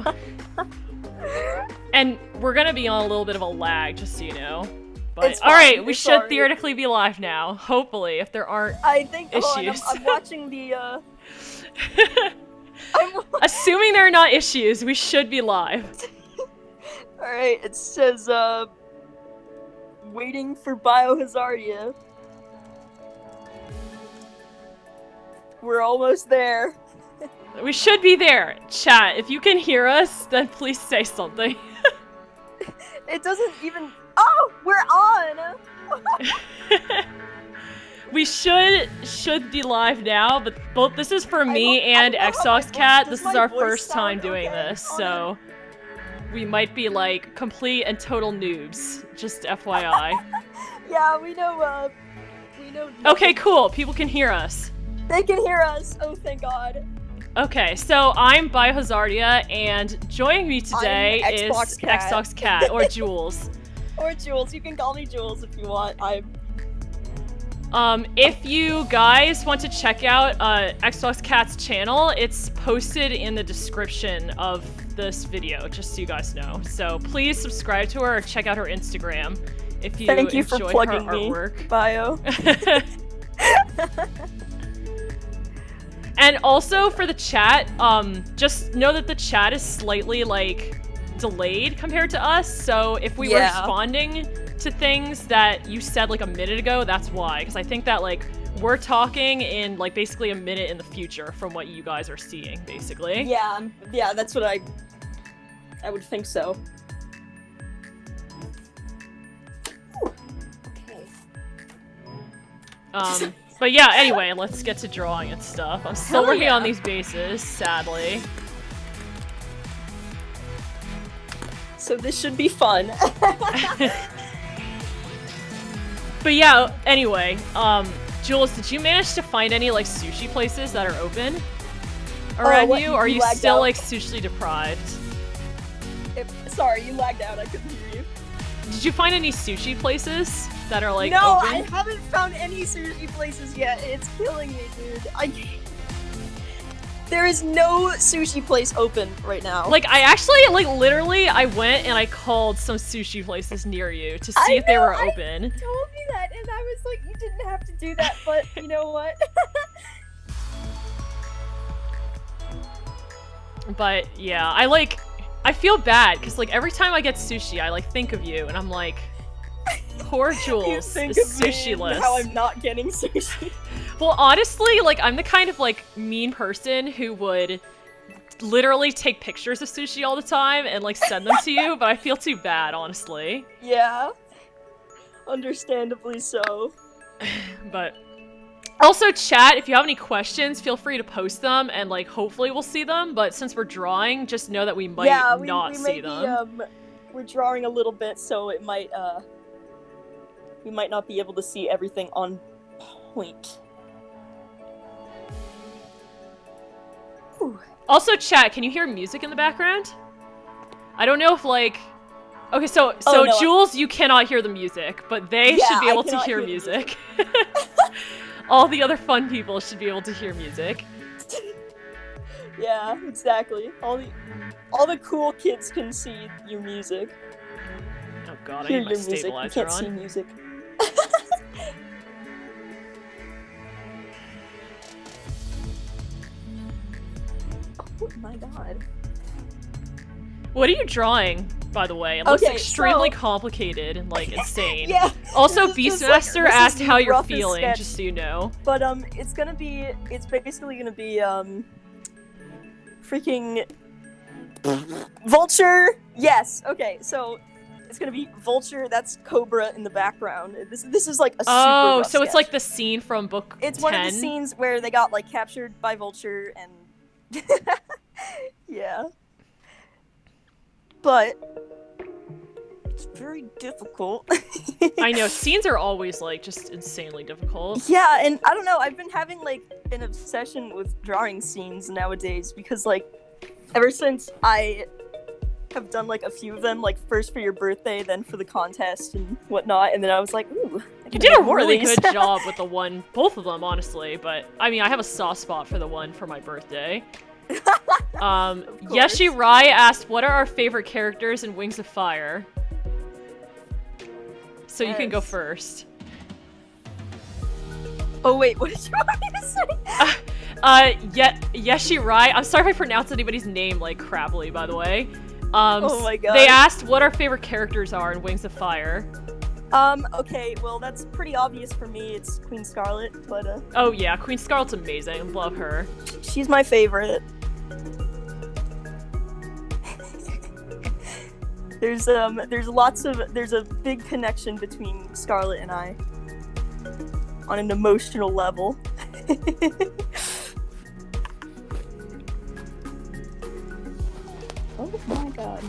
So, and we're gonna be on a little bit of a lag, just so you know. But all right, we should theoretically be live now. Hopefully, if there aren't issues. I'm watching the. Assuming there are not issues, we should be live. All right, it says waiting for BioHazardia. We're almost there. We should be there. Chat, if you can hear us, then please say something. It doesn't even... Oh! We're on! We should be live now, but both this is for me and XBOXKAT. This is our first time doing this, so we might be like complete and total noobs. Just FYI. Yeah, we know. Okay, cool. People can hear us. They can hear us. Oh, thank God. Okay, so I'm BIOHAZARDIA, and joining me today is XBOXKAT, or Jules. Or Jules. You can call me Jules if you want. If you guys want to check out XBOXKAT'S channel, it's posted in the description of this video, just so you guys know. So please subscribe to her or check out her Instagram if you Thank you enjoy for plugging her artwork. Me, Bio. And also for the chat, just know that the chat is slightly like delayed compared to us. So if we were responding to things that you said like a minute ago, that's why. Because I think that like we're talking in like basically a minute in the future from what you guys are seeing, basically. Yeah, that's what I would think so. Okay. But yeah, anyway, let's get to drawing and stuff. I'm still working on these bases, sadly. So this should be fun. But yeah, anyway, Jules, did you manage to find any like sushi places that are open around you? Or are you still like sushi deprived? Sorry, you lagged out. I couldn't hear you. Did you find any sushi places that are like No, open? I haven't found any sushi places yet. It's killing me, dude. There is no sushi place open right now. Like, I actually, like, literally, I went and I called some sushi places near you to see if they were open. You told me that, and I was like, you didn't have to do that, but you know what? But, yeah, I feel bad, because, like, every time I get sushi, I, like, think of you, and I'm like, poor Jules is sushi-less. How I'm not getting sushi. Well, honestly, like, I'm the kind of, like, mean person who would literally take pictures of sushi all the time and, like, send them to you, but I feel too bad, honestly. Yeah. Understandably so. But also, chat, if you have any questions, feel free to post them, and, like, hopefully we'll see them, but since we're drawing, just know that we might not see them. We're drawing a little bit, so it might, we might not be able to see everything on point. Whew. Also, chat, can you hear music in the background? I don't know if, like... Okay, so no, Jules, you cannot hear the music, but they should be able to hear music. All the other fun people should be able to hear music. Yeah, exactly. All the cool kids can see your music. Oh god, I need my stabilizer you can't see music. Oh my god. What are you drawing, by the way? It looks extremely complicated and, like, insane. Yeah. Also, Beastmaster asked how you're feeling, sketch. Just so you know. But, it's basically gonna be, freaking... Vulture! Yes, okay, so... It's gonna be Vulture, that's Cobra in the background. This is like a super rough so it's sketch. like the scene from book 10? It's one of the scenes where they got, like, captured by Vulture, and... yeah. But... it's very difficult. I know, scenes are always, like, just insanely difficult. Yeah, and I don't know, I've been having, like, an obsession with drawing scenes nowadays, because, like, ever since I have done, like, a few of them, like, first for your birthday, then for the contest and whatnot, and then I was like, ooh, you did a really good job with both of them, honestly, but, I mean, I have a soft spot for the one for my birthday. Yeshi Rai asked, what are our favorite characters in Wings of Fire? So you can go first. Oh wait, what did you want me to say? Yeshi Rai, I'm sorry if I pronounce anybody's name like crappily, by the way. Oh my god. They asked what our favorite characters are in Wings of Fire. Okay, well that's pretty obvious for me. It's Queen Scarlet, but Oh yeah, Queen Scarlet's amazing. Love her. She's my favorite. There's a big connection between Scarlet and I on an emotional level. Oh my god.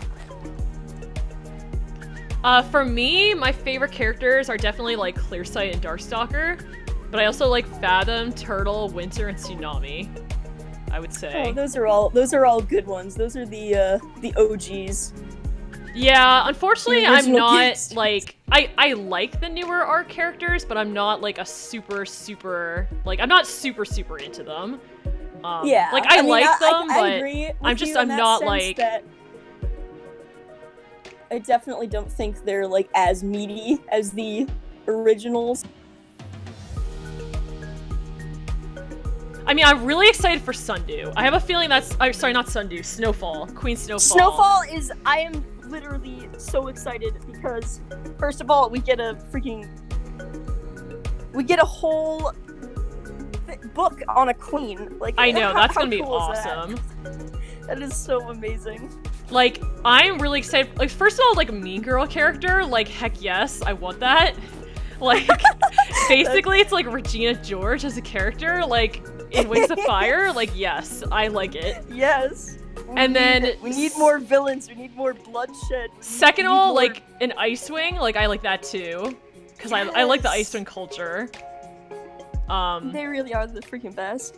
For me, my favorite characters are definitely like Clearsight and Darkstalker, but I also like Fathom, Turtle, Winter, and Tsunami, I would say. Oh, those are all good ones. Those are the OGs. Yeah, unfortunately, I'm not gangsters. like I like the newer art characters, but I'm not like a super like I'm not super into them. Yeah, like I mean, like them, I but agree with I'm you in that not sense like. that I definitely don't think they're like as meaty as the originals. I mean, I'm really excited for Sundew. I have a feeling that's sorry, not Sundew, Snowfall, Queen Snowfall. Snowfall is I am literally so excited because first of all, we get a whole book on a queen. Like I know, that's gonna be cool is awesome. That is so amazing. Like, I'm really excited. Like, first of all, like, a Mean Girl character, like, heck yes, I want that. Like, basically, it's like Regina George as a character, like, in Wings of Fire. Like, yes, I like it. Yes. We need more villains. We need more bloodshed. Second of all, like, an Icewing, like, I like that too. Because I like the Icewing culture. They really are the freaking best.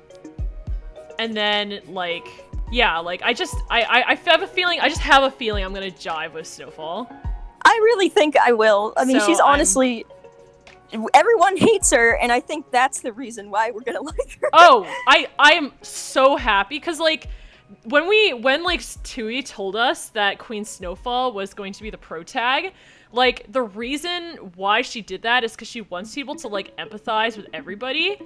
And then, like, yeah, like, I have a feeling, I just have a feeling I'm gonna jive with Snowfall. I really think I will. I mean, So she's honestly... Everyone hates her, and I think that's the reason why we're gonna like her. Oh, I am so happy, because, like, when like, Tui told us that Queen Snowfall was going to be the pro tag, like, the reason why she did that is because she wants people to, like, empathize with everybody.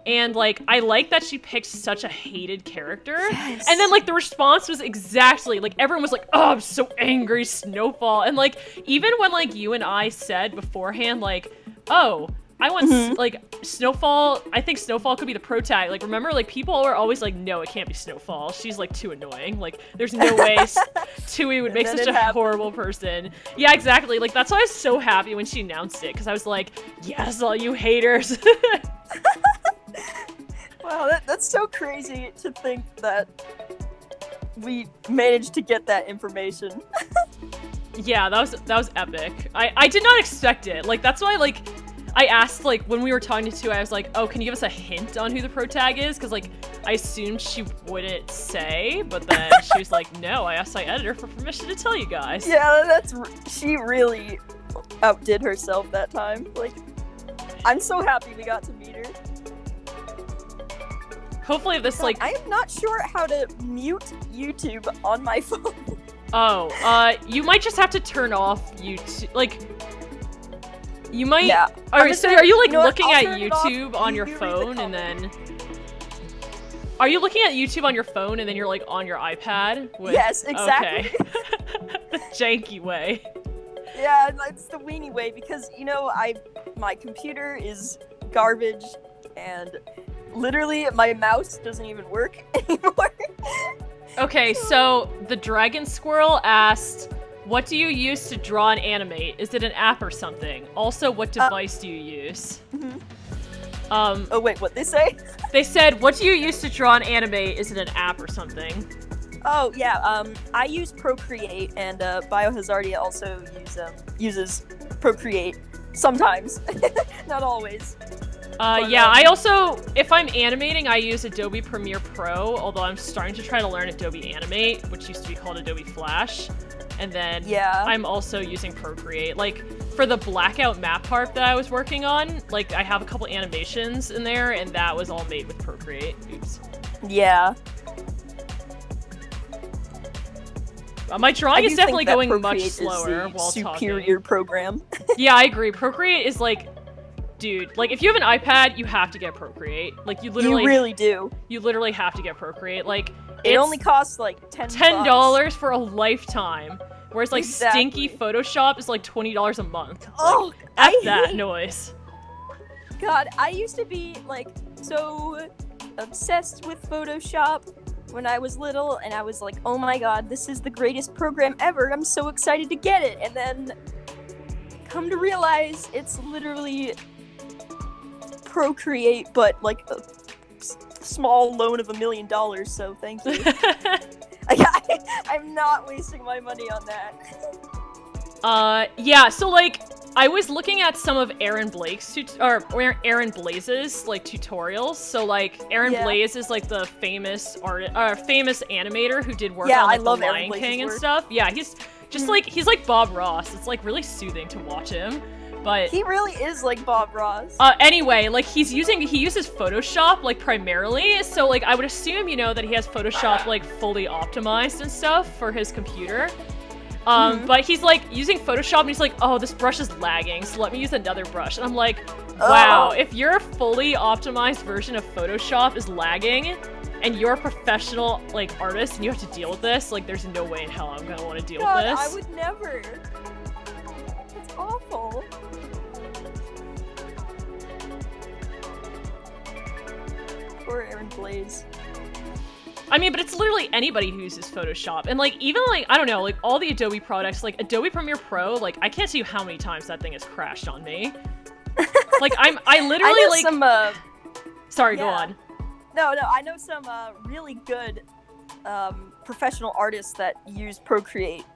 And, like, I like that she picked such a hated character. Yes. And then, like, the response was exactly, like, everyone was like, oh, I'm so angry, Snowfall. And, like, even when, like, you and I said beforehand, like, oh, I want, like, Snowfall, I think Snowfall could be the pro tag. Like, remember, like, people were always like, no, it can't be Snowfall. She's, like, too annoying. Like, there's no way Tui would make such a horrible person. Yeah, exactly. Like, that's why I was so happy when she announced it, because I was like, yes, all you haters. Wow, that's so crazy to think that we managed to get that information. Yeah, that was epic. I did not expect it. Like, that's why, like, I asked, like, when we were talking to Tui, I was like, oh, can you give us a hint on who the pro tag is? Because, like, I assumed she wouldn't say, but then she was like, no, I asked my editor for permission to tell you guys. Yeah, she really outdid herself that time. Like, I'm so happy we got to meet her. Hopefully this, like... I am not sure how to mute YouTube on my phone. Oh, you might just have to turn off YouTube, like... You might... Yeah. Alright, so are you, like, looking at I'll turn it YouTube off. on your phone, and then... Are you looking at YouTube on your phone, and then you're, like, on your iPad? Yes, exactly. Okay. The janky way. Yeah, it's the weenie way, because, you know, my computer is garbage, and... Literally, my mouse doesn't even work anymore. Okay, so the Dragon Squirrel asked, what do you use to draw and animate? Is it an app or something? Also, what device do you use? Oh wait, what'd they say? They said, what do you use to draw and animate? Is it an app or something? Oh, yeah, I use Procreate, and BioHazardia also uses Procreate. Sometimes. Not always. Yeah, I also, if I'm animating, I use Adobe Premiere Pro, although I'm starting to try to learn Adobe Animate, which used to be called Adobe Flash. And then I'm also using Procreate. Like, for the blackout map part that I was working on, like, I have a couple animations in there, and that was all made with Procreate. Oops. Yeah. My drawing is definitely going much Procreate slower is the while superior talking. program. Yeah, I agree. Procreate is like, dude, like if you have an iPad, you have to get Procreate. Like you really do. You literally have to get Procreate. Like it only costs like $10 for a lifetime. Whereas like stinky Photoshop is like $20 a month. Oh, like, F that noise. God, I used to be like so obsessed with Photoshop when I was little, and I was like, oh my god, this is the greatest program ever, I'm so excited to get it, and then come to realize it's literally Procreate, but like a small loan of $1 million, so thank you. I'm not wasting my money on that. Yeah, so like, I was looking at some of Aaron Blaze's like tutorials. So like Aaron Blaze is like the famous famous animator who did work on like the Lion King and stuff. Yeah, he's just like he's like Bob Ross. It's like really soothing to watch him. But he really is like Bob Ross. Anyway, like he uses Photoshop like primarily. So like I would assume, you know, that he has Photoshop like fully optimized and stuff for his computer. But he's like using Photoshop and he's like, oh, this brush is lagging, so let me use another brush. And I'm like, wow, if your fully optimized version of Photoshop is lagging and you're a professional like artist and you have to deal with this, like there's no way in hell I'm gonna want to deal with this. I would never. It's awful. Poor Aaron Blaze. I mean, but it's literally anybody who uses Photoshop. And, like, even, like, I don't know, like, all the Adobe products, like, Adobe Premiere Pro, like, I can't tell you how many times that thing has crashed on me. Like, I literally, like... some, Sorry, go on. No, I know some, really good, professional artists that use Procreate,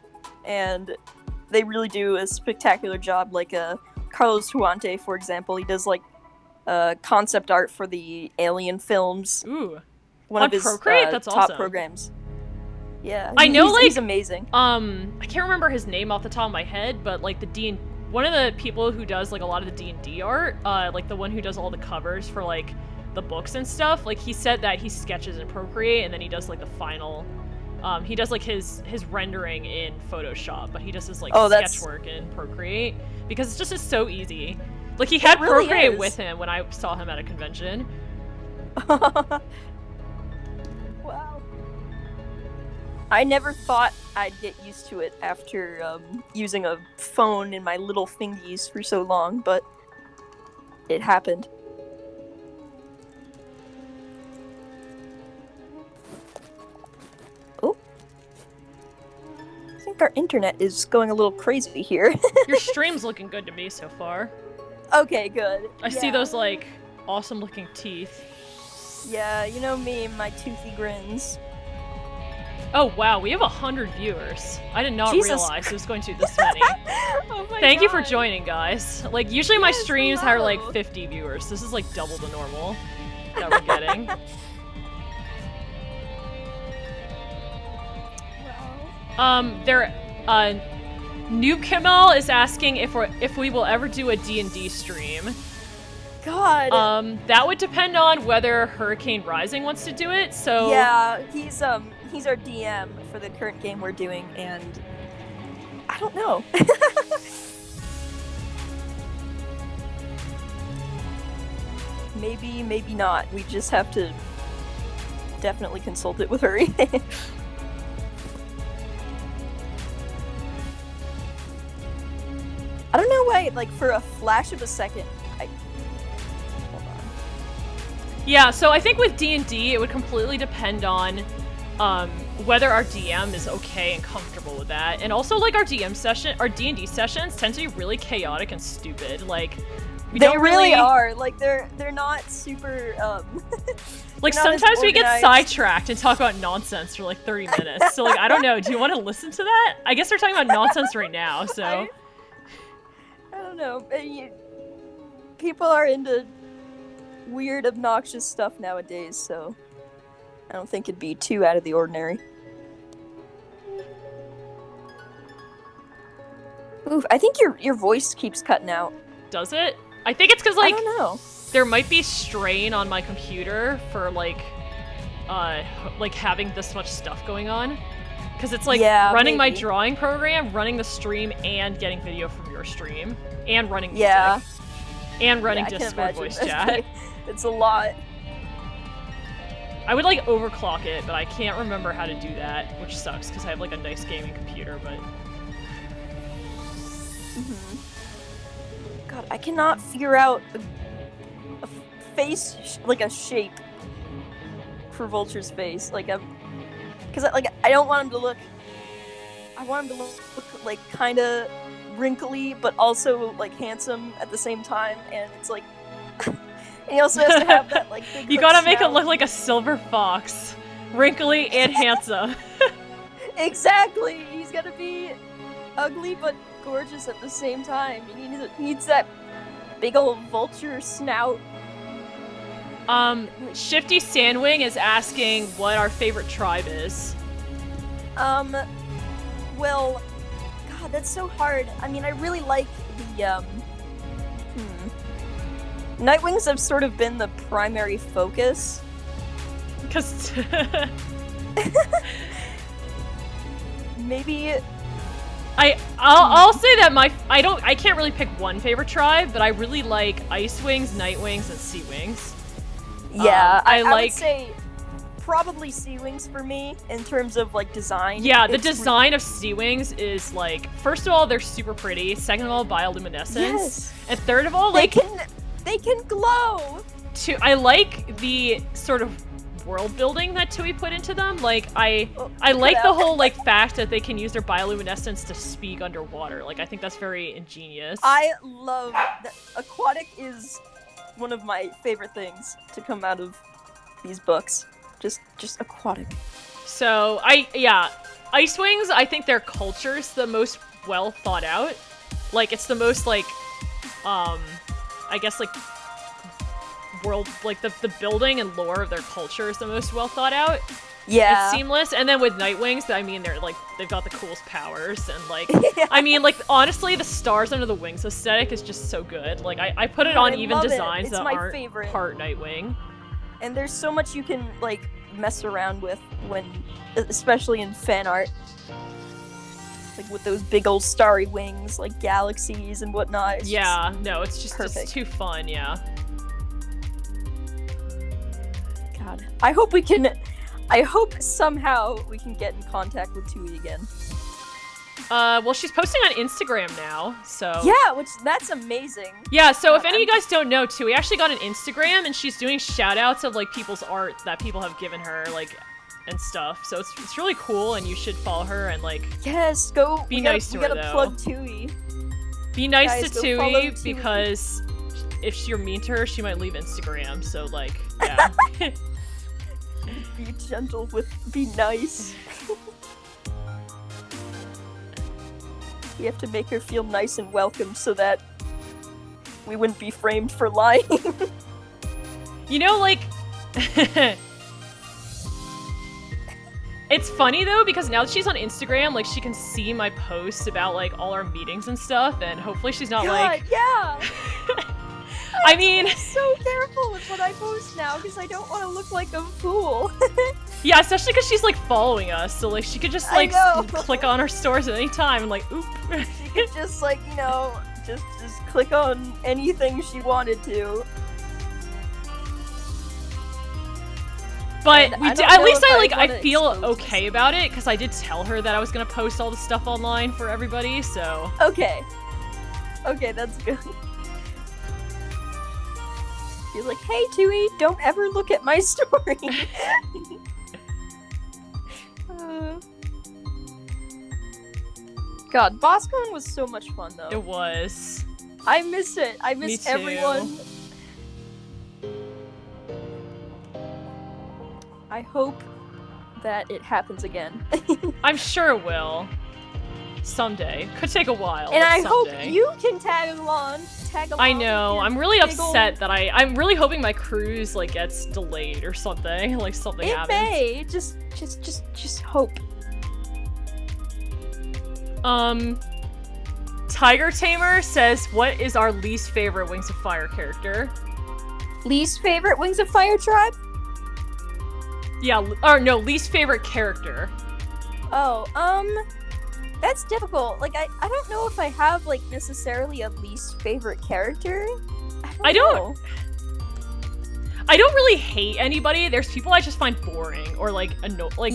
and they really do a spectacular job. Like, Carlos Huante, for example, he does, like, concept art for the Alien films. Ooh. One on of his Procreate? That's top awesome. programs. Yeah, I know, like, he's amazing. I can't remember his name off the top of my head, but like one of the people who does like a lot of the D&D art, like the one who does all the covers for like the books and stuff, like he said that he sketches in Procreate and then he does like the final. He does like his rendering in Photoshop, but he does his like sketch work in Procreate because it's just so easy. Like he had really Procreate with him when I saw him at a convention. Wow. I never thought I'd get used to it after using a phone in my little fingies for so long, but it happened. Oh. I think our internet is going a little crazy here. Your stream's looking good to me so far. Okay, good. I see those, like, awesome looking teeth. Yeah, you know me, my toothy grins. Oh wow, we have 100 viewers. I did not realize it was going to be this many. Oh my Thank you for joining, guys. Like, usually my streams have like 50 viewers. This is like double the normal that we're getting. Noob Kimmel is asking if we will ever do a D&D stream. God. That would depend on whether Hurricane Rising wants to do it, so... Yeah, he's our DM for the current game we're doing, and... I don't know. Maybe, maybe not. We just have to definitely consult it with Hurry. I don't know why, like, for a flash of a second, hold on. Yeah, so I think with D&D, it would completely depend on whether our DM is okay and comfortable with that. And also, like, our D&D sessions tend to be really chaotic and stupid. Like, they really are. Like, they're not super, like, sometimes we get sidetracked and talk about nonsense for, like, 30 minutes. So, like, I don't know. Do you want to listen to that? I guess we're talking about nonsense right now, so... I don't know. People are into weird, obnoxious stuff nowadays, so I don't think it'd be too out of the ordinary. Oof, I think your voice keeps cutting out. Does it? I think it's because, like, I don't know. There might be strain on my computer for, like having this much stuff going on. Because it's like running my drawing program, running the stream, and getting video from your stream, and running music, and running Discord voice chat. It's a lot. I would like overclock it, but I can't remember how to do that, which sucks because I have like a nice gaming computer, but... God, I cannot figure out a face, like a shape for Vulture's face, like a... Because I don't want him to look... I want him to look like kind of wrinkly, but also like handsome at the same time, and it's like... and he also has to have that like big You gotta make it look like a silver fox. Wrinkly and handsome. Exactly! He's gotta be ugly but gorgeous at the same time. He needs that big old vulture snout. Shifty Sandwing is asking what our favorite tribe is. Well, God, that's so hard. I mean, I really like the, Nightwings have sort of been the primary focus. Because... Maybe... I'll say that I can't really pick one favorite tribe, but I really like Ice Wings, Night Wings, and Sea Wings. Yeah, I would say probably Sea Wings for me in terms of like design. Yeah, the design of Sea Wings is like, first of all, they're super pretty. Second of all, bioluminescence. Yes. And third of all, like they can glow. I like the sort of world building that TUI put into them. Like I like the whole like fact that they can use their bioluminescence to speak underwater. Like I think that's very ingenious. I love that. Aquatic is one of my favorite things to come out of these books. Just aquatic. So Ice Wings, I think their culture's the most well thought out. Like it's the most like I guess like world, like the building and lore of their culture is the most well thought out. Yeah, it's seamless. And then with Night Wings, I mean, they're like, they've got the coolest powers, and like I mean, like honestly, the stars under the wings aesthetic is just so good. Like I put it on even designs that aren't favorite. Part Nightwing. And there's so much you can like mess around with especially in fan art, like with those big old starry wings, like galaxies and whatnot. It's it's just perfect. It's too fun. Yeah. God, I hope somehow we can get in contact with TUI again. Well, she's posting on Instagram now, so... Yeah, that's amazing. Yeah, so if any of you guys don't know, TUI actually got an Instagram, and she's doing shout-outs of, like, people's art that people have given her, like, and stuff. So it's really cool, and you should follow her and, like... Yes, be nice to her, though. We gotta plug TUI. Be nice to TUI, because if you're mean to her, she might leave Instagram, so, like, yeah. Be gentle be nice. We have to make her feel nice and welcome so that we wouldn't be framed for lying. You know, like... It's funny, though, because now that she's on Instagram, like, she can see my posts about, like, all our meetings and stuff, and hopefully she's not, like... Yeah! I mean... I'm so careful with what I post now, because I don't want to look like a fool. Yeah, especially because she's, like, following us, so, like, she could just, like, click on our stores at any time and, like, oop. She could just, like, you know, just click on anything she wanted to. But at least I feel okay about it, because I did tell her that I was gonna post all the stuff online for everybody, so... Okay, that's good. You're like, hey, TUI, don't ever look at my story. God, BossCon was so much fun, though. It was. I miss it. I miss everyone. I hope that it happens again. I'm sure it will. Someday. Could take a while. And I someday. Hope you can tag along. I know. I'm really upset that I'm really hoping my cruise like gets delayed or something. Like something happens. It may. Just hope. Tiger Tamer says, "What is our least favorite Wings of Fire character?" Least favorite Wings of Fire tribe? Yeah. Or no, least favorite character. Oh, that's difficult. Like, I don't know if I have, like, necessarily a least favorite character. I don't really hate anybody. There's people I just find boring or, like, stupid bland.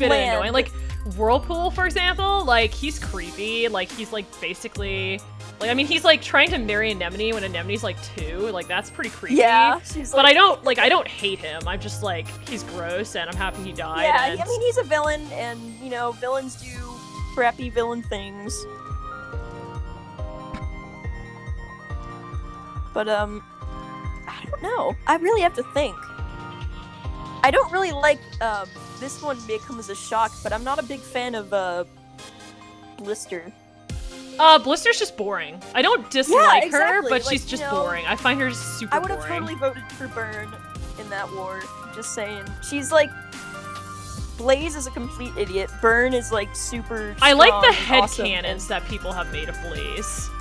and annoying. Like, Whirlpool, for example, like, he's creepy. Like, he's, like, basically... Like, I mean, he's, like, trying to marry Anemone when Anemone's, like, 2. Like, that's pretty creepy. Yeah, but I don't hate him. I'm just, like, he's gross, and I'm happy he died. Yeah, and... I mean, he's a villain, and, you know, villains do crappy villain things. But, I don't know. I really have to think. I don't really like, this one may come as a shock, but I'm not a big fan of, Blister. Blister's just boring. I don't dislike her, but like, she's just boring. I find her just super boring. I would have totally voted for Burn in that war. Just saying. She's like... Blaze is a complete idiot. Burn is like super strong. I like the awesome, headcanons that people have made of Blaze.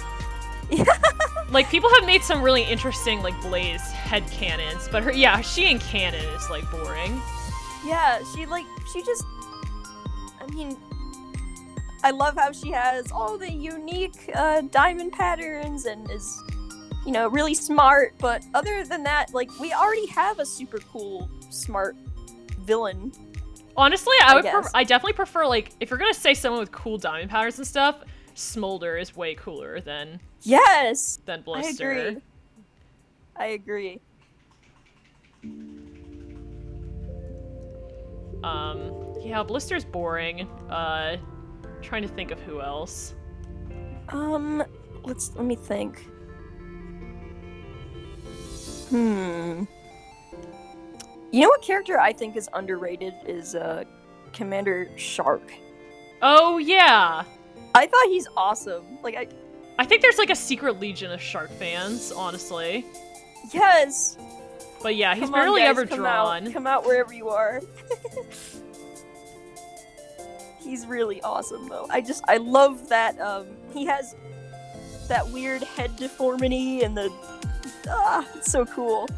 Like, people have made some really interesting, like, Blaze headcanons, but she in canon is, like, boring. Yeah, she just... I mean... I love how she has all the unique diamond patterns and is, you know, really smart, but other than that, like, we already have a super cool, smart villain. Honestly, I definitely prefer, like, if you're gonna say someone with cool diamond patterns and stuff, Smolder is way cooler than... Yes! Than Blister. I agree. Yeah, Blister's boring. Trying to think of who else. Let me think. You know what character I think is underrated is Commander Shark. Oh yeah. I thought he's awesome. Like I think there's like a secret legion of Shark fans, honestly. Yes. But yeah, he's barely ever drawn. Come out wherever you are. He's really awesome, though. I love that, he has that weird head deformity and it's so cool.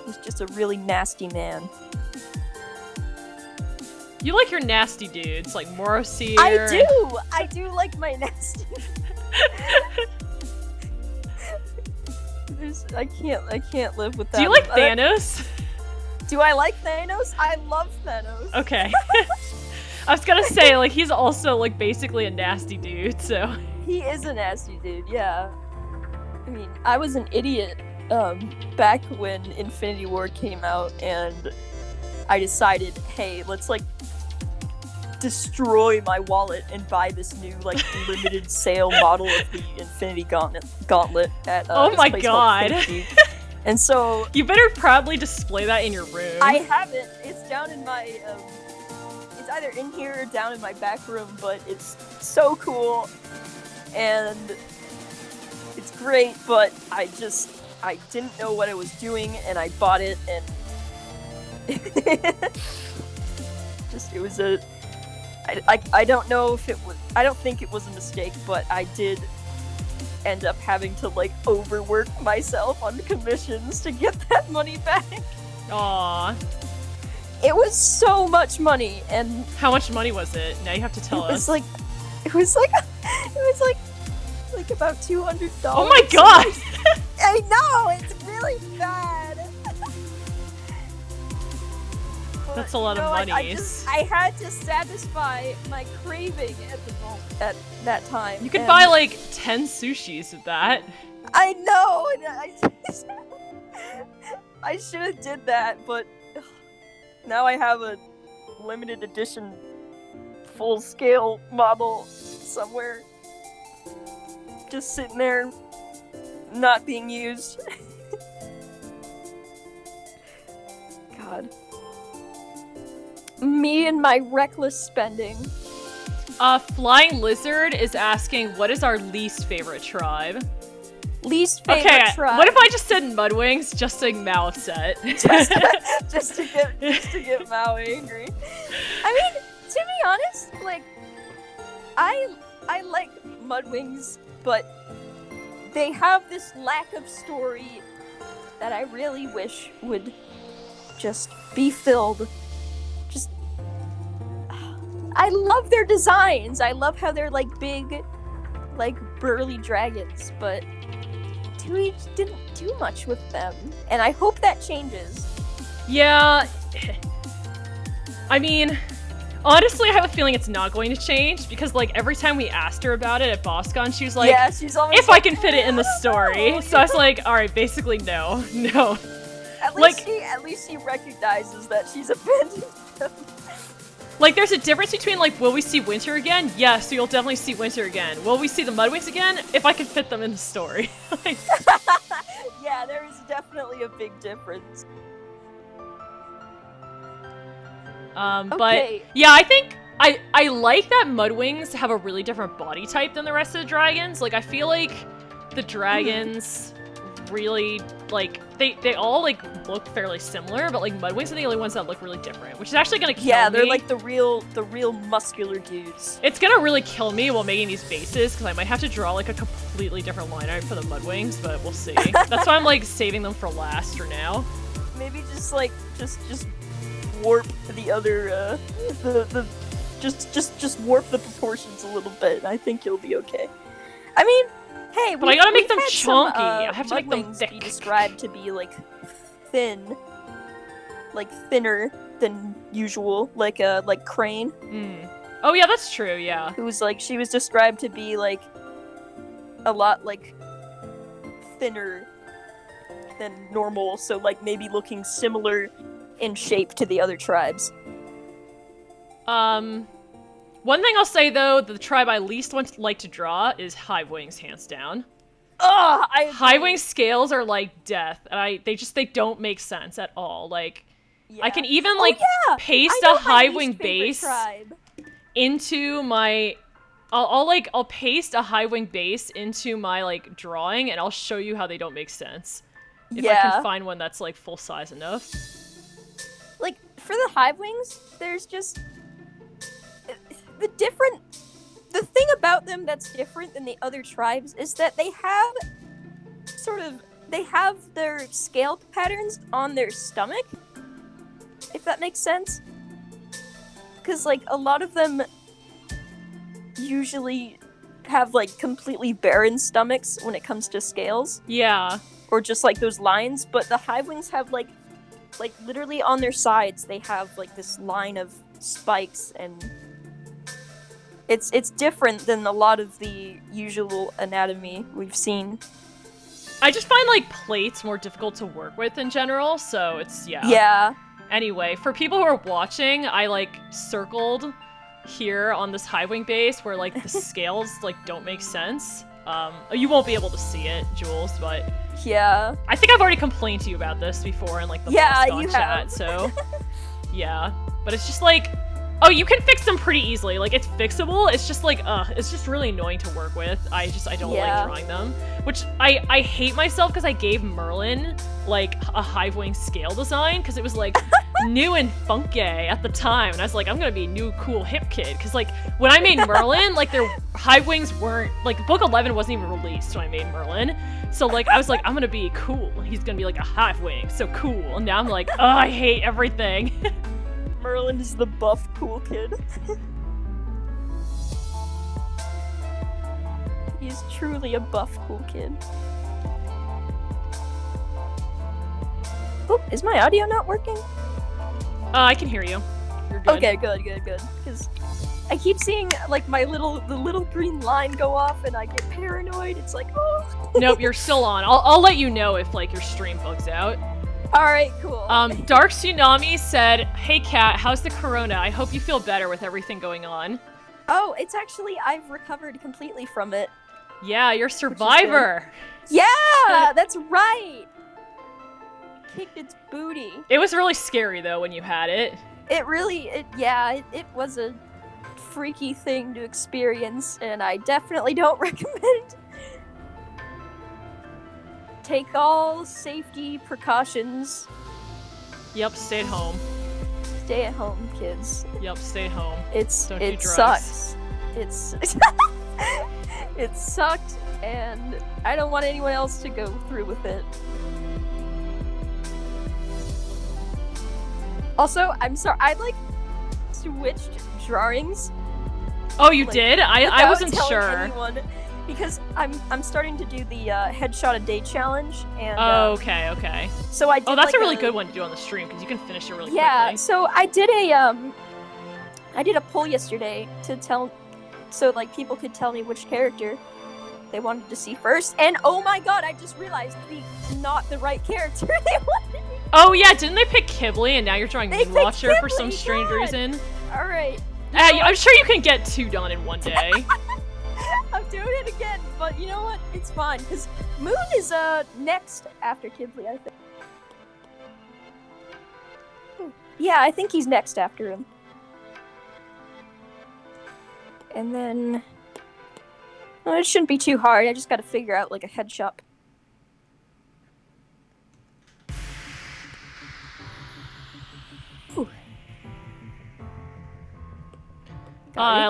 He's just a really nasty man. You like your nasty dudes, like Moroseer. I do like my nasty. I can't live with that. Do you like Thanos? Do I like Thanos? I love Thanos. Okay. I was gonna say, like, he's also, like, basically a nasty dude, so... He is a nasty dude, yeah. I mean, I was an idiot, back when Infinity War came out, and I decided, hey, let's, like, destroy my wallet and buy this new, like, limited sale model of the Infinity Gauntlet at, oh my god. And so... You better proudly display that in your room. I haven't. It's down in my, it's either in here or down in my back room, but it's so cool. And it's great, but I didn't know what I was doing, and I bought it, and... it was a... I don't know if it was... I don't think it was a mistake, but I did... end up having to, like, overwork myself on commissions to get that money back. Aww. It was so much money, and... How much money was it? Now you have to tell us. It was like about $200. Oh my god! I know! It's really bad! That's a lot of money. I had to satisfy my craving at that time. You could buy like 10 sushis with that. I know, and I should have did that, but now I have a limited edition full-scale model somewhere, just sitting there, not being used. God. Me and my reckless spending. Flying Lizard is asking, what is our least favorite tribe? Least favorite tribe. What if I just said Mudwings just to make Mao upset? just to get Mao angry. I mean, to be honest, like, I like Mudwings, but they have this lack of story that I really wish would just be filled. Just I love their designs. I love how they're like big, like burly dragons, but 2H didn't do much with them, and I hope that changes. Yeah, I mean, honestly, I have a feeling it's not going to change because, like, every time we asked her about it at BossCon, she was like, yeah, she's always if I can fit it in the story. So I was like, all right, basically no. At least she recognizes that she's abandoned them. Like, there's a difference between, like, will we see Winter again? Yes, you'll definitely see Winter again. Will we see the Mudwings again? If I can fit them in the story. Yeah, there is definitely a big difference. But yeah, I think I like that Mudwings have a really different body type than the rest of the dragons. Like, I feel like the dragons really, like, they all, like, look fairly similar, but, like, Mudwings are the only ones that look really different, which is actually gonna kill me. Yeah, they're, like, the real muscular dudes. It's gonna really kill me while making these bases, because I might have to draw, like, a completely different line art for the Mudwings, but we'll see. That's why I'm, like, saving them for last for now. Maybe just, like, just warp the other, just warp the proportions a little bit. I think you'll be okay. I mean, hey, but I gotta make them chunky. I have to make them thick. Be described to be like thin, like thinner than usual, like Crane. Oh yeah, that's true. Yeah. Who was like she was described to be like a lot like thinner than normal, so like maybe looking similar in shape to the other tribes. One thing I'll say though, the tribe I least like to draw is Hivewings, hands down. Ugh, Hivewing scales are like death, and they don't make sense at all. Like, yeah. I can even paste a Hivewing base into my. I'll paste a Hivewing base into my like drawing, and I'll show you how they don't make sense. If I can find one that's like full size enough. Like for the Hivewings, there's just. The thing about them that's different than the other tribes is that they have their scale patterns on their stomach, if that makes sense. Because, like, a lot of them usually have, like, completely barren stomachs when it comes to scales. Yeah. Or just, like, those lines, but the Hivewings have, like, literally on their sides, they have, like, this line of spikes, and it's different than a lot of the usual anatomy we've seen. I just find, like, plates more difficult to work with in general, so it's, yeah. Yeah. Anyway, for people who are watching, I, like, circled here on this Hivewing base where, like, the scales, like, don't make sense. You won't be able to see it, Jules, but... Yeah. I think I've already complained to you about this before in, like, the BossCon chat, so... Yeah. But it's just, like... Oh, you can fix them pretty easily. Like, it's fixable. It's just like, it's just really annoying to work with. I don't like drawing them. Which, I hate myself because I gave Merlin, like, a Hivewing scale design because it was, like, new and funky at the time. And I was like, I'm gonna be a new, cool, hip kid. Because, like, when I made Merlin, like, their Hivewings weren't, like, Book 11 wasn't even released when I made Merlin. So, like, I was like, I'm gonna be cool. He's gonna be, like, a Hivewing. So cool. And now I'm like, oh, I hate everything. Merlin is the buff cool kid. He's truly a buff cool kid. Oh, is my audio not working? I can hear you. You're good. Okay, good. Because I keep seeing like the little green line go off, and I get paranoid. It's like, oh. Nope, you're still on. I'll let you know if like your stream bugs out. Alright, cool. Dark Tsunami said, hey Kat, how's the corona? I hope you feel better with everything going on. Oh, it's actually, I've recovered completely from it. Yeah, you're a survivor! Yeah, that's right! Kicked its booty. It was really scary though when you had it. It was a freaky thing to experience, and I definitely don't recommend. Take all safety precautions. Yep, stay at home. Stay at home, kids. Yep, stay at home. It sucks. It sucked, and I don't want anyone else to go through with it. Also, I'm sorry, I like switched drawings. Oh, you did? I wasn't telling sure. Anyone, because I'm starting to do the headshot a day challenge, and oh, okay. So I did, oh, that's like a really good one to do on the stream because you can finish it really quickly. Yeah, so I did a poll yesterday to tell, so like people could tell me which character they wanted to see first, and oh my god, I just realized not the right character they wanted. Oh yeah, didn't they pick Ghibli and now you're drawing Moonwatcher for some strange reason? Alright. I'm sure you can get 2 done in one day. I'm doing it again, but you know what? It's fine, because Moon is next after Ghibli, I think. Yeah, I think he's next after him. And then... well, it shouldn't be too hard, I just gotta figure out like a headshot.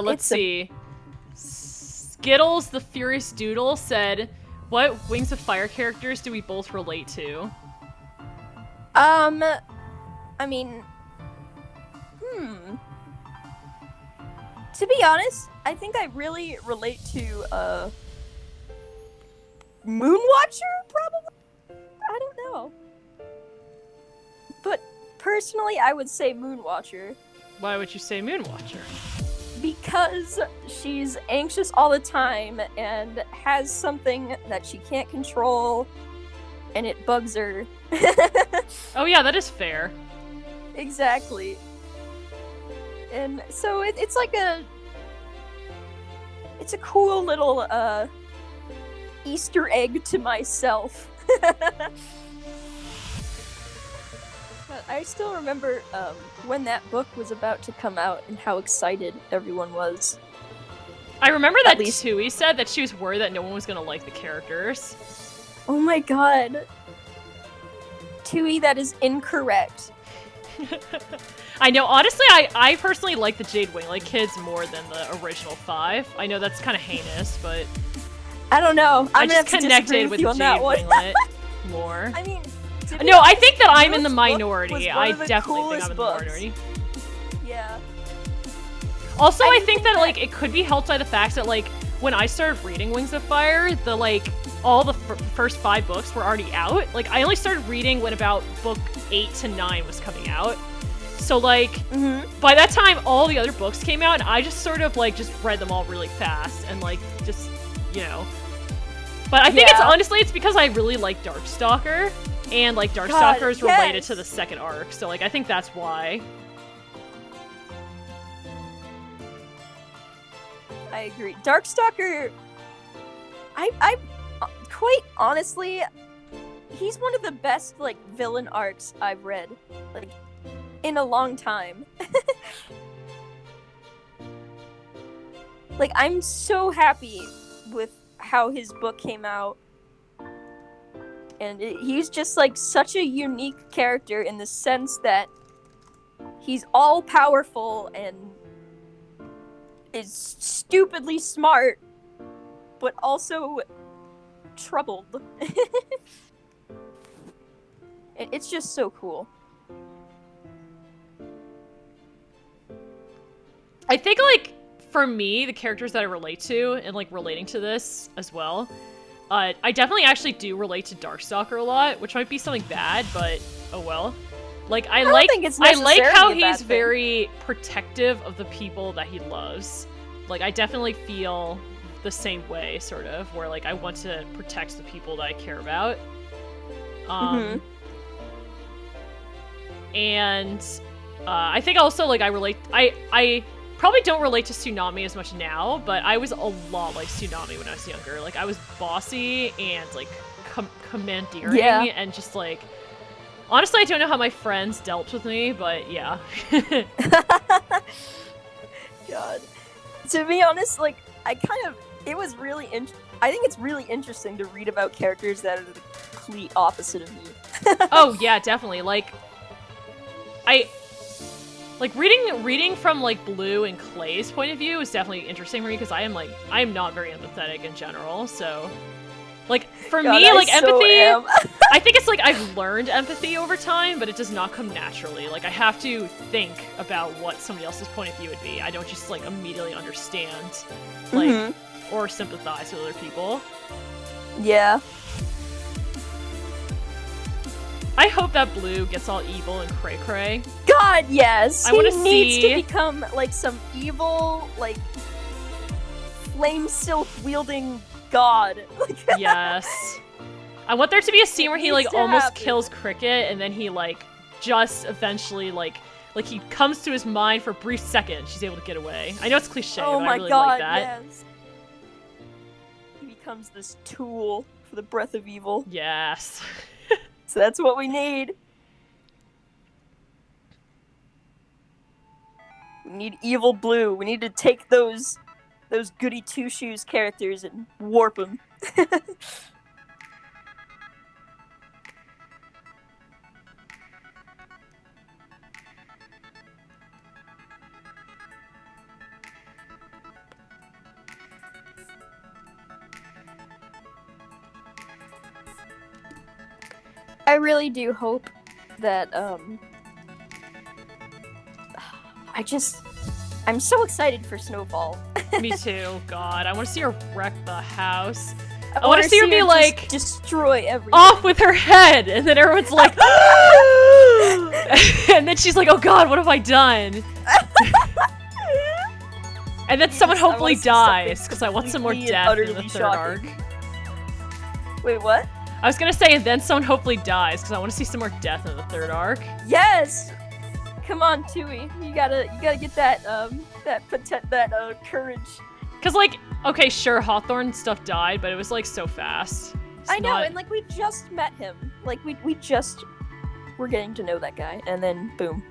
Let's see. Skittles the Furious Doodle said, what Wings of Fire characters do we both relate to? I mean... To be honest, I think I really relate to, Moonwatcher, probably? I don't know. But personally, I would say Moonwatcher. Why would you say Moonwatcher? Because she's anxious all the time and has something that she can't control, and it bugs her. Oh yeah, that is fair. Exactly. And so it's like it's a cool little Easter egg to myself. But I still remember when that book was about to come out and how excited everyone was. I remember that Tui said that she was worried that no one was gonna like the characters. Oh my god. Tui, that is incorrect. I know, honestly, I personally like the Jade Winglet kids more than the original 5. I know that's kind of heinous, but... I don't know. I just connected with the Jade Winglet more. I mean... No, I think that I'm in the minority. I definitely think I'm in the minority. Yeah. Also, I think that, like, it could be helped by the fact that, like, when I started reading Wings of Fire, the, like, all the first 5 books were already out. Like, I only started reading when about book 8 to 9 was coming out. So, like, by that time, all the other books came out, and I just sort of, like, just read them all really fast, and, like, just, you know. But I think it's because I really like Darkstalker, and, like, Darkstalker is related to the second arc, so, like, I think that's why. I agree. Darkstalker, I quite honestly, he's one of the best, like, villain arcs I've read, like, in a long time. Like, I'm so happy with how his book came out. And he's just, like, such a unique character in the sense that he's all-powerful and is stupidly smart, but also troubled. It's just so cool. I think, like, for me, the characters that I relate to, and, like, relating to this as well, I definitely actually do relate to Darkstalker a lot, which might be something bad, but oh well. Like, I like how he's very protective of the people that he loves. Like, I definitely feel the same way, sort of, where, like, I want to protect the people that I care about. And I think also, like, I probably don't relate to Tsunami as much now, but I was a lot like Tsunami when I was younger. Like, I was bossy and, like, commandeering, and just, like... Honestly, I don't know how my friends dealt with me, but yeah. God. To be honest, like, I think it's really interesting to read about characters that are the complete opposite of me. Oh, yeah, definitely. Like, reading from, like, Blue and Clay's point of view is definitely interesting for me, because I am not very empathetic in general, so... Like, for God, me, like, empathy, am. I think it's like I've learned empathy over time, but it does not come naturally. Like, I have to think about what somebody else's point of view would be. I don't just, like, immediately understand, like, or sympathize with other people. Yeah. I hope that Blue gets all evil and cray-cray. God, yes! I wanna He needs see- to become, like, some evil, like, flame silk wielding god. Yes. I want there to be a scene where he, like, needs to almost happen. kills Cricket, and then he, like, just eventually, like he comes to his mind for a brief second. She's able to get away. I know it's cliche, Oh but my I really god, like that. yes. He becomes this tool for the breath of evil. Yes. So that's what we need. We need evil Blue. We need to take those goody two-shoes characters and warp them. I really do hope that, I'm so excited for Snowfall. Me too. God, I want to see her wreck the house. I wanna want to see her be just like destroy everything. off with her head, and then everyone's like, and then she's like, "Oh God, what have I done?" And then someone Yes, I wanna hopefully see something dies because I want some more completely and death in the utterly third shocking. arc. Wait, what? I was gonna say, and then someone hopefully dies because I want to see some more death in the third arc. Yes. Come on, Tui. You gotta get that courage. Cause like, okay, sure, Hawthorne stuff died, but it was like so fast. It's I know, not- and like we just met him. Like we just were getting to know that guy, and then boom.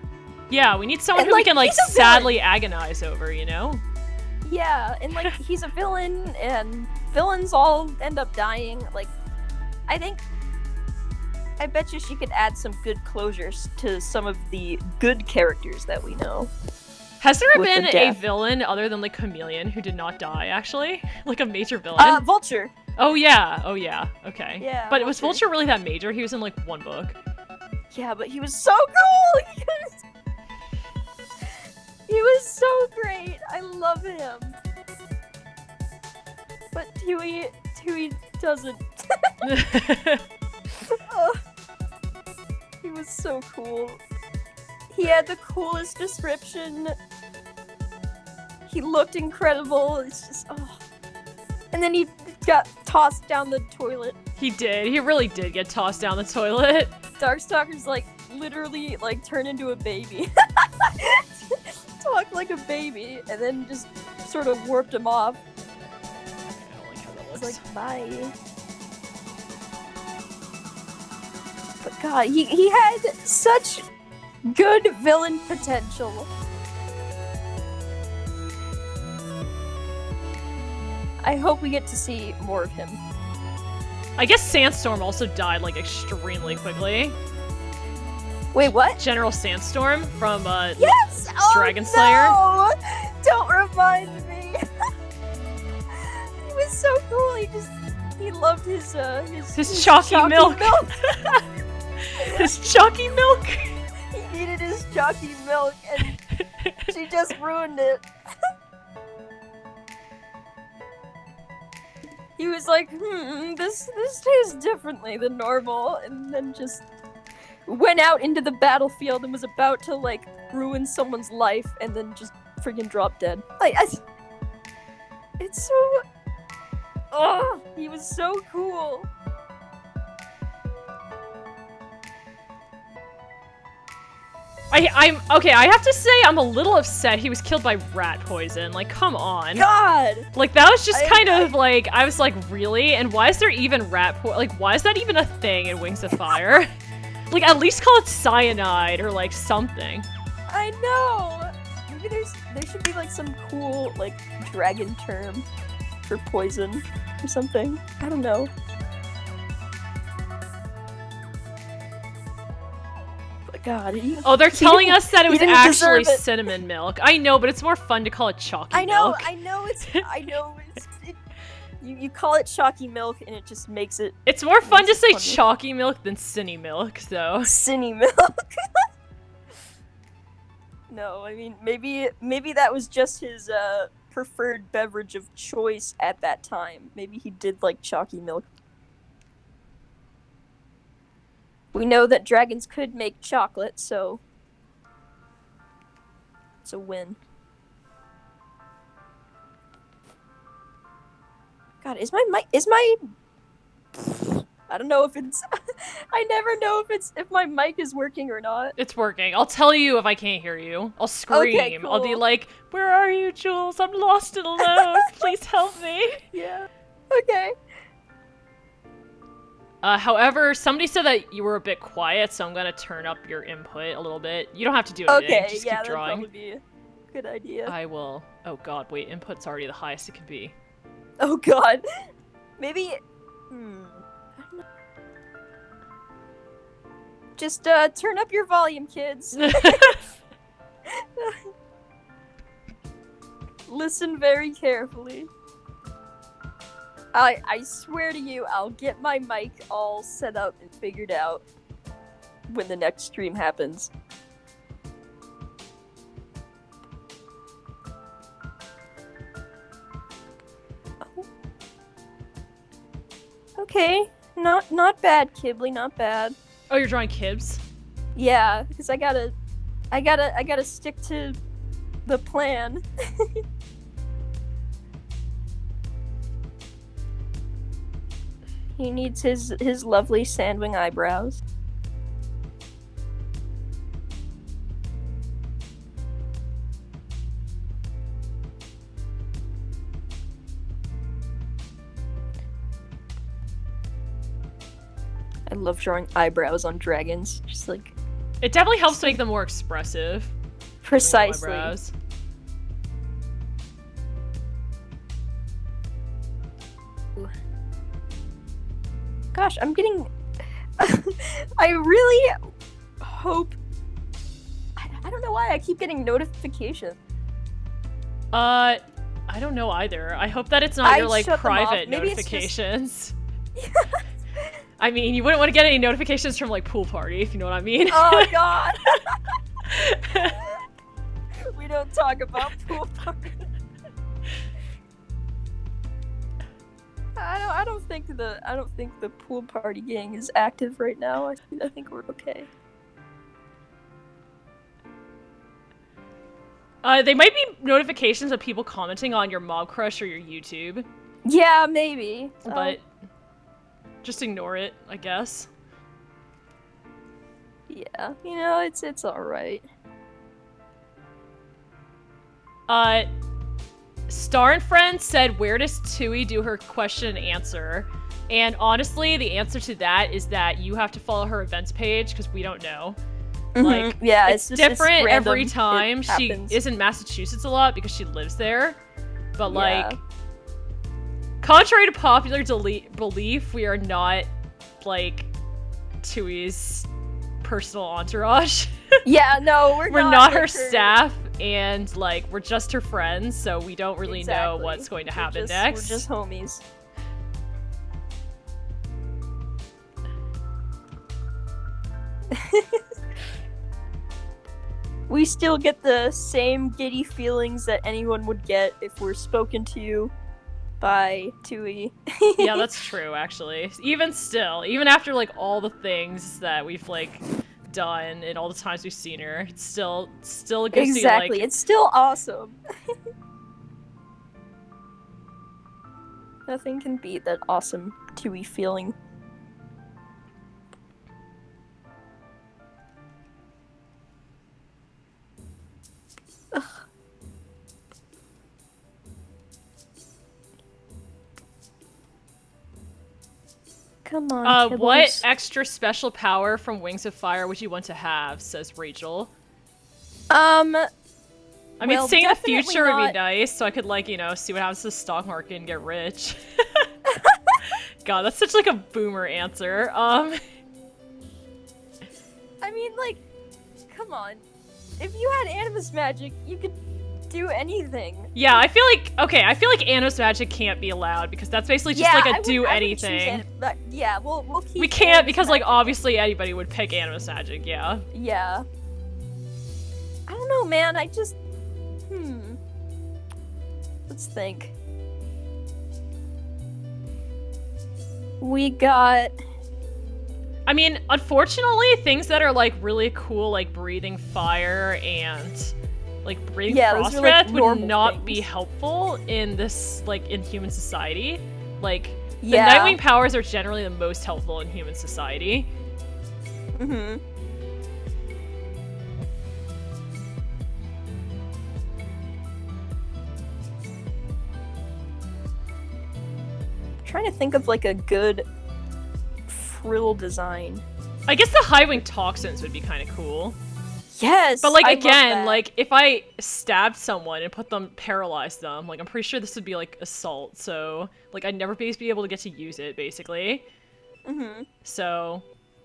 Yeah, we need someone And, who we like, can like he's a villain. sadly agonize over, you know? Yeah, and like he's a villain, and villains all end up dying. Like, I bet you she could add some good closures to some of the good characters that we know. Has there With the been a death. villain other than like Chameleon who did not die, actually? Like a major villain? Vulture. Oh yeah, okay. Yeah, But was Vulture. Vulture really that major? He was in like one book. Yeah, but he was so cool. He was so great. I love him. But Tui doesn't. Ugh. He was so cool. He had the coolest description. He looked incredible. It's just, oh. And then he got tossed down the toilet. He did. He really did get tossed down the toilet. Darkstalker's like literally like turned into a baby. Talk like a baby, and then just sort of warped him off. I don't like how that It's looks. like, bye. But God, he had such good villain potential. I hope we get to see more of him. I guess Sandstorm also died like extremely quickly. Wait, what? General Sandstorm from Yes! Oh, Dragon Slayer? No! Don't remind me. He was so cool. He loved his chalky milk. His chalky milk. He needed his chalky milk, and she just ruined it. He was like, this tastes differently than normal, and then just went out into the battlefield and was about to like ruin someone's life, and then just freaking dropped dead. It's so, oh, he was so cool. I'm okay. I have to say, I'm a little upset he was killed by rat poison. Like, come on. God. Like, that was just kind I- of like, I was like, really? And why is there even rat poison? Like, why is that even a thing in Wings of Fire? Like, at least call it cyanide or like something. I know. Maybe there should be like some cool like dragon term for poison or something. I don't know. But God, Oh, they're telling didn't- us that it he was didn't actually deserve it. cinnamon milk. I know, but it's more fun to call it chalky I know, milk. I know, I know. You call it chalky milk, and it just makes it... It's more fun to say chalky milk than Cinny milk, so... Cinny milk? No, I mean, maybe that was just his, preferred beverage of choice at that time. Maybe he did like chalky milk. We know that dragons could make chocolate, so... It's a win. God, is my I don't know if it's I never know if my mic is working or not. It's working. I'll tell you if I can't hear you. I'll scream. Okay, cool. I'll be like, "Where are you, Jules? I'm lost and alone. Please help me." Yeah. Okay. However, somebody said that you were a bit quiet, so I'm gonna turn up your input a little bit. You don't have to do anything. Okay, just yeah, keep drawing. that'd probably be a good idea. I will. Oh god, wait, input's already the highest it can be. Oh god. Maybe... Just, turn up your volume, kids. Listen very carefully. I swear to you, I'll get my mic all set up and figured out when the next stream happens. Oh. Okay, not bad, Kibbley, not bad. Oh, you're drawing Kibs? Yeah, because I gotta stick to the plan. He needs his lovely sandwing eyebrows. I love drawing eyebrows on dragons. Just like... It definitely helps make them more expressive. Precisely. Eyebrows. Gosh, I'm getting... I really hope... I don't know why I keep getting notifications. I don't know either. I hope that it's not your, like, private notifications. Just... I mean, you wouldn't want to get any notifications from, like, pool party, if you know what I mean. Oh, God! We don't talk about pool party. I don't think the pool party gang is active right now. I think we're okay. They might be notifications of people commenting on your Mob Crush or your YouTube. Yeah, maybe. But just ignore it, I guess. Yeah, you know, it's alright. Star and Friends said, where does Tui do her question and answer? And honestly, the answer to that is that you have to follow her events page, because we don't know. Mm-hmm. Like, yeah, it's different random. every time. She is in Massachusetts a lot because she lives there. But, like, contrary to popular belief, we are not, like, Tui's personal entourage. Yeah, no, we're not her staff, and, like, we're just her friends, so we don't really know what's going to happen next. We're just homies. We still get the same giddy feelings that anyone would get if we're spoken to by Tui. Yeah, that's true, actually. Even still, even after, like, all the things that we've, like, done and all the times we've seen her, it still gives you, like... Exactly, it's still awesome. Nothing can beat that awesome Tui feeling. Ugh. Come on, what extra special power from Wings of Fire would you want to have, says Rachel. I mean, seeing the future would be nice, so I could, like, you know, see what happens to the stock market and get rich. God, that's such, like, a boomer answer. I mean, like, come on. If you had animus magic, you could do anything. Yeah, I feel like Anna's magic can't be allowed because that's basically just like a do anything. Yeah, we'll keep. We can't because like obviously anybody would pick Animus magic. Yeah. Yeah. I don't know, man. I just. Let's think. We got. I mean, unfortunately, things that are like really cool, like breathing fire and like breathing frost breath, would not be helpful in this, like, in human society. Like, the Nightwing powers are generally the most helpful in human society. Mm-hmm. Trying to think of like a good frill design. I guess the Highwing toxins would be kind of cool. Yes, but like again, like if I stabbed someone and put them, paralyzed them, like I'm pretty sure this would be like assault. So like I'd never be able to get to use it, basically. Mm-hmm. So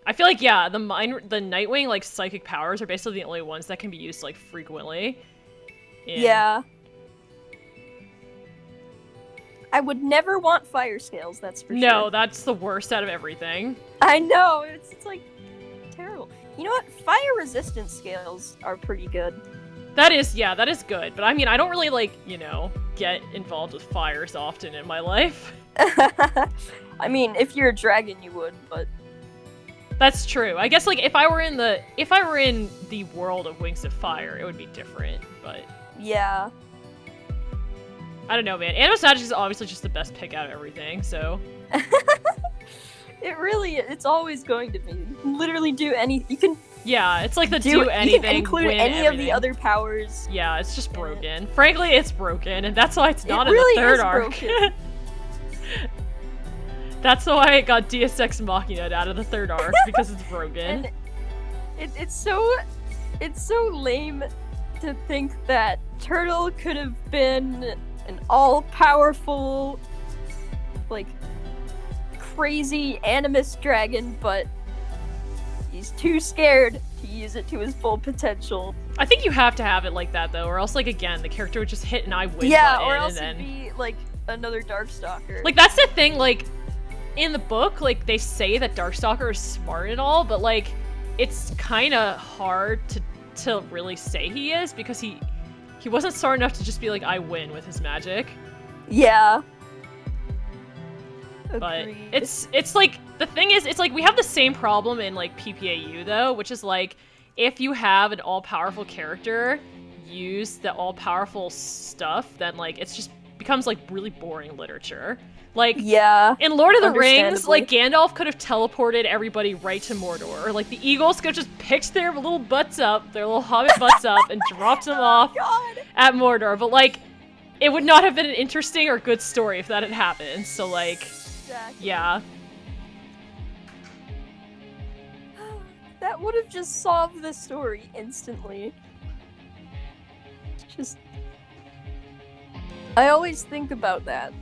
I feel like the Nightwing like psychic powers are basically the only ones that can be used like frequently. Yeah. I would never want fire scales, that's for sure. No, that's the worst out of everything. I know, it's like terrible. You know what? Fire resistance scales are pretty good. That is good. But I mean, I don't really like, get involved with fires often in my life. I mean, if you're a dragon, you would, but that's true. I guess like if I were in the world of Wings of Fire, it would be different, but yeah. I don't know, man. Animus magic is obviously just the best pick out of everything, so. It's always going to be. You can literally do anything. You can. Yeah, it's like the do anything. You can include any of the other powers. Yeah, it's just broken. Frankly, it's broken, and that's why it's not in the third arc. That's why it got Deus Ex Machina out of the third arc, because it's broken. And it's so lame to think that Turtle could have been an all-powerful, like, crazy Animus dragon, but he's too scared to use it to his full potential. I think you have to have it like that, though, or else, like, again, the character would just hit an I win button, or else it'd be, like, another Darkstalker. Like, that's the thing, like, in the book, like, they say that Darkstalker is smart and all, but, like, it's kind of hard to really say he is, because he wasn't smart enough to just be like, I win with his magic. Yeah. But Agreed. it's like, the thing is, it's like, we have the same problem in, like, PPAU, though, which is, like, if you have an all-powerful character use the all-powerful stuff, then, like, it's just becomes, like, really boring little. Like, in Lord of the Rings, like, Gandalf could have teleported everybody right to Mordor. Or, like, the Eagles could have just picked their little butts up, their little hobbit butts up, and dropped them off at Mordor. But, like, it would not have been an interesting or good story if that had happened. So, like, yeah. That would have just solved the story instantly. Just... I always think about that.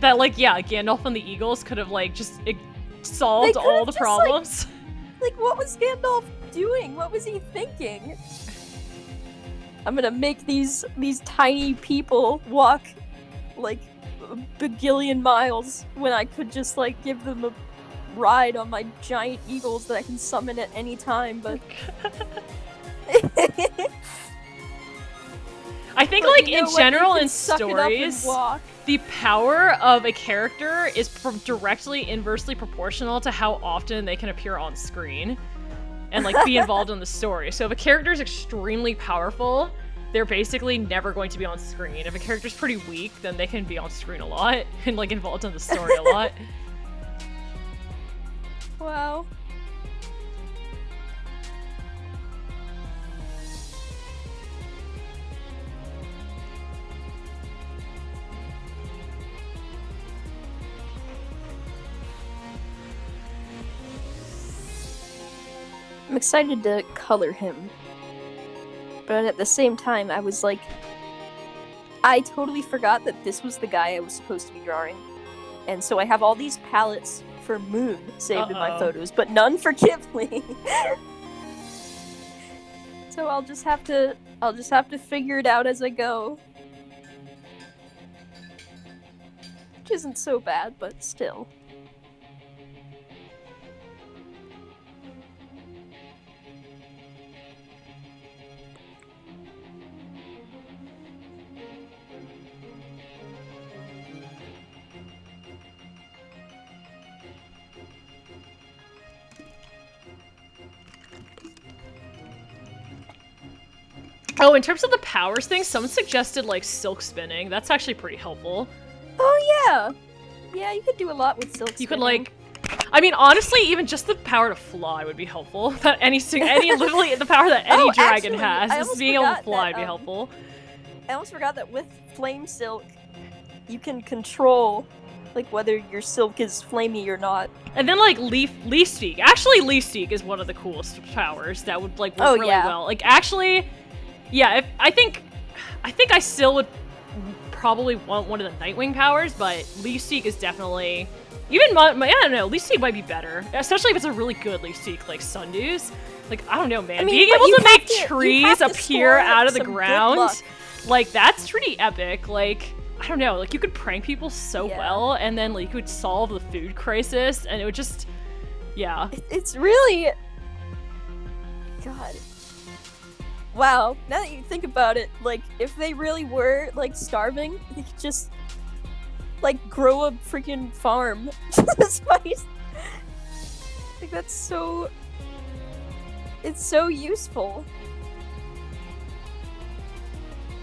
That, like, Gandalf and the Eagles could have, like, just solved all the problems. Like, what was Gandalf doing? What was he thinking? I'm gonna make these tiny people walk, like, a bagillion miles when I could just, like, give them a ride on my giant eagles that I can summon at any time, but... I think, like, in general, in stories, the power of a character is directly inversely proportional to how often they can appear on screen and, like, be involved in the story. So if a character is extremely powerful, they're basically never going to be on screen. If a character's pretty weak, then they can be on screen a lot and, like, involved in the story a lot. Wow. I'm excited to color him. But at the same time, I was like... I totally forgot that this was the guy I was supposed to be drawing. And so I have all these palettes for Moon saved in my photos, but none for Kipling. So I'll just have to I'll just have to figure it out as I go. Which isn't so bad, but still. Oh, in terms of the powers thing, someone suggested, like, silk spinning. That's actually pretty helpful. Oh, yeah! Yeah, you could do a lot with silk spinning. You could, like... I mean, honestly, even just the power to fly would be helpful. That literally, the power that any dragon has is being able to fly would be helpful. I almost forgot that with flame silk, you can control, like, whether your silk is flamey or not. And then, like, leaf speak. Actually, leaf speak is one of the coolest powers that would, like, work really well. Like, actually... Yeah, I think I still would probably want one of the Nightwing powers, but Leaf Seek is definitely... Even I don't know, Leaf Seek might be better. Especially if it's a really good Leaf Seek, like Sundews. Like, I don't know, man. Being able to make trees appear out of the ground, like, that's pretty epic. Like, I don't know, like, you could prank people so well, and then, like, you could solve the food crisis, and it would just... Yeah. It's really... God... Wow, now that you think about it, like, if they really were, like, starving, they could just, like, grow a freaking farm. Spice. Like, that's so... It's so useful.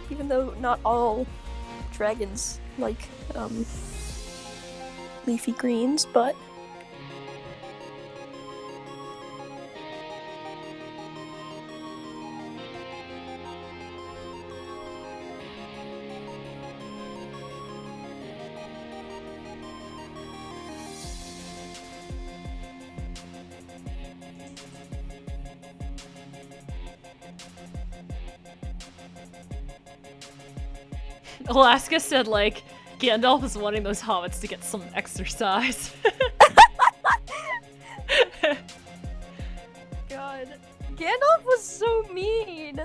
Even though not all dragons like, leafy greens, but... Alaska said, like, Gandalf is wanting those hobbits to get some exercise. God. Gandalf was so mean!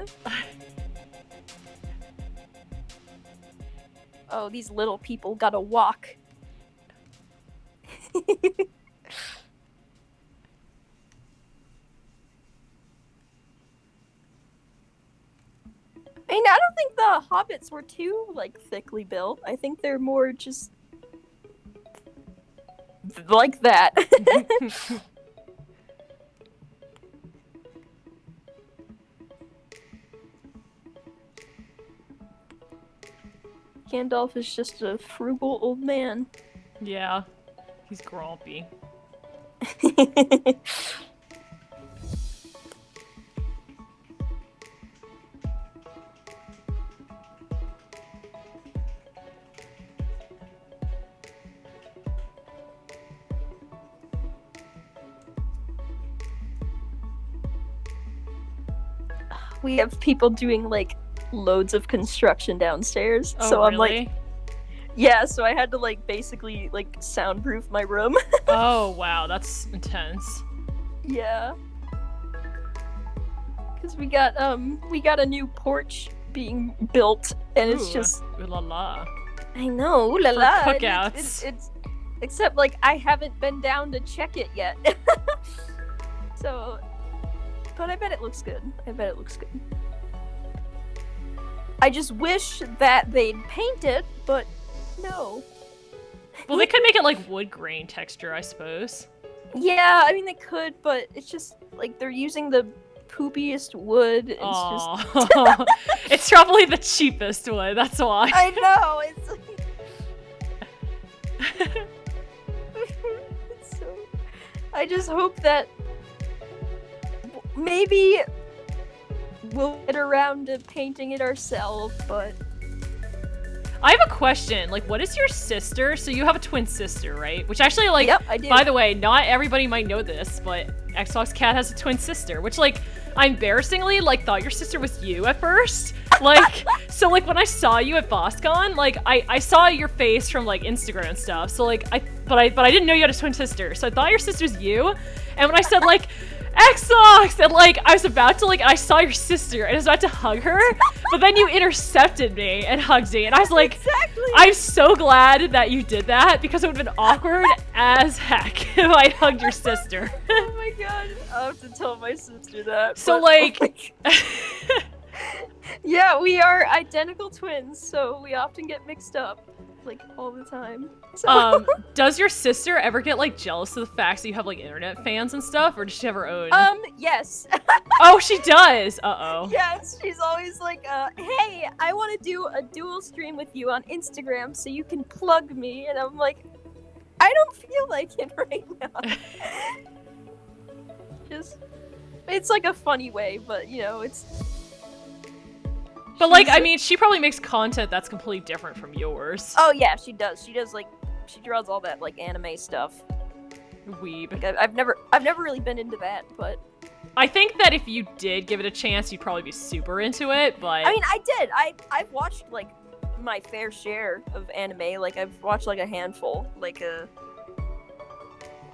Oh, these little people gotta walk. I mean, I don't think the hobbits were too, like, thickly built. I think they're more just... like that. Gandalf is just a frugal old man. Yeah, he's grumpy. We have people doing, like, loads of construction downstairs. Oh, so I'm really? like, yeah, so I had to, like, basically, like, soundproof my room. Oh, wow, that's intense. Yeah. Because we got a new porch being built, and it's just... Ooh la la. I know, ooh la la. For cookouts. It's except, like, I haven't been down to check it yet. So... But I bet it looks good. I just wish that they'd paint it, but no. Well, they could make it like wood grain texture, I suppose. Yeah, I mean they could, but it's just like they're using the poopiest wood. It's just it's probably the cheapest wood, that's why. I know, it's like... It's so... I just hope that maybe we'll get around to painting it ourselves, but... I have a question. Like, what is your sister? So you have a twin sister, right? Which actually, like, yep, I do. By the way, not everybody might know this, but XBOXKAT has a twin sister, which, like, I embarrassingly, like, thought your sister was you at first. Like, so, like, when I saw you at BossCon, like, I saw your face from, like, Instagram and stuff, so, like, but I didn't know you had a twin sister, so I thought your sister was you, and when I said, like, Xbox! And like, I was about to like, I saw your sister and I was about to hug her, but then you intercepted me and hugged me. And I was like, exactly. I'm so glad that you did that because it would have been awkward as heck if I hugged your sister. Oh my god. I'll have to tell my sister that. So but, like... yeah, we are identical twins, so we often get mixed up. Like, all the time. So. Does your sister ever get, like, jealous of the fact that you have, like, internet fans and stuff? Or does she have her own? Yes. Oh, she does! Uh-oh. Yes, she's always like, hey, I want to do a dual stream with you on Instagram so you can plug me. And I'm like, I don't feel like it right now. Just, it's like a funny way, but, you know, it's... But, like, I mean, she probably makes content that's completely different from yours. Oh, yeah, she does. She does, like, she draws all that, like, anime stuff. Weeb. Like, I've never really been into that, but... I think that if you did give it a chance, you'd probably be super into it, but... I mean, I did. I've watched, like, my fair share of anime. Like, I've watched, like, a handful. Like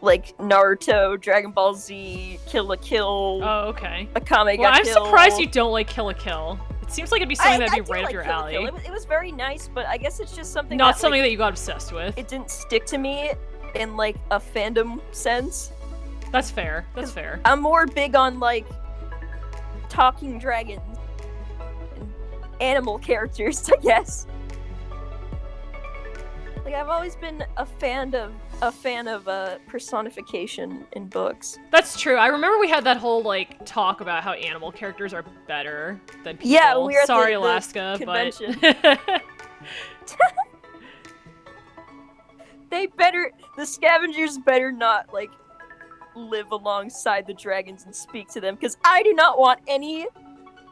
Naruto, Dragon Ball Z, Kill la Kill. Oh, okay. Akame Well, ga I'm Kill. surprised you don't like Kill la Kill. It seems like it'd be something that'd be right up your Kill la alley. Kill. It was very nice, but I guess it's just something Not that, something like, that you got obsessed with. it didn't stick to me in, like, a fandom sense. That's fair. That's fair. I'm more big on, like, talking dragons and animal characters, I guess. Like, I've always been a fan of personification in books. That's true. I remember we had that whole, like, talk about how animal characters are better than people. Yeah, we were at Sorry, the Alaska, convention. but... The scavengers better not, like, live alongside the dragons and speak to them, because I do not want any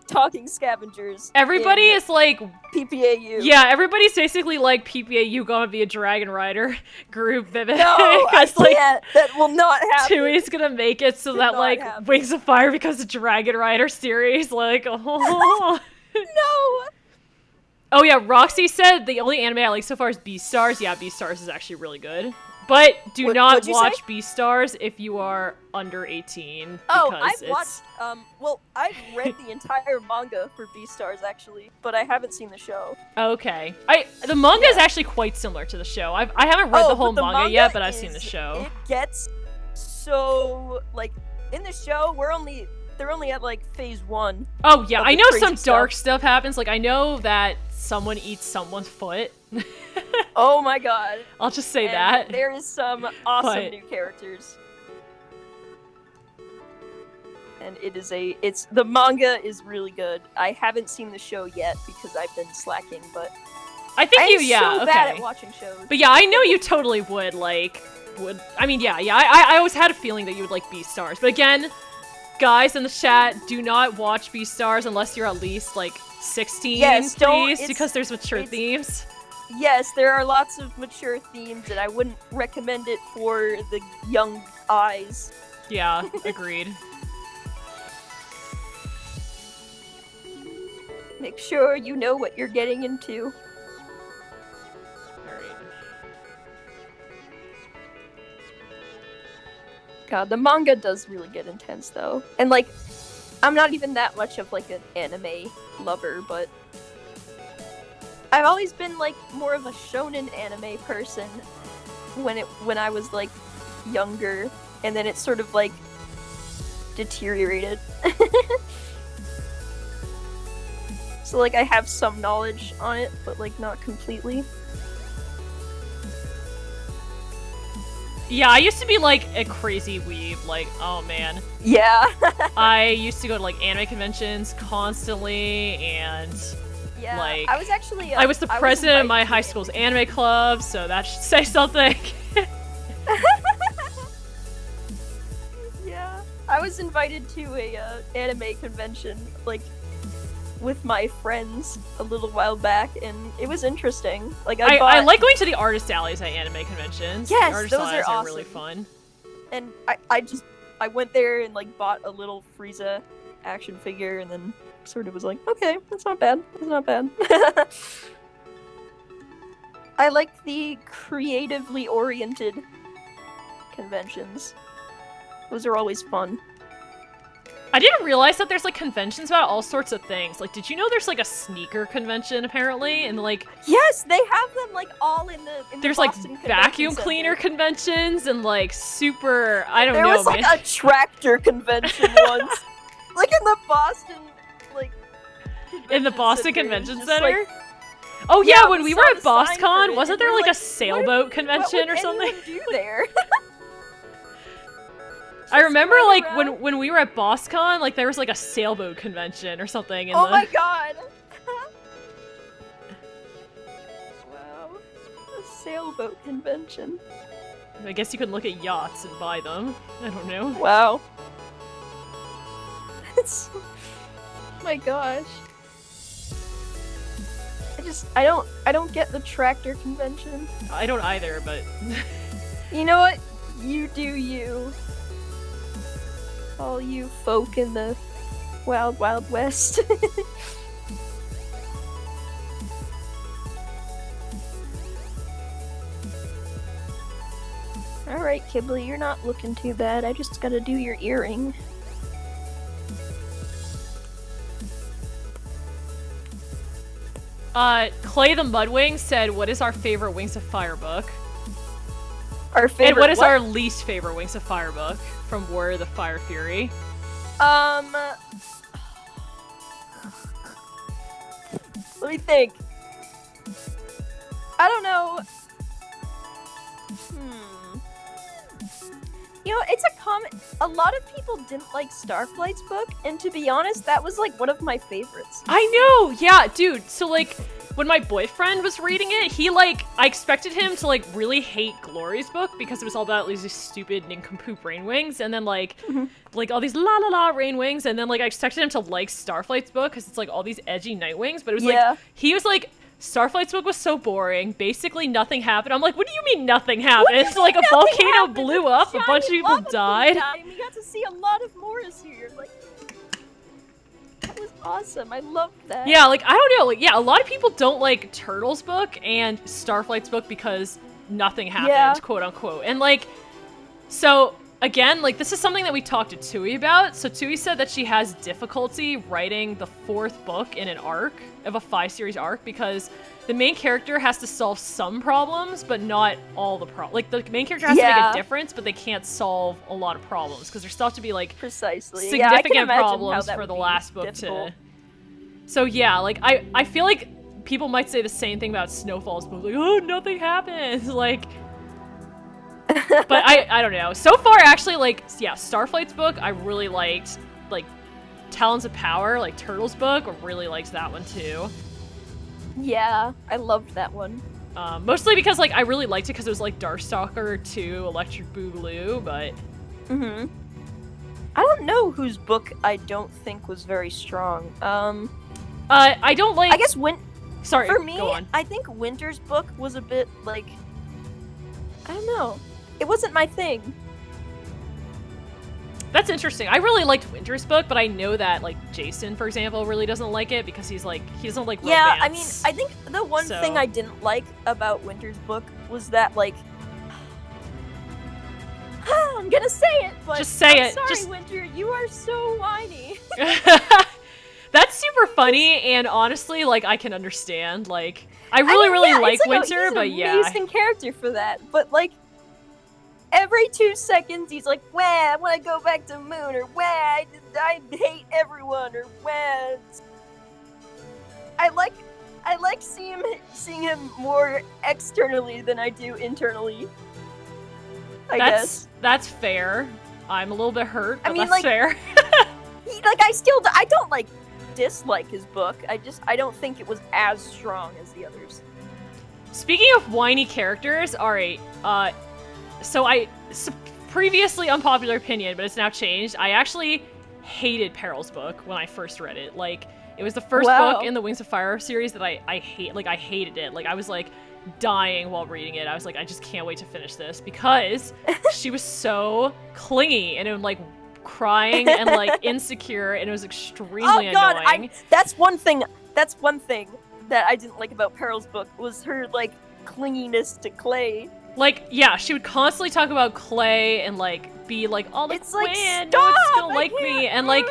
talking scavengers. Everybody in is like... PPAU. Yeah, everybody's basically like PPAU gonna be a Dragon Rider group. No, I Because, like, can't. That will not happen. Tui's gonna make it so that, not like, happen. Wings of Fire becomes a Dragon Rider series. Like, oh... No! Oh yeah, Roxy said the only anime I like so far is Beastars. Yeah, Beastars is actually really good. But do not what'd you watch say? Beastars if you are under 18. Oh, because I've watched, well, I've read the entire manga for Beastars, actually, but I haven't seen the show. Okay. The manga is actually quite similar to the show. I haven't read the whole but the manga yet, but I've seen the show. It gets so, like, in the show, they're only at, like, phase 1. Oh yeah, of I the know crazy some dark stuff happens. Like, I know that someone eats someone's foot. Oh my god. I'll just say And that. there is some awesome But- new characters. And the manga is really good. I haven't seen the show yet because I've been slacking, but I think I'm so okay. bad at watching shows. But yeah, I know you totally would, I mean, yeah, I always had a feeling that you would like Beastars. But again, guys in the chat, do not watch Beastars unless you're at least, like, 16, Yes, please, because there's mature themes. Yes, there are lots of mature themes, and I wouldn't recommend it for the young eyes. Yeah, agreed. Make sure you know what you're getting into. Alright. God, the manga does really get intense, though. And, like, I'm not even that much of, like, an anime lover, but I've always been, like, more of a shonen anime person when I was, like, younger, and then it sort of, like, deteriorated. So, like, I have some knowledge on it, but, like, not completely. Yeah, I used to be, like, a crazy weeb, like, oh man. Yeah. I used to go to, like, anime conventions constantly, and... Yeah, like, I was actually... I was the president of my invited to high an school's anime club, so that should say something. Yeah, I was invited to a anime convention, like, with my friends a little while back, and it was interesting. Like, I like going to the artist alleys at anime conventions. Yes, the artist those alleys are really awesome. fun. And I went there and, like, bought a little Frieza action figure, and then sort of was like, okay, that's not bad. That's not bad. I like the creatively oriented conventions. Those are always fun. I didn't realize that there's like conventions about all sorts of things. Like, did you know there's like a sneaker convention apparently? And like, yes, they have them like all in the there's the like Boston vacuum Convention cleaner Center. conventions and like super, I don't There know, was like man. a tractor convention once, like in the Boston, like. In the Boston Center. Convention Just, Center? like, oh yeah, we when we saw were at the sign for BossCon, it, wasn't and there we're like a like, sailboat convention what would or something? anyone do there? I remember run like around. when we were at BossCon, like there was like a sailboat convention or something in Oh the my god! Wow, a sailboat convention. I guess you can look at yachts and buy them. I don't know. Wow. It's... my gosh. I don't get the tractor convention. I don't either, but You know what? You do you. All you folk in the wild, wild west. Alright, Kibble, you're not looking too bad. I just gotta do your earring. Clay the Mudwing said, "What is our favorite Wings of Fire book?" Our favorite. And what is our least favorite Wings of Fire book from War of the Fire Fury? Let me think. I don't know. You know, it's a comment. A lot of people didn't like Starflight's book, and to be honest, that was like one of my favorites. I know, yeah, dude. So like, when my boyfriend was reading it, he like, I expected him to like really hate Glory's book because it was all about these stupid nincompoop rain wings, and then like, like all these la la la rain wings, and then like I expected him to like Starflight's book because it's like all these edgy night wings, but it was like he was like, Starflight's book was so boring. Basically, nothing happened. I'm like, what do you mean nothing happened? Like, a volcano blew up, a bunch of people died. We got to see a lot of Morris here. Like, that was awesome. I loved that. Yeah, like, I don't know. Like, yeah, a lot of people don't like Turtle's book and Starflight's book because nothing happened, quote unquote. And like, so again, like, this is something that we talked to Tui about. So Tui said that she has difficulty writing the 4th book in an arc of a 5-series arc because the main character has to solve some problems, but not all the problems. Like, the main character has to make a difference, but they can't solve a lot of problems because there's still have to be like significant problems for the last book difficult. to. So yeah, like I feel like people might say the same thing about Snowfall's book, like, oh, nothing happens, like. But I don't know. So far, actually, like, yeah, Starflight's book I really liked. Like, Talons of Power, like Turtle's book, I really liked that one too. Yeah, I loved that one. Mostly because like I really liked it because it was like Darkstalker 2 Electric Boogaloo, but. I don't know whose book I don't think was very strong. I don't like. I guess Sorry. For me, go on. I think Winter's book was a bit like. I don't know. It wasn't my thing. That's interesting. I really liked Winter's book, but I know that like Jason, for example, really doesn't like it because he doesn't like romance. Yeah, I mean, I think the one thing I didn't like about Winter's book was that like. I'm gonna say it, but just say it. Sorry, Winter, you are so whiny. That's super funny, and honestly, like I can understand. Like I really like Winter, but he's an amazing character for that. But like. Every 2 seconds, he's like, "Wah, I want to go back to Moon," or "Wah, I hate everyone," or "Wah." I like seeing him more externally than I do internally. I guess that's fair. I'm a little bit hurt, but that's like, fair. I don't like dislike his book. I don't think it was as strong as the others. Speaking of whiny characters, all right. So previously unpopular opinion, but it's now changed. I actually hated Peril's book when I first read it. Like, it was the first book in the Wings of Fire series that I hated it. Like, I was like dying while reading it. I was like, I just can't wait to finish this because she was so clingy and like crying and like insecure, and it was extremely annoying. That's one thing that I didn't like about Peril's book was her like clinginess to Clay. Like, yeah, she would constantly talk about Clay and, like, be like, oh, like, it's like, man, stop, no one's gonna like me. And, like,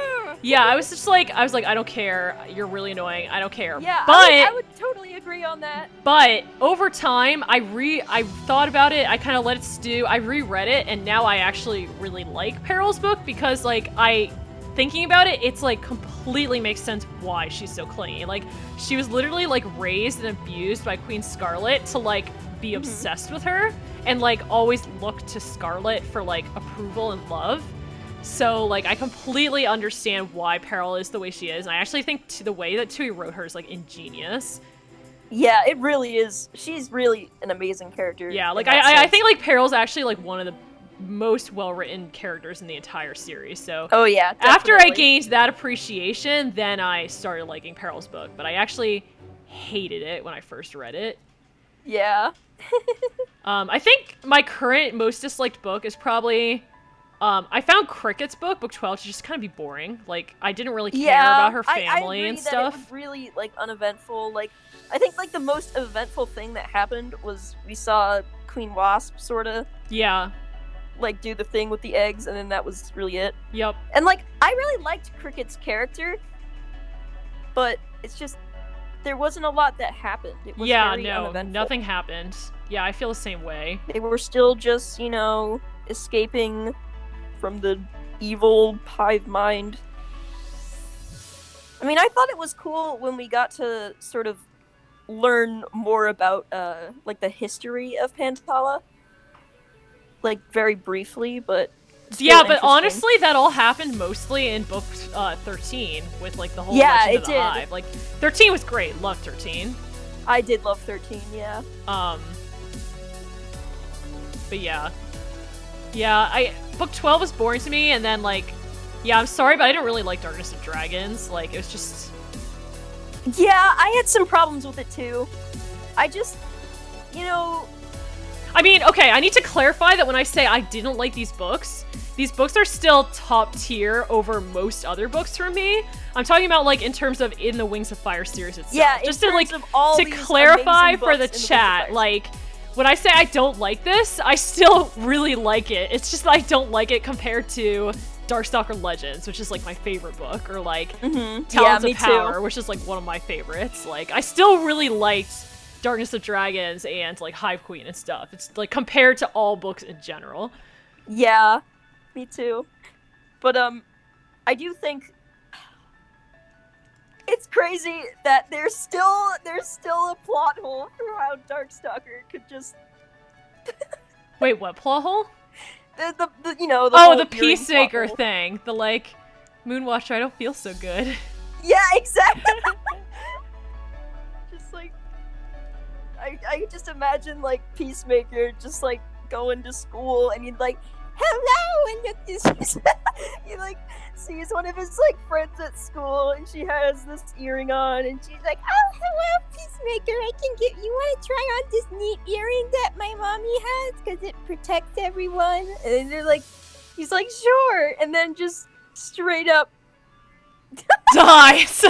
Yeah, I was like, I don't care. You're really annoying. I don't care. Yeah, but I would totally agree on that. But over time, I thought about it. I kind of let it stew. I reread it, and now I actually really like Peril's book because, like, thinking about it, it's like completely makes sense why she's so clingy. Like, she was literally like raised and abused by Queen Scarlet to like be obsessed with her and like always look to Scarlet for like approval and love. So like I completely understand why Peril is the way she is. And I actually think the way that Tui wrote her is like ingenious. Yeah, it really is. She's really an amazing character. Yeah, like I think like Peril's actually like one of the most well-written characters in the entire series. So oh yeah, definitely. After I gained that appreciation, then I started liking Peril's book, but I actually hated it when I first read it. Yeah. I think my current most disliked book is probably I found Cricket's book 12, to just kind of be boring. Like, I didn't really care about her family I and that stuff. It was really like uneventful. Like, I think like the most eventful thing that happened was we saw Queen Wasp sort of like do the thing with the eggs, and then that was really it. Yep. And like I really liked Cricket's character, but it's just there wasn't a lot that happened. It was very uneventful. Nothing happened. Yeah, I feel the same way. They were still just, you know, escaping from the evil hive mind. I mean, I thought it was cool when we got to sort of learn more about like the history of Pantala. Like very briefly, but yeah, but honestly, that all happened mostly in book 13 with like the whole Legend of the Hive. Like 13 was great. Loved 13. I did love 13. Yeah. But yeah, book 12 was boring to me, and then like, yeah, I'm sorry, but I didn't really like Darkness of Dragons. Like it was just. Yeah, I had some problems with it too. I just, you know. I mean, okay, I need to clarify that when I say I didn't like these books are still top tier over most other books for me. I'm talking about like in terms of in the Wings of Fire series itself. Yeah, just to like to clarify for the chat, like when I say I don't like this, I still really like it. It's just that I don't like it compared to Darkstalker Legends, which is like my favorite book, or like Talons of Power, which is like one of my favorites. Like I still really liked Darkness of Dragons and like Hive Queen and stuff. It's like compared to all books in general. Yeah, me too. But I do think it's crazy that there's still a plot hole for how Darkstalker could just Wait, what plot hole? The you know the the Peacemaker thing. The like Moonwatcher, I don't feel so good. Yeah, exactly. Just like I just imagine like Peacemaker just like going to school and he'd like, hello, and he like sees one of his like friends at school and she has this earring on and she's like, oh, hello, Peacemaker, I can get you want to try on this neat earring that my mommy has because it protects everyone. And they're like, he's like, sure, and then just straight up dies.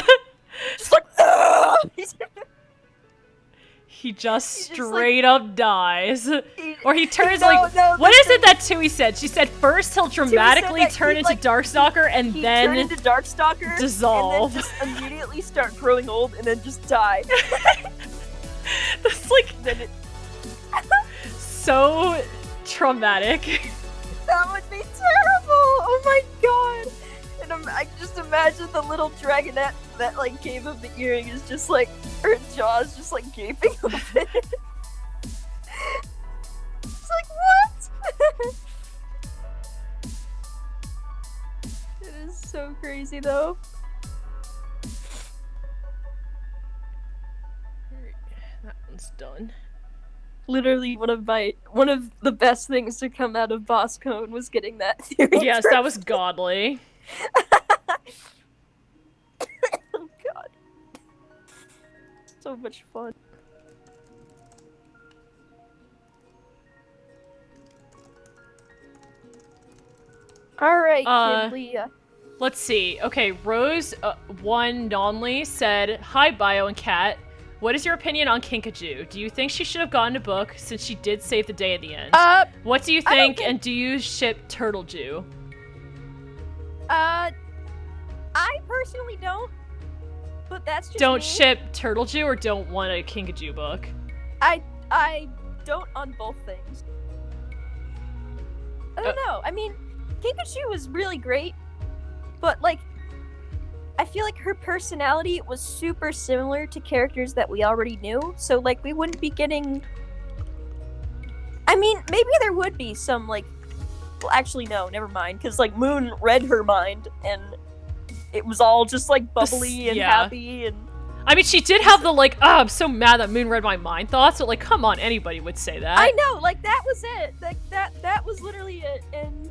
Just like, he just straight up dies. Or he turns what is it that Tui said? She said first he'll dramatically turn into Darkstalker and then turn into Darkstalker, dissolve. And then just immediately start growing old and then just die. That's like so traumatic. That would be terrible. Oh my god. And I just imagine the little dragonette that like gave him the earring is just like her jaws just like gaping open. It's like what? It is so crazy though. That one's done. Literally one of the best things to come out of Boss Cone was getting that theory. Yes, that was godly. Oh god. So much fun. Alright, Kid Leah. Let's see. Okay, Rose 1 Nonly said, hi Bio and Kat. What is your opinion on Kinkajou? Do you think she should have gotten a book since she did save the day at the end? What do you think, and do you ship Turtleju? I personally don't, but that's just Don't me. ship Turtleju or don't want a Kinkajou book? I don't on both things. I don't know. I mean, Kinkajou was really great, but like, I feel like her personality was super similar to characters that we already knew, so like we wouldn't be getting. I mean, maybe there would be some like. Well, actually, no, never mind, because like Moon read her mind and it was all just like bubbly and happy and. I mean, she did have the like, oh, I'm so mad that Moon read my mind thoughts, but like, come on, anybody would say that. I know, like that was it. Like that was literally it, and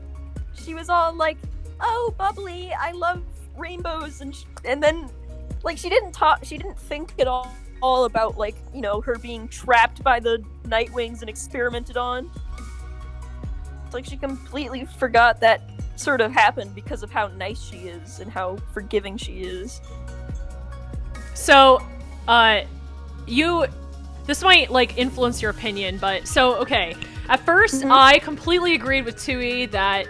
she was all like, "Oh, bubbly, I love rainbows," and then like she didn't think at all about like, you know, her being trapped by the Nightwings and experimented on. It's like she completely forgot that sort of happened because of how nice she is and how forgiving she is. So, this might, like, influence your opinion, but, so, okay. At first, I completely agreed with Tui that,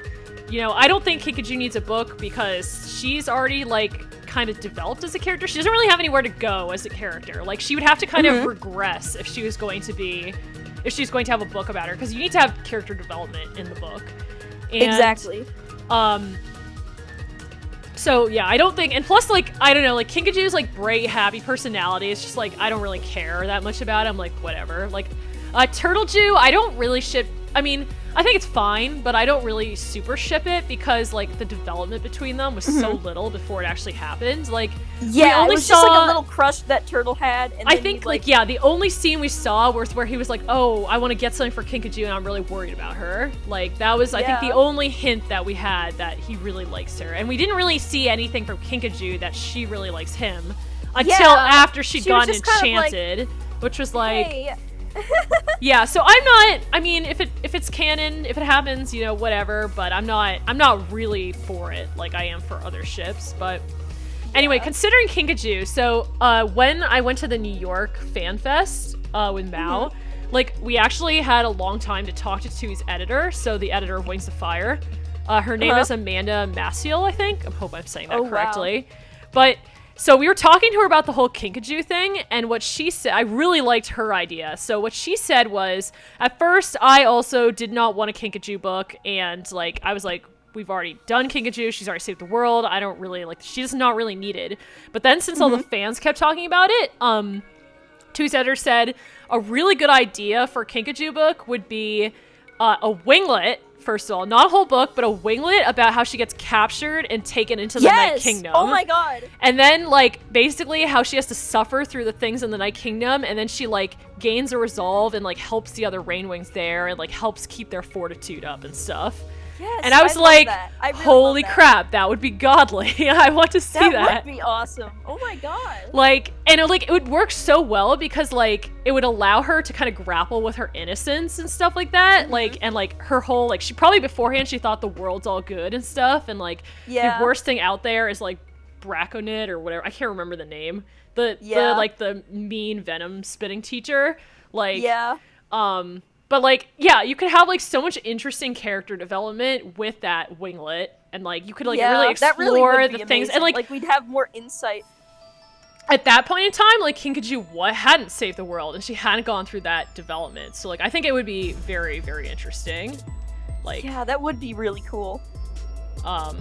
you know, I don't think Kinkajou needs a book because she's already, like, kind of developed as a character. She doesn't really have anywhere to go as a character. Like, she would have to kind of regress if she was going to have a book about her, because you need to have character development in the book. And, exactly. So, yeah, I don't think... And plus, like, I don't know, like, Kinkajou's, like, bright, happy personality. It's just, like, I don't really care that much about him. Like, whatever. Like, Turtleju, I don't really ship... I mean, I think it's fine, but I don't really super ship it because, like, the development between them was so little before it actually happened. Like, yeah, we only just, like, a little crush that Turtle had. And I think, like, yeah, the only scene we saw was where he was like, oh, I want to get something for Kinkajou and I'm really worried about her. Like, that was, I think, the only hint that we had that he really likes her. And we didn't really see anything from Kinkajou that she really likes him until after she'd gotten enchanted, which was like... Hey. Yeah, so I mean, if it's canon, if it happens, you know, whatever, but I'm not really for it like I am for other ships. But anyway, considering Kinkajou, so when I went to the New York Fan Fest with Mao, like, we actually had a long time to talk to Tui's editor, so the editor of Wings of Fire. Her name is Amanda Maciel, I think. I hope I'm saying that correctly. Wow. But so we were talking to her about the whole Kinkajou thing, and what she said, I really liked her idea. So what she said was, at first, I also did not want a Kinkajou book, and, like, I was like, we've already done Kinkajou, she's already saved the world, I don't really, like, she's not really needed. But then, since all the fans kept talking about it, Tui's editor said, a really good idea for a Kinkajou book would be a winglet. First of all, not a whole book, but a winglet about how she gets captured and taken into the Night Kingdom. Oh my god. And then, like, basically how she has to suffer through the things in the Night Kingdom, and then she, like, gains a resolve and, like, helps the other Rainwings there and, like, helps keep their fortitude up and stuff. Yes, and I was like, really holy crap, that would be godly. I want to see that. That would be awesome. Oh my god. Like, and it would work so well because, like, it would allow her to kind of grapple with her innocence and stuff like that. Like, and, like, her whole, like, she probably beforehand she thought the world's all good and stuff. And, like, the worst thing out there is, like, Braconid or whatever. I can't remember the name. The mean venom spitting teacher. Like, but, like, yeah, you could have, like, so much interesting character development with that winglet. And, like, you could, like, really explore the things. And, like, we'd have more insight. At that point in time, like, Kinkajou hadn't saved the world. And she hadn't gone through that development. So, like, I think it would be very, very interesting. Like, yeah, that would be really cool.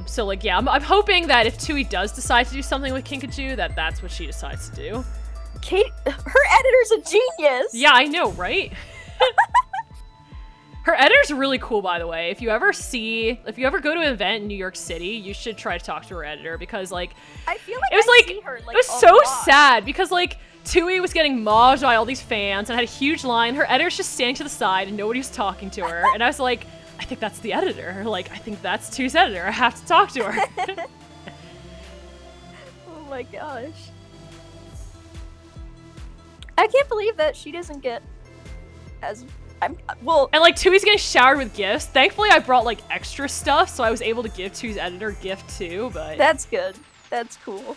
So, like, yeah, I'm hoping that if Tui does decide to do something with Kinkajou, that's what she decides to do. Kate, her editor's a genius! Yeah, I know, right? Her editor's really cool, by the way. If you ever go to an event in New York City, you should try to talk to her editor because, like, I feel like it was so sad because, like, Tui was getting mobbed by all these fans and had a huge line. Her editor's just standing to the side and nobody was talking to her. And I was like, I think that's the editor. Like, I think that's Tui's editor. I have to talk to her. Oh my gosh. I can't believe that she doesn't get as... and, like, Tui's getting showered with gifts. Thankfully, I brought, like, extra stuff, so I was able to give Tui's editor a gift, too, but... That's good. That's cool.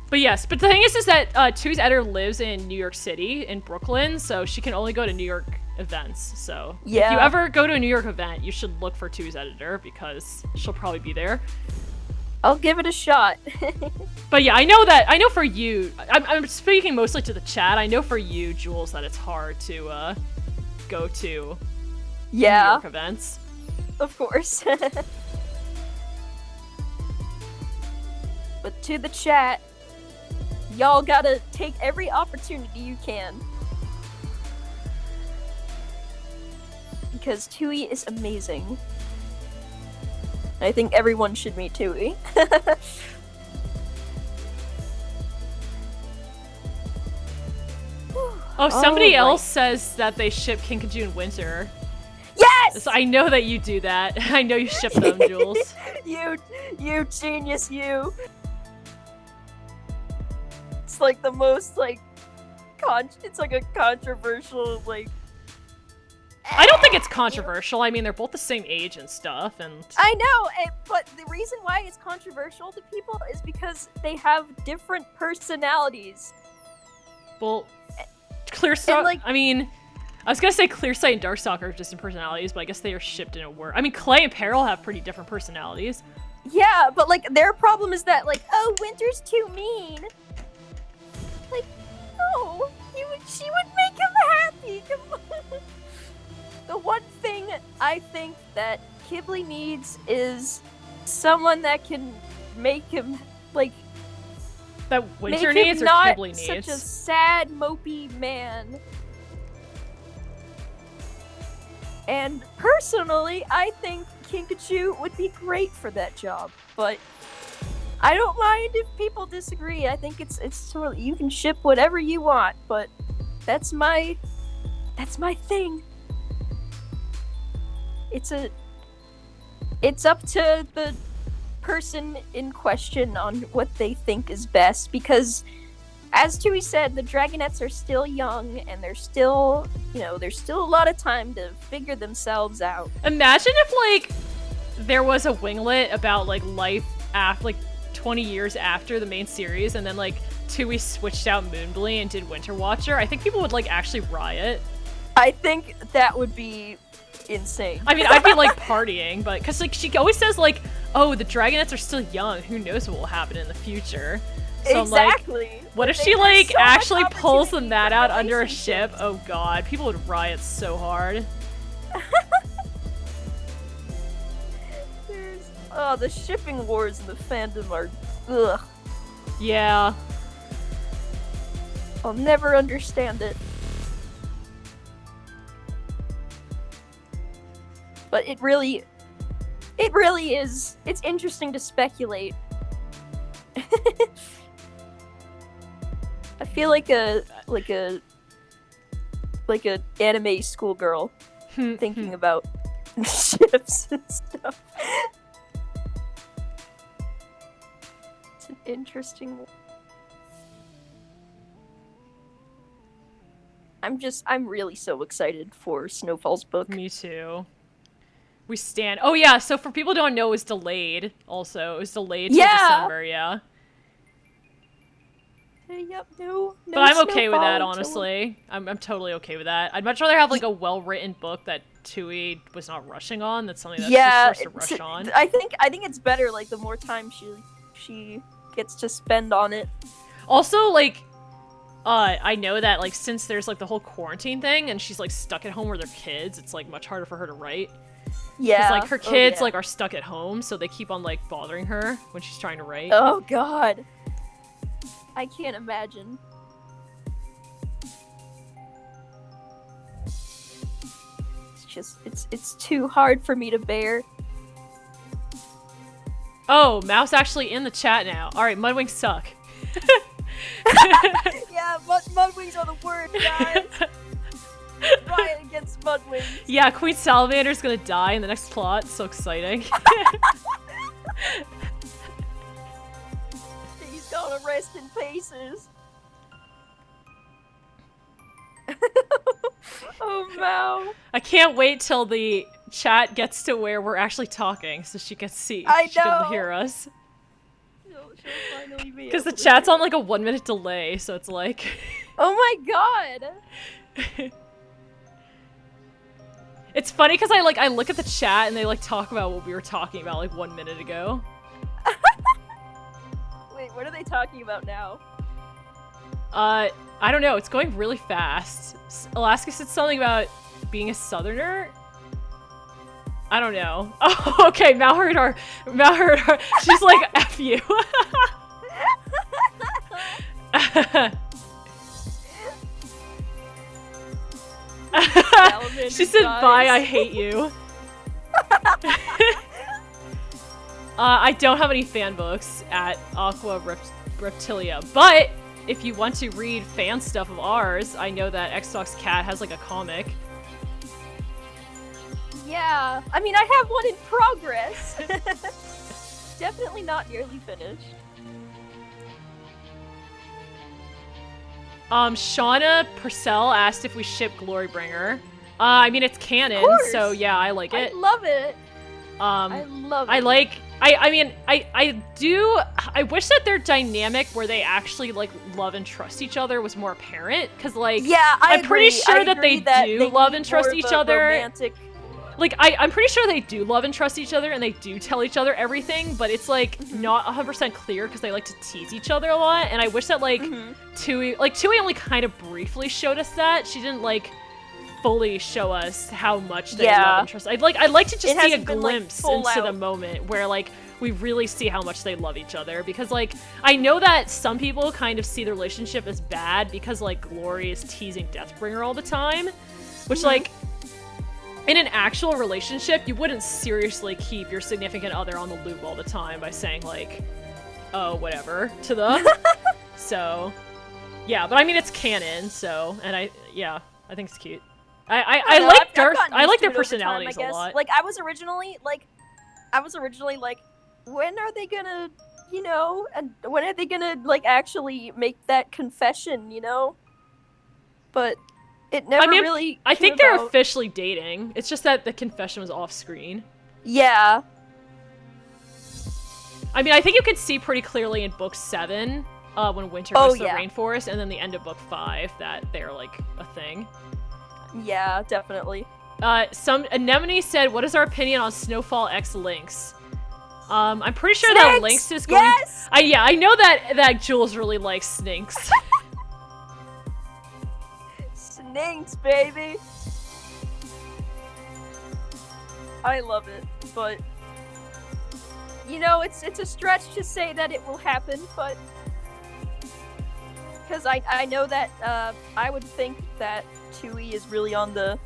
But yes, but the thing is that Tui's editor lives in New York City, in Brooklyn, so she can only go to New York events, so... Yeah. If you ever go to a New York event, you should look for Tui's editor, because she'll probably be there. I'll give it a shot. But yeah, I know for you, I'm speaking mostly to the chat, I know for you, Jules, that it's hard to, go to New York events. Of course. But to the chat, y'all gotta take every opportunity you can. Because Tui is amazing. I think everyone should meet Tui. Oh, somebody else says that they ship Kinkajou in winter. Yes! So I know that you do that. I know you ship them, Jules. You genius, you. It's like the most, like, it's like a controversial, like... I don't think it's controversial. I mean, they're both the same age and stuff, and... I know, but the reason why it's controversial to people is because they have different personalities. Well, Clearsight, like, I mean, I was gonna say Clearsight and Darkstalker are distant personalities, but I guess they are shipped in a word. I mean, Clay and Peril have pretty different personalities. Yeah, but, like, their problem is that, like, oh, Winter's too mean. Like, no, she would make him happy, come on. The one thing I think that Ghibli needs is someone that can make him, like... That Winter needs or Ghibli needs? Such a sad, mopey man. And personally, I think Kinkajou would be great for that job, but I don't mind if people disagree. I think it's sort of, you can ship whatever you want, but that's my thing. It's up to the person in question on what they think is best, because as Tui said, the Dragonettes are still young and there's still a lot of time to figure themselves out. Imagine if, like, there was a winglet about, like, life after, like, 20 years after the main series, and then, like, Tui switched out Moonblee and did Winter Watcher. I think people would, like, actually riot. I think that would be insane. I mean, I'd be, like, partying, but because, like, she always says, like, oh, the Dragonettes are still young, who knows what will happen in the future. So exactly. I'm like, what if she, like, so actually pulls the mat out under a ship? Oh god, people would riot so hard. The shipping wars in the fandom are ugh. Yeah. I'll never understand it. But it really is. It's interesting to speculate. I feel like a anime schoolgirl thinking about ships and stuff. It's an interesting. I'm really so excited for Snowfall's book. Me too. We stand. Oh yeah, so for people who don't know, it was delayed. Also, it was delayed till December. Yeah. Yep. No. But I'm okay with that, honestly. I'm totally okay with that. I'd much rather have, like, a well-written book that Tui was not rushing on. That's something that she's forced to rush on. I think it's better, like, the more time she gets to spend on it. Also, like, I know that, like, since there's, like, the whole quarantine thing and she's, like, stuck at home with her kids, it's, like, much harder for her to write. Yeah. Because, like, her kids, like, are stuck at home, so they keep on, like, bothering her when she's trying to write. Oh, God. I can't imagine. It's too hard for me to bear. Oh, Mouse actually in the chat now. Alright, Mudwings suck. Yeah, Mudwings are the word, guys. Riot against Mudwings. Yeah, Queen Salamander's gonna die in the next plot. So exciting. He's gonna rest in pieces. Oh, Mao. I can't wait till the chat gets to where we're actually talking so she can see. She can hear us. She'll finally be because the chat's on, like, a 1-minute delay, so it's like... Oh my god! It's funny because I look at the chat and they, like, talk about what we were talking about, like, 1 minute ago. they talking about now? I don't know. It's going really fast. Alaska said something about being a southerner. I don't know. Oh, okay. Mal heard her. She's like, F you. She said, bye, I hate you. I don't have any fan books at Aqua Reptilia, but if you want to read fan stuff of ours, I know that XBOXKAT has like a comic. Yeah, I mean, I have one in progress. Definitely not nearly finished. Shauna Purcell asked if we ship Glorybringer. I mean, it's canon, so yeah, I like it. I love it. I love it. I wish that their dynamic where they actually, like, love and trust each other was more apparent, because, like, yeah, I'm pretty sure that they do love and trust each other. Romantic... Like, I'm pretty sure they do love and trust each other, and they do tell each other everything, but it's, like, not 100% clear, because they like to tease each other a lot, and I wish that, like, Tui only kind of briefly showed us that. She didn't, like, fully show us how much they love and trust. I'd like to just see a glimpse into the moment where, like, we really see how much they love each other, because, like, I know that some people kind of see the relationship as bad because, like, Glory is teasing Deathbringer all the time, which, like, in an actual relationship, you wouldn't seriously keep your significant other on the loop all the time by saying, like, oh, whatever, to them. So, yeah, but I mean, it's canon, so, and I think it's cute. I like their personalities a lot. Like, I was originally like, when are they gonna, you know, and when are they gonna, like, actually make that confession, you know? But it never really I think they're officially dating. It's just that the confession was off screen. Yeah. I mean, I think you could see pretty clearly in book 7, when Winter goes to the rainforest, and then the end of book 5 that they're, like, a thing. Yeah, definitely. Some Anemone said, what is our opinion on Snowfall X Lynx? I'm pretty sure that Lynx is going... Yes! I know that Jules really likes Snynx. Snynx, baby! I love it, but... You know, it's a stretch to say that it will happen, but... Because I know that, I would think that Tui is really on the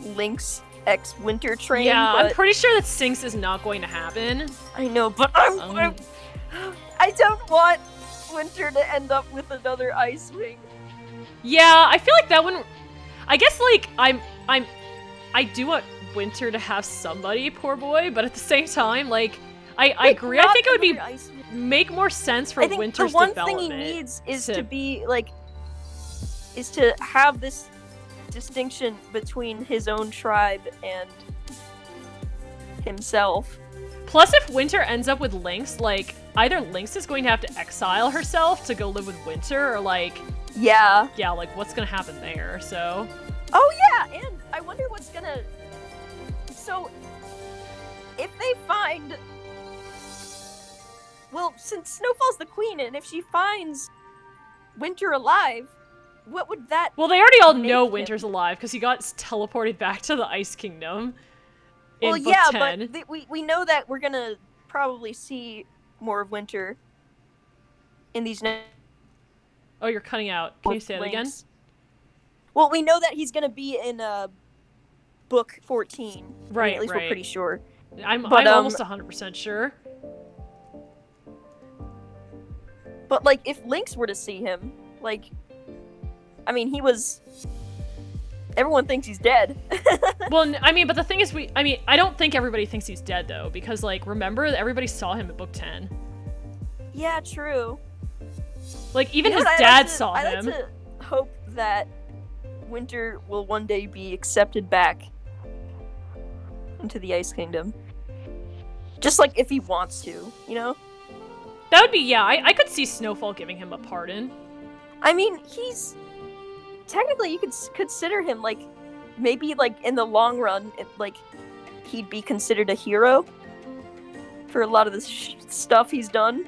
Lynx X Winter train. Yeah, I'm pretty sure that Sinks is not going to happen. I know, but I don't want Winter to end up with another Ice-Wing. Yeah, I feel like that wouldn't... I guess, like, I do want Winter to have somebody, poor boy, but at the same time, like, I agree. I think it would make more sense for Winter's development. The one thing he needs is to be, like, is to have this distinction between his own tribe and himself. Plus, if Winter ends up with Lynx, like, either Lynx is going to have to exile herself to go live with Winter, or, like... Yeah, like, what's gonna happen there, so... Oh, yeah, and I wonder what's gonna... So, if they find... Well, since Snowfall's the queen, and if she finds Winter alive, what would that... Well, they already all know Winter's alive, because he got teleported back to the Ice Kingdom in book 10. But we know that we're gonna probably see more of Winter in these next... Oh, you're cutting out. Can you say that again? Well, we know that he's gonna be in book 14. Right, at least we're pretty sure. I'm almost 100% sure. But, like, if Lynx were to see him, like... I mean, he was... Everyone thinks he's dead. Well, I mean, but the thing is, I don't think everybody thinks he's dead, though, because, like, remember, everybody saw him in book 10. Yeah, true. Like, even his dad saw him. I like to hope that Winter will one day be accepted back into the Ice Kingdom. Just, like, if he wants to, you know? That would be, yeah, I could see Snowfall giving him a pardon. I mean, he's... Technically, you could consider him, like, maybe, like, in the long run, like, he'd be considered a hero for a lot of the stuff he's done.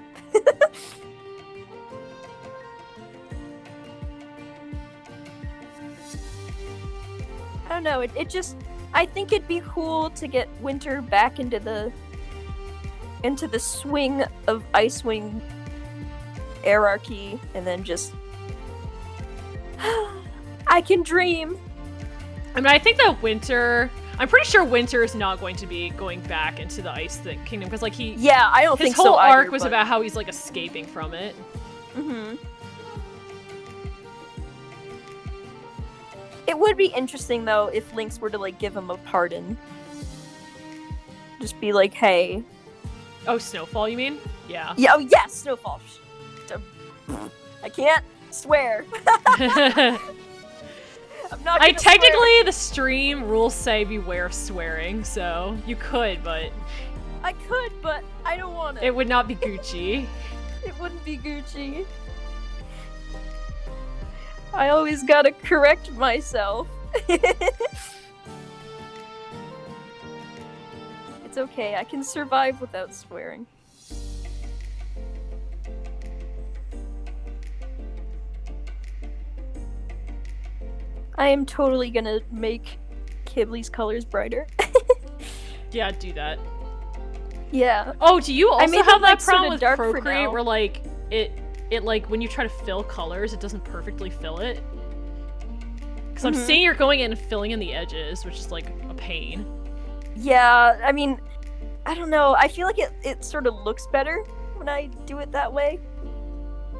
don't know. It just, I think it'd be cool to get Winter back into the swing of Icewing hierarchy, and then just I can dream. I mean, I think that Winter. I'm pretty sure Winter is not going to be going back into the Ice Kingdom because, like, yeah, I don't think so. His whole either, arc was about how he's like escaping from it. Mm-hmm. It would be interesting though if Lynx were to like give him a pardon. Just be like, hey. Oh, Snowfall, you mean? Yeah. Yeah. Oh, yes, Snowfall. I can't swear. I'm not gonna technically, swear. the stream rules say beware of swearing, so you could, but... I could, but I don't want to. It would not be Gucci. It wouldn't be Gucci. I always gotta correct myself. It's okay, I can survive without swearing. I am totally gonna make Kibley's colors brighter. Yeah, do that. Yeah. Oh, do you also have that problem with dark Procreate where, like, it like, when you try to fill colors, it doesn't perfectly fill it? Because I'm seeing you're going in and filling in the edges, which is, like, a pain. Yeah, I mean, I don't know. I feel like it sort of looks better when I do it that way.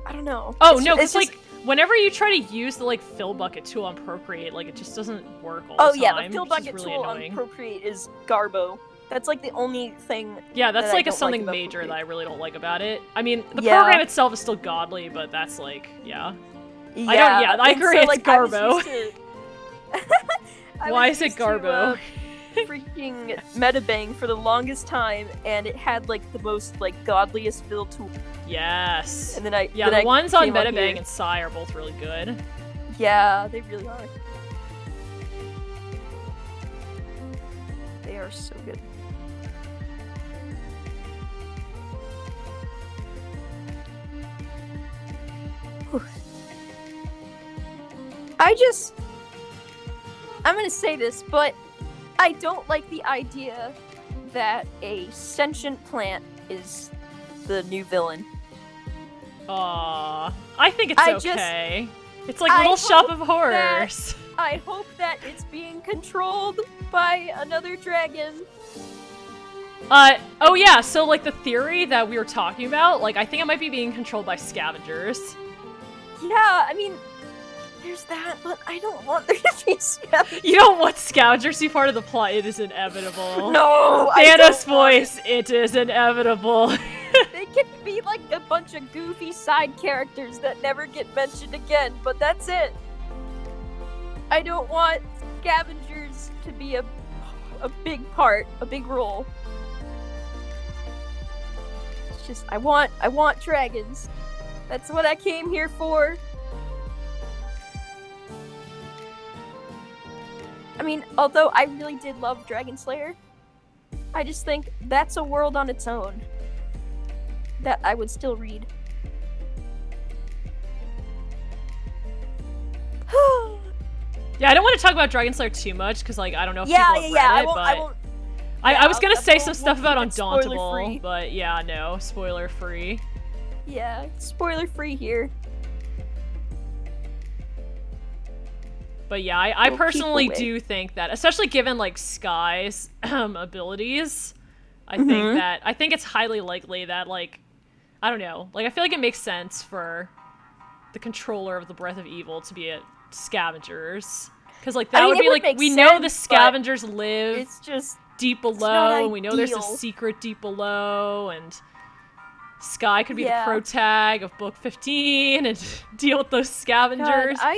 I don't know. Oh, no, because, like, whenever you try to use the, like, fill bucket tool on Procreate, like, it just doesn't work all the time. Oh, yeah, the fill bucket really tool annoying. on Procreate is Garbo. That's, like, the only thing. Yeah, that's, like, something major that I really don't like about it. I mean, the program itself is still godly, but that's, like, yeah. I agree, so, like, it's Garbo. Why is it Garbo? Freaking Metabang for the longest time, and it had like the most like godliest fill tool. Yes. And then the ones on Metabang and Psy are both really good. Yeah, they really are. They are so good. Whew. I'm gonna say this, but I don't like the idea that a sentient plant is the new villain. Aww. I think it's okay. It's like Little Shop of Horrors. I hope that it's being controlled by another dragon. Oh yeah, so like the theory that we were talking about, like I think it might be being controlled by scavengers. Yeah, I mean, there's that, but I don't want there to be scavengers. You don't want scavengers to be part of the plot. It is inevitable. No, Thanos' voice. It is inevitable. They can be like a bunch of goofy side characters that never get mentioned again, but that's it. I don't want scavengers to be a big part, a big role. It's just I want dragons. That's what I came here for. I mean, although I really did love Dragon Slayer, I just think that's a world on its own that I would still read. Yeah, I don't want to talk about Dragon Slayer too much because, like, I don't know if people have read it, but I was gonna say some stuff about Undauntable, but yeah, no, spoiler free. Yeah, spoiler free here. But yeah, I personally do think that, especially given like Sky's abilities, I think it's highly likely that, like, I don't know, like I feel like it makes sense for the controller of the Breath of Evil to be a scavengers, because like that would be like we know the scavengers live it's just deep below, and we know there's a secret deep below, and Sky could be the protag of book 15 and deal with those scavengers. God,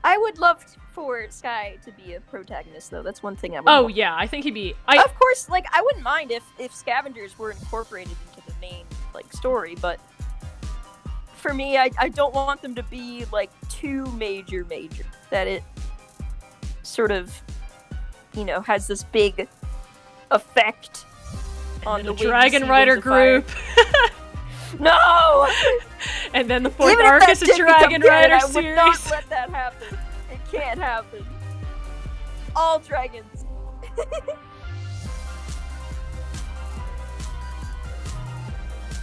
I would love for Sky to be a protagonist, though. That's one thing I would want. Yeah, I think he'd be... Of course, like, I wouldn't mind if scavengers were incorporated into the main, like, story, but for me, I don't want them to be, like, too major. That it sort of, you know, has this big effect on the Dragon Rider group. No! And then the fourth arc is a Dragon Rider series. I would not let that happen. It can't happen. all dragons.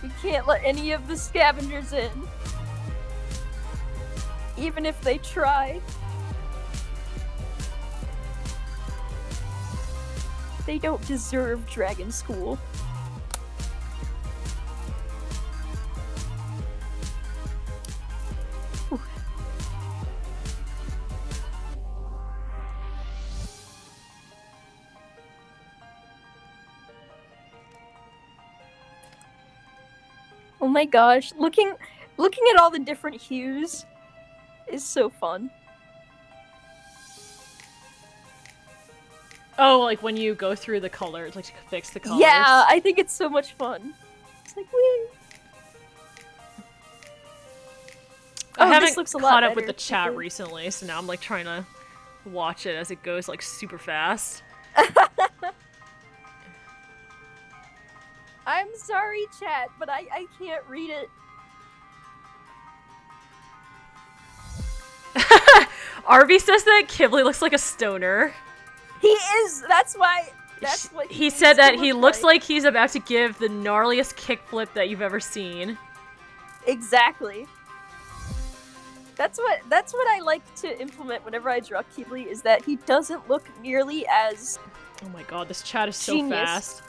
We can't let any of the scavengers in. Even if they try. They don't deserve dragon school. Whew. Oh my gosh, looking at all the different hues is so fun. Oh, like when you go through the colors, like to fix the colors. Yeah, I think it's so much fun. It's like, woo. I haven't caught up with the chat recently, so now I'm like trying to watch it as it goes like super fast. I'm sorry, chat, but I can't read it. Arby says that Kibble looks like a stoner. He is! That's why... That's what he said that he looks like he's about to give the gnarliest kickflip that you've ever seen. Exactly. That's what I like to implement whenever I draw Keebly, is that he doesn't look nearly as... Oh my god, this chat is so genius. fast.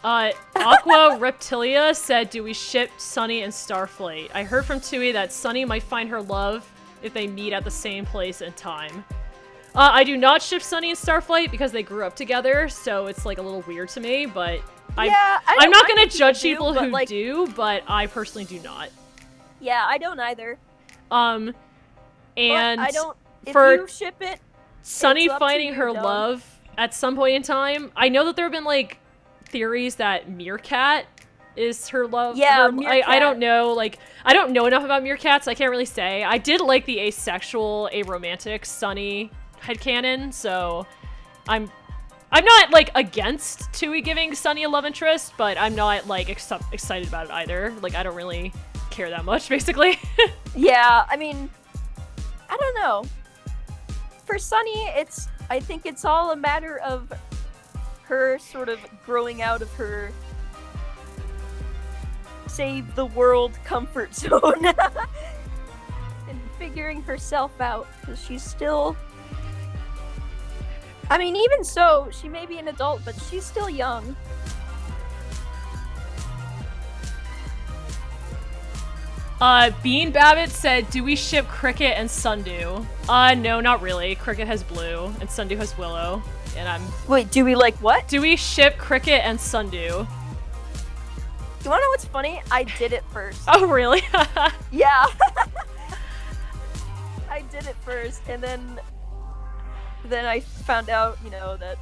Aqua Reptilia said, do we ship Sunny and Starflight? I heard from Tui that Sunny might find her love if they meet at the same place and time. I do not ship Sunny and Starflight because they grew up together, so it's like a little weird to me, but I'm not gonna judge people who do, but I personally do not. Yeah, I don't either. And I don't, if for you ship it, Sunny finding her love at some point in time, I know that there have been like theories that Meerkat is her love. Yeah, I don't know, like, I don't know enough about Meerkats, I can't really say. I did like the asexual, aromantic Sunny headcanon, so I'm not, like, against Tui giving Sunny a love interest, but I'm not, like, excited about it either. Like, I don't really care that much, basically. Yeah, I mean, I don't know. For Sunny, I think it's all a matter of her sort of growing out of her save the world comfort zone and figuring herself out, because she's still... I mean, even so, she may be an adult, but she's still young. Bean Babbitt said, do we ship Cricket and Sundew? No, not really. Cricket has Blue, and Sundew has Willow, and I'm... Wait, do we like what? Do we ship Cricket and Sundew? You wanna know what's funny? I did it first. Oh, really? Yeah. I did it first, and then I found out, you know, that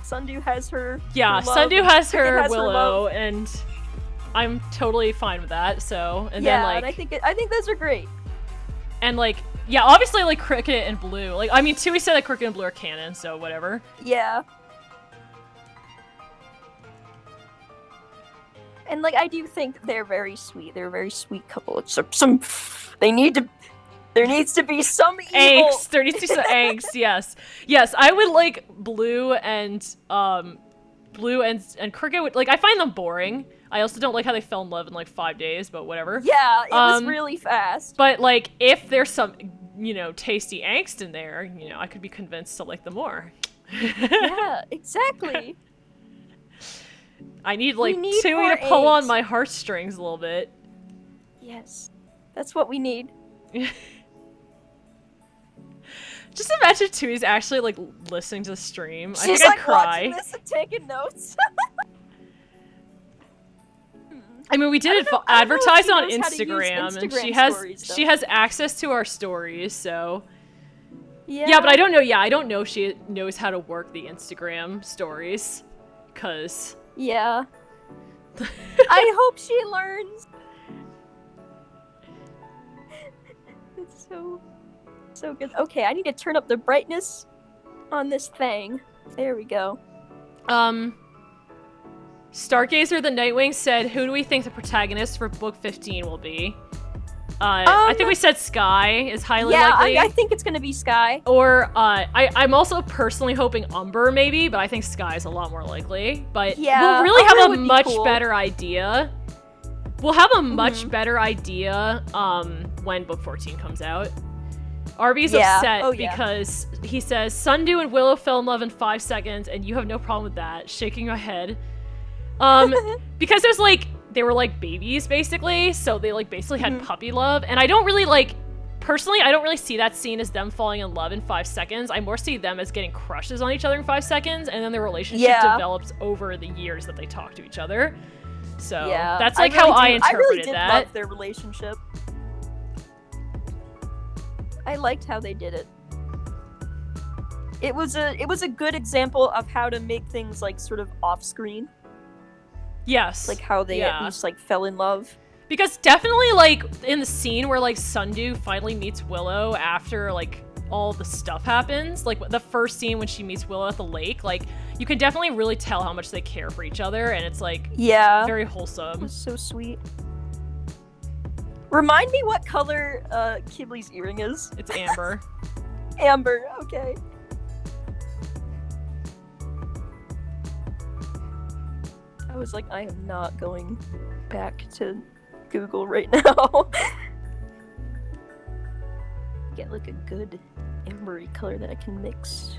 Sundew has her. Yeah, her Sundew has her Willow, and I'm totally fine with that. So, and yeah, then like, and I think those are great. And like, yeah, obviously like Cricket and Blue. Like, I mean, Tui said that Cricket and Blue are canon, so whatever. Yeah. And like, I do think they're very sweet. They're a very sweet couple. It's there needs to be some evil. Angst. There needs to be some angst. Yes, yes. I would like Blue and Cricket. Would, like, I find them boring. I also don't like how they fell in love in like 5 days, but whatever. Yeah, it was really fast. But like, if there's some, you know, tasty angst in there, you know, I could be convinced to like them more. Yeah, exactly. I need like Tui to pull on my heartstrings a little bit. Yes, that's what we need. Just imagine Tui's actually like listening to the stream. She's I think like I'd cry. Watching this and taking notes. I mean, we did advertise on Instagram, and she has access to our stories, so yeah. But I don't know. Yeah, I don't know if she knows how to work the Instagram stories, cause yeah. I hope she learns. It's so good. Okay, I need to turn up the brightness on this thing. There we go. Stargazer the Nightwing said, who do we think the protagonist for book 15 will be? I think we said Sky is highly likely. Yeah, I think it's gonna be Sky. Or, I'm also personally hoping Umber, maybe, but I think Sky is a lot more likely. But we'll really have a much better idea. We'll have a much better idea, when Book 14 comes out. Arby's upset because he says, Sundew and Willow fell in love in 5 seconds, and you have no problem with that, shaking your head. Because there's, like, they were, like, babies, basically, so they, like, basically had puppy love, and I don't really, like, personally, I don't really see that scene as them falling in love in 5 seconds. I more see them as getting crushes on each other in 5 seconds, and then their relationship develops over the years that they talk to each other. So, that's, like, how I interpreted that. I really did love their relationship. I liked how they did it. It was a good example of how to make things, like, sort of off-screen. Yes. Like, how they at least, like, fell in love. Because definitely, like, in the scene where, like, Sundew finally meets Willow after, like, all the stuff happens, like, the first scene when she meets Willow at the lake, like, you can definitely really tell how much they care for each other, and it's, like, very wholesome. It was so sweet. Remind me what color Kibley's earring is. It's amber. Amber, okay. I was like, I am not going back to Google right now. Get like a good ambery color that I can mix.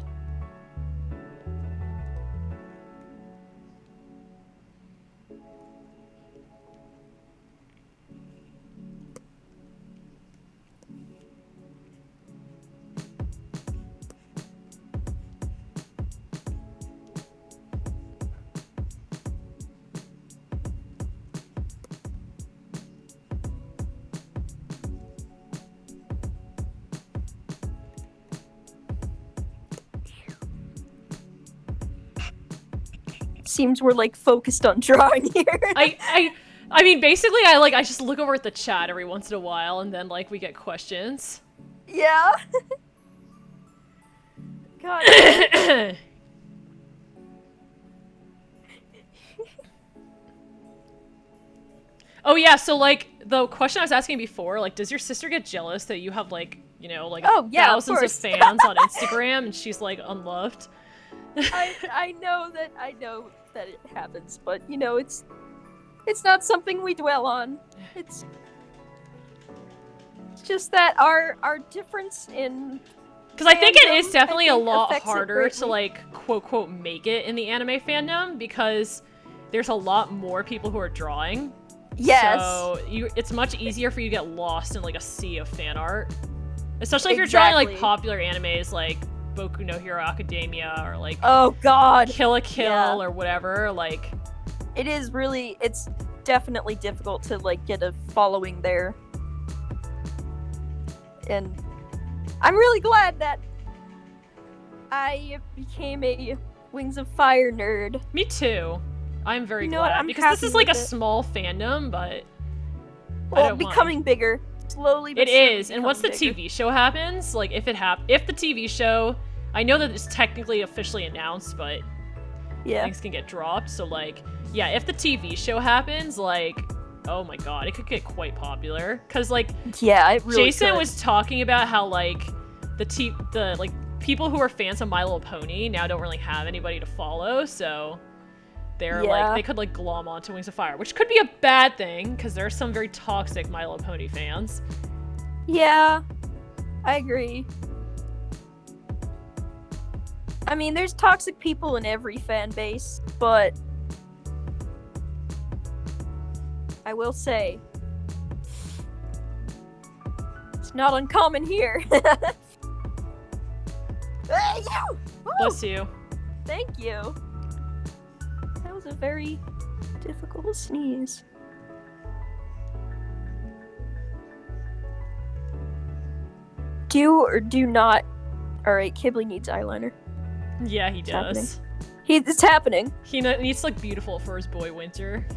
Seems we're like focused on drawing here. I mean, basically, I just look over at the chat every once in a while, and then like we get questions. Yeah. God. Oh yeah, so like the question I was asking before, like, does your sister get jealous that you have like, you know, like thousands of fans on Instagram and she's like unloved? I know that it happens, but you know, it's not something we dwell on. It's just that our difference in, because I think it is definitely a lot harder to like quote make it in the anime fandom, because there's a lot more people who are drawing. Yes. So it's much easier for you to get lost in like a sea of fan art, especially if you're drawing like popular animes like Boku no Hero Academia or like Kill la Kill or whatever. Like, it's definitely difficult to like get a following there, and I'm really glad that I became a Wings of Fire nerd. Me too. I'm very glad, because this is like a small fandom, but becoming bigger slowly. It is, and once the TV show happens, like if the TV show, I know that it's technically officially announced, but things can get dropped. So like, yeah, if the TV show happens, like, oh my god, it could get quite popular. Cause like, it really Jason was talking about how like the like people who are fans of My Little Pony now don't really have anybody to follow, so they're like, they could like glom onto Wings of Fire, which could be a bad thing because there are some very toxic My Little Pony fans. Yeah, I agree. I mean, there's toxic people in every fan base, but I will say it's not uncommon here. Hey, you! Bless you. Thank you. That was a very difficult sneeze. Do or do not. Alright, Kibley needs eyeliner. Yeah, he does. It's happening. He needs like beautiful for his boy Winter.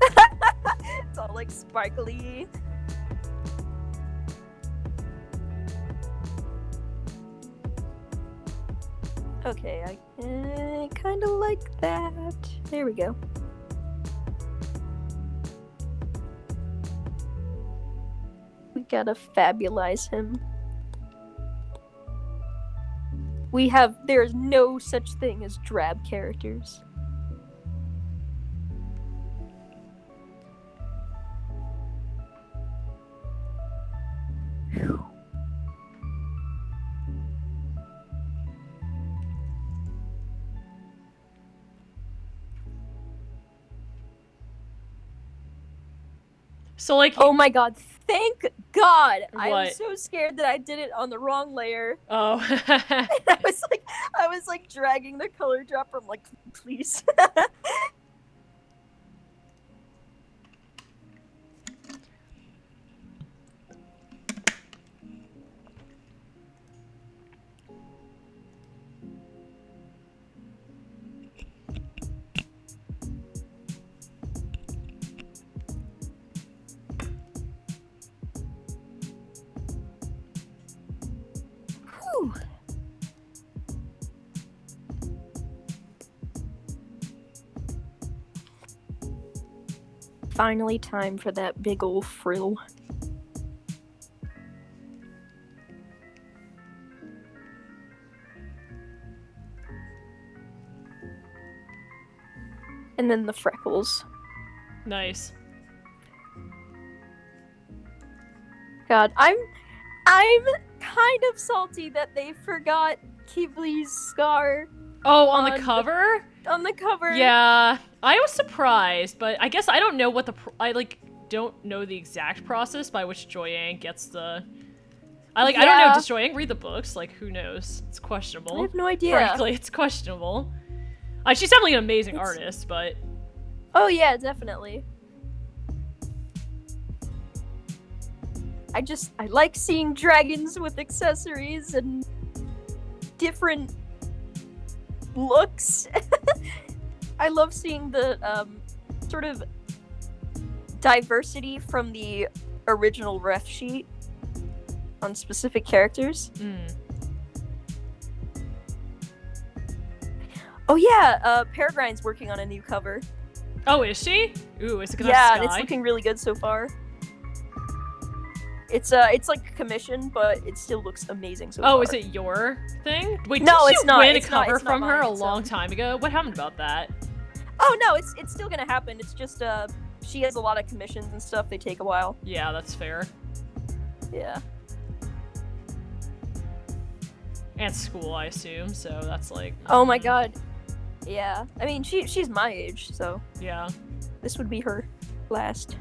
It's all like sparkly. Okay, I kind of like that. There we go. We Gotta fabulize him. There is no such thing as drab characters. Whew. So, like... Oh my god, thank God! What? I was so scared that I did it on the wrong layer. Oh. And I was like dragging the color dropper. I'm like, please. Whew. Finally time for that big ol' frill. And then the freckles. Nice. God, I'm kind of salty that they forgot Kibli's scar. Oh, on the cover? On the cover. Yeah, I was surprised, but I guess I don't know what I don't know the exact process by which Joyang gets the... I don't know, does Joyang read the books? Like, who knows? It's questionable. I have no idea. Frankly, it's questionable. She's definitely an amazing artist, but... Oh yeah, definitely. I like seeing dragons with accessories and different looks. I love seeing the sort of diversity from the original ref sheet on specific characters. Oh yeah, Peregrine's working on a new cover. Oh, is she? Ooh, is it gonna have Sky? It's looking really good so far. It's like commission, but it still looks amazing so far. Oh, is it your thing? Wait, no, did it's you not. win a It's cover not from her mine, a long time ago? What happened about that? Oh no, it's still gonna happen. It's just she has a lot of commissions and stuff. They take a while. Yeah, that's fair. Yeah. And school, I assume. So that's like. Oh my god. Yeah. I mean, she's my age, so. Yeah. This would be her last.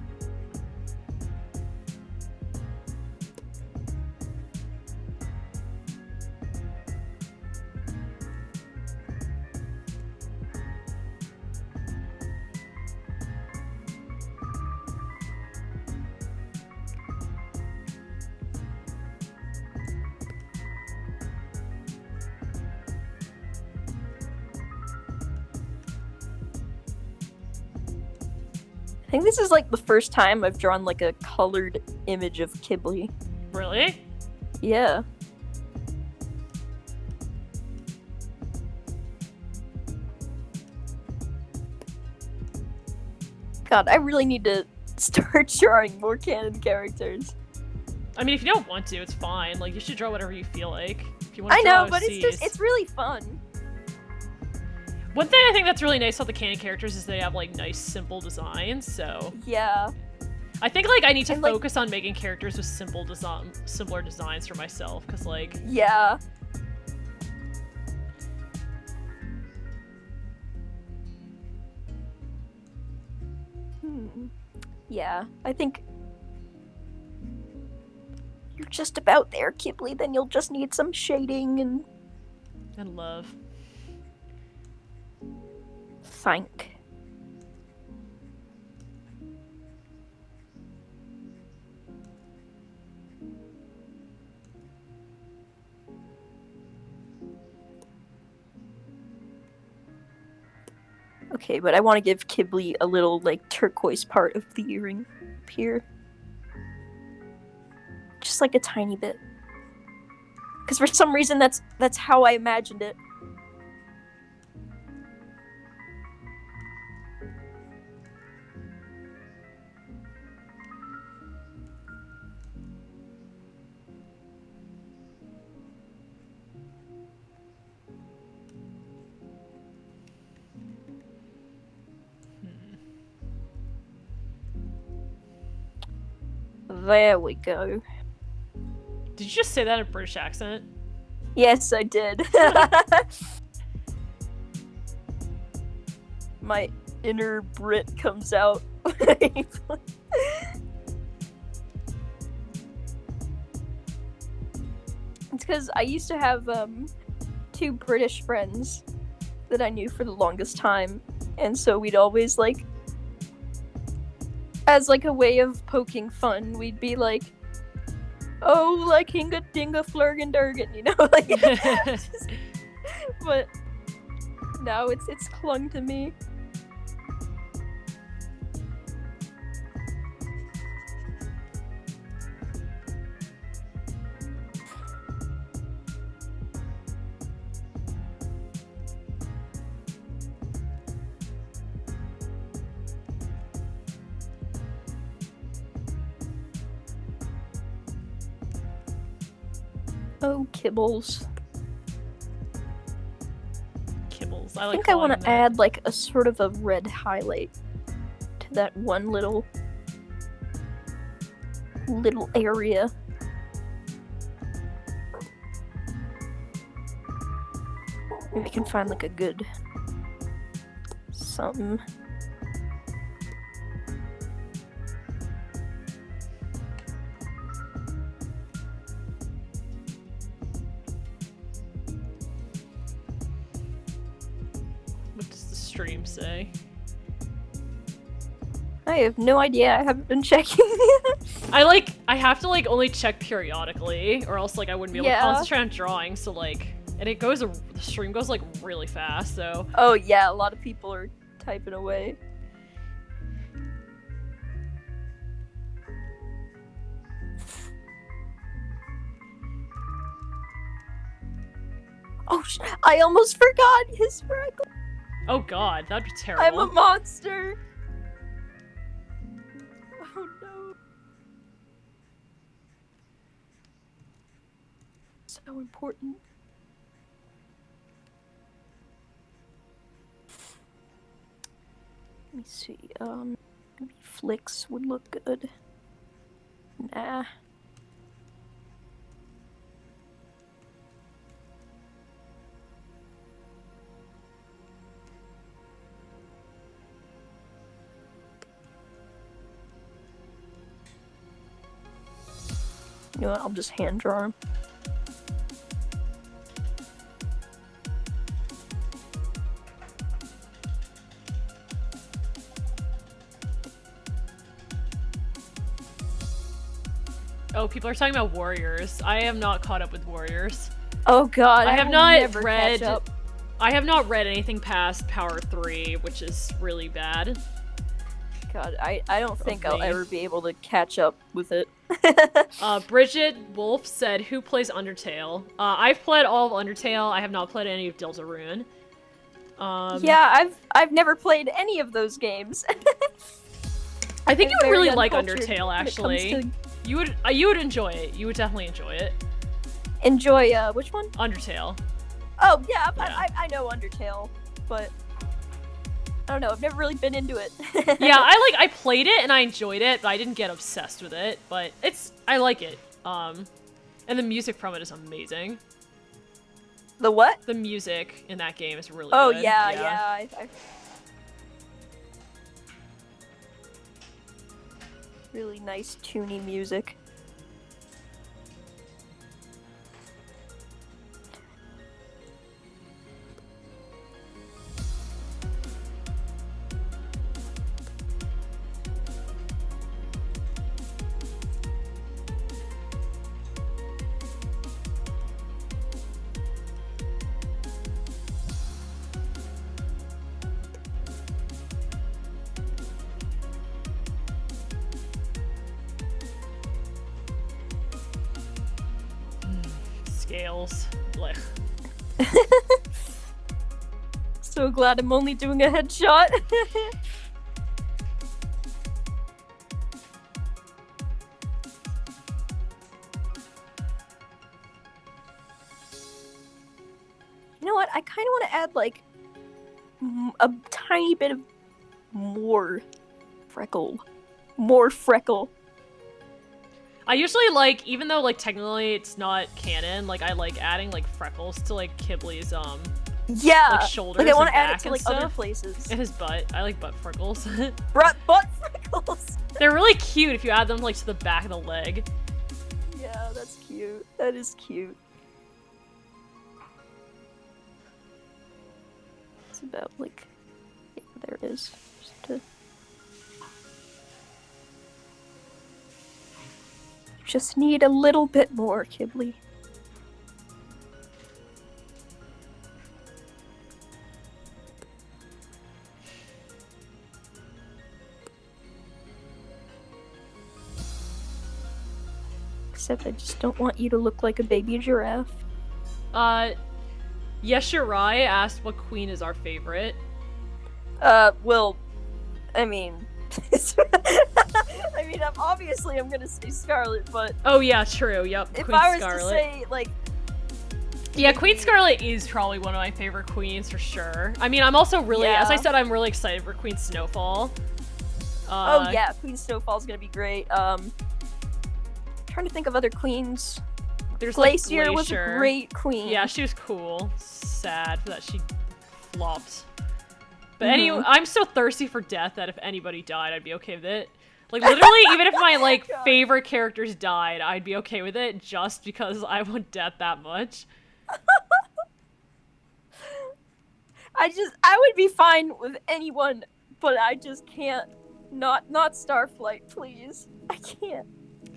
I think this is like the first time I've drawn like a colored image of Kibli. Really? Yeah. God, I really need to start drawing more canon characters. I mean, if you don't want to, it's fine. Like, you should draw whatever you feel like. If you want I to know, draw but OCs. it's really fun. One thing I think that's really nice about the canon characters is they have, like, nice, simple designs, so... Yeah. I think, like, I need to focus on making characters with similar designs for myself, because, like... Yeah. Yeah, I think... You're just about there, Kibli, then you'll just need some shading and... And love. Thank. Okay, but I want to give Kibli a little, like, turquoise part of the earring up here. Just, like, a tiny bit. Because for some reason, that's how I imagined it. There we go. Did you just say that in a British accent? Yes, I did. My inner Brit comes out. It's because I used to have 2 British friends that I knew for the longest time, and so we'd always like, as like a way of poking fun, we'd be like, "Oh, like hinga dinga flurgen durgen," you know, like. But now it's clung to me. Oh, kibbles. Kibbles. I think I want to add like a sort of a red highlight to that one little area. Maybe we can find like a good something. Stream say? I have no idea. I haven't been checking. I have to like only check periodically, or else like I wouldn't be able to concentrate on drawing. So like, and the stream goes like really fast. So. Oh yeah, a lot of people are typing away. Oh, I almost forgot his freckle. Oh god, that'd be terrible. I'm a monster! Oh no. So important. Let me see, maybe flicks would look good. Nah. You know what, I'll just hand draw him. Oh, people are talking about Warriors. I am not caught up with Warriors. Oh god, I have not read. I have not read anything past Power 3, which is really bad. God, I don't think I'll ever be able to catch up with it. Bridget Wolf said, "Who plays Undertale?" I've played all of Undertale. I have not played any of Deltarune. Yeah, I've never played any of those games. I think you would really like Undertale, actually. You would enjoy it. You would definitely enjoy it. Enjoy which one? Undertale. Oh yeah. I know Undertale, but I don't know. I've never really been into it. Yeah, I played it and I enjoyed it, but I didn't get obsessed with it. But I like it. And the music from it is amazing. The what? The music in that game is really good. Oh yeah. Really nice, toony music. Scales. Blech. So glad I'm only doing a headshot. You know what? I kind of want to add like a tiny bit of more freckle. I usually like, even though like technically it's not canon, like I like adding like freckles to like Kibley's yeah, like shoulders. Like I want to add it to like other places. And his butt. I like butt freckles. Butt freckles. They're really cute if you add them like to the back of the leg. Yeah, that's cute. That is cute. It's about like, yeah, there it is. Just need a little bit more, Kibley. Except I just don't want you to look like a baby giraffe. Yeshirai asked what queen is our favorite. Well, I mean... I mean, obviously I'm gonna say Scarlet, but... Oh yeah, true, yep, if Queen I was Scarlet. to say, like... Yeah, Queen Scarlet is probably one of my favorite queens, for sure. I mean, I'm also really, as I said, I'm really excited for Queen Snowfall. Oh yeah, Queen Snowfall's gonna be great. Trying to think of other queens. There's Glacier like was a great queen. Yeah, she was cool. Sad that she flopped. But anyway, I'm so thirsty for death that if anybody died, I'd be okay with it. Like, literally, even if my, like, favorite characters died, I'd be okay with it just because I want death that much. I would be fine with anyone, but I just can't. Not Starflight, please. I can't.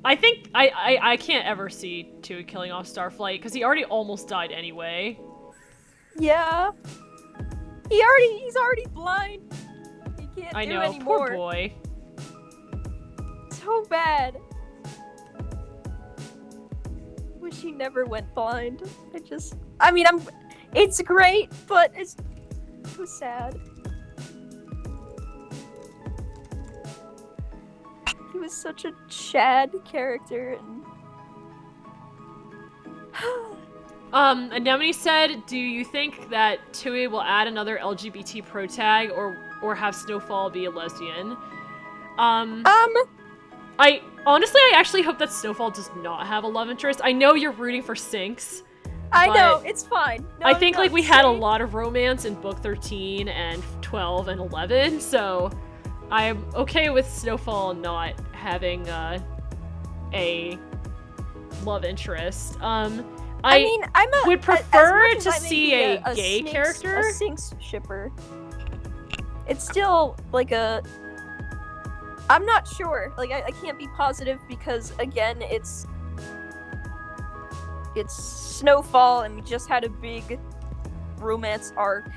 I think I can't ever see Tui killing off Starflight because he already almost died anyway. Yeah. He's already blind. He can't do anymore. I know, poor boy. So bad. Wish he never went blind. It's great, but it's so sad. He was such a Chad character, and Anemone said, do you think that Tui will add another LGBT pro tag or have Snowfall be a lesbian? I actually hope that Snowfall does not have a love interest. I know you're rooting for Sinks. I know, it's fine. No, I think like we had a lot of romance in book 13 and 12 and 11, so I'm okay with Snowfall not having a love interest. I would prefer to see a gay character. A Sinks shipper. It's still like a... I'm not sure. Like, I can't be positive because, again, it's Snowfall and we just had a big romance arc,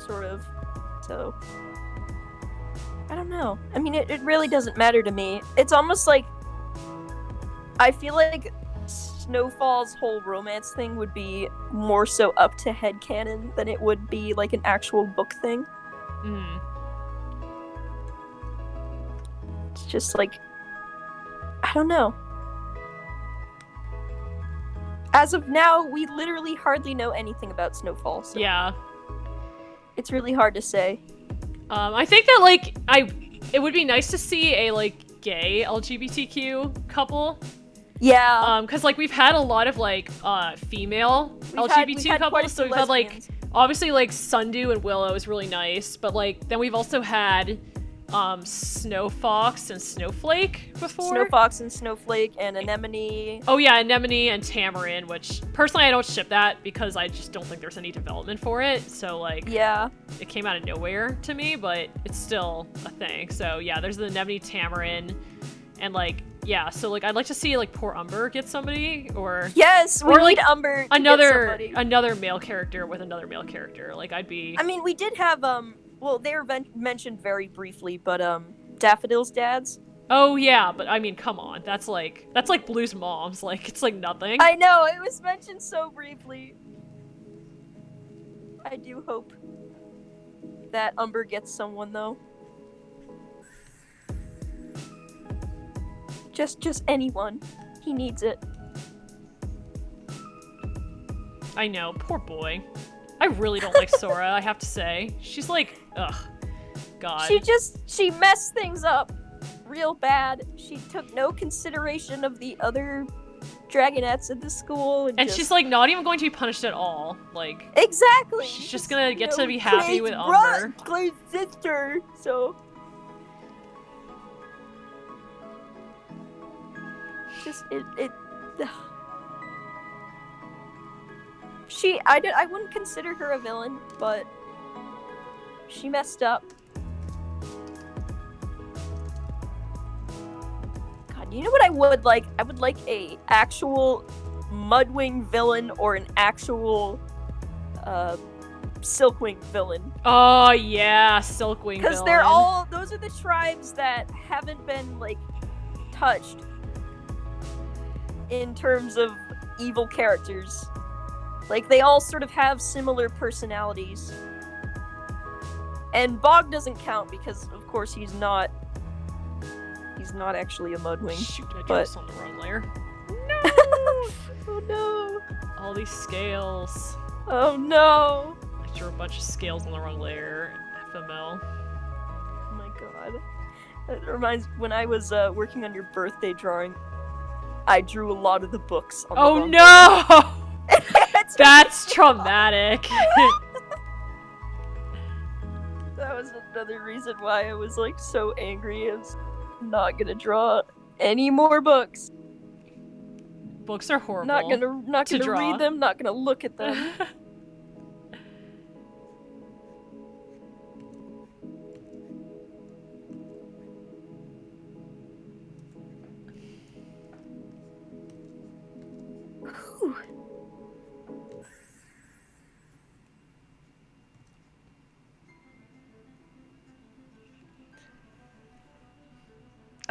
sort of. So, I don't know. I mean, it really doesn't matter to me. It's almost like... I feel like Snowfall's whole romance thing would be more so up to headcanon than it would be like an actual book thing. It's just like, I don't know. As of now, we literally hardly know anything about Snowfall. So yeah. It's really hard to say. I think that like it would be nice to see a like gay LGBTQ couple. Yeah. Because like we've had a lot of like we've LGBT couples, so we've had like obviously like Sundew and Willow is really nice, but like then we've also had Snowfox and Snowflake before. Snowfox and Snowflake and Anemone. Oh yeah, Anemone and Tamarin, which personally I don't ship that because I just don't think there's any development for it. So like, yeah, it came out of nowhere to me, but it's still a thing. So yeah, there's the Anemone Tamarin, and like yeah, so like I'd like to see like poor Umber get somebody, or yes, we need Umber to get another male character with another male character. Like I'd be. I mean, we did have well, they were mentioned very briefly, but Daffodil's dads. Oh yeah, but I mean, come on, that's like Blue's mom's. Like it's like nothing. I know, it was mentioned so briefly. I do hope that Umber gets someone though. Just anyone. He needs it. I know, poor boy. I really don't like Sora, I have to say. She's like, ugh, God. She messed things up real bad. She took no consideration of the other dragonettes at the school. And she's like not even going to be punished at all. Like exactly. She's just gonna get to be happy with Umber. Clay's sister. So just it. I wouldn't consider her a villain, but she messed up. God, you know what I would like? I would like a actual Mudwing villain or an actual Silkwing villain. Oh yeah, Silkwing villain. Because those are the tribes that haven't been like touched in terms of evil characters. Like, they all sort of have similar personalities. And Bog doesn't count because, of course, he's not actually a Mudwing. Shoot, I just on the wrong layer. No! Oh no! All these scales. Oh no! I drew a bunch of scales on the wrong layer. FML. Oh my god. That reminds me, when I was working on your birthday drawing, I drew a lot of the books on the wrong no! That's traumatic. That was another reason why I was like so angry. I was not gonna draw any more books. Books are horrible. Not gonna read them. Not gonna look at them.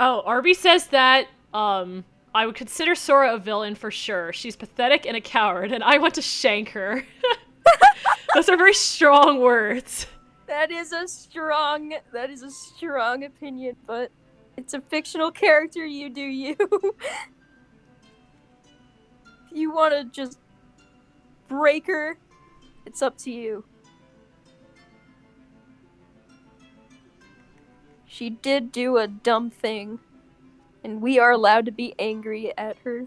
Oh, Arby says that, I would consider Sora a villain for sure. She's pathetic and a coward, and I want to shank her. Those are very strong words. That is a strong opinion, but it's a fictional character, you do you. If you want to just break her, it's up to you. She did do a dumb thing, and we are allowed to be angry at her.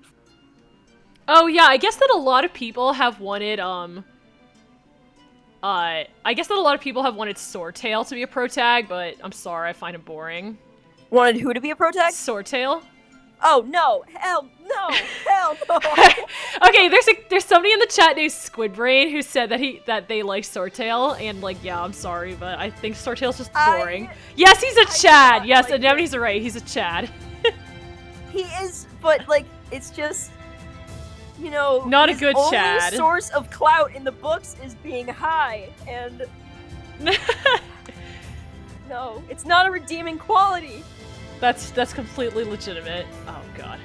Oh yeah, I guess that a lot of people have wanted, Swordtail to be a protag, but I'm sorry, I find it boring. Wanted who to be a protag? Swordtail. Oh no! Hell no! Hell no! Okay, there's somebody in the chat named Squidbrain who said that they like Swordtail, and like, yeah, I'm sorry, but I think Swordtail's just boring. Yes, he's a Chad. Yes, like Anemone's right. He's a Chad. He is, but like, it's just, you know, not a good Chad. Only source of clout in the books is being high, and no, it's not a redeeming quality. That's completely legitimate. Oh god.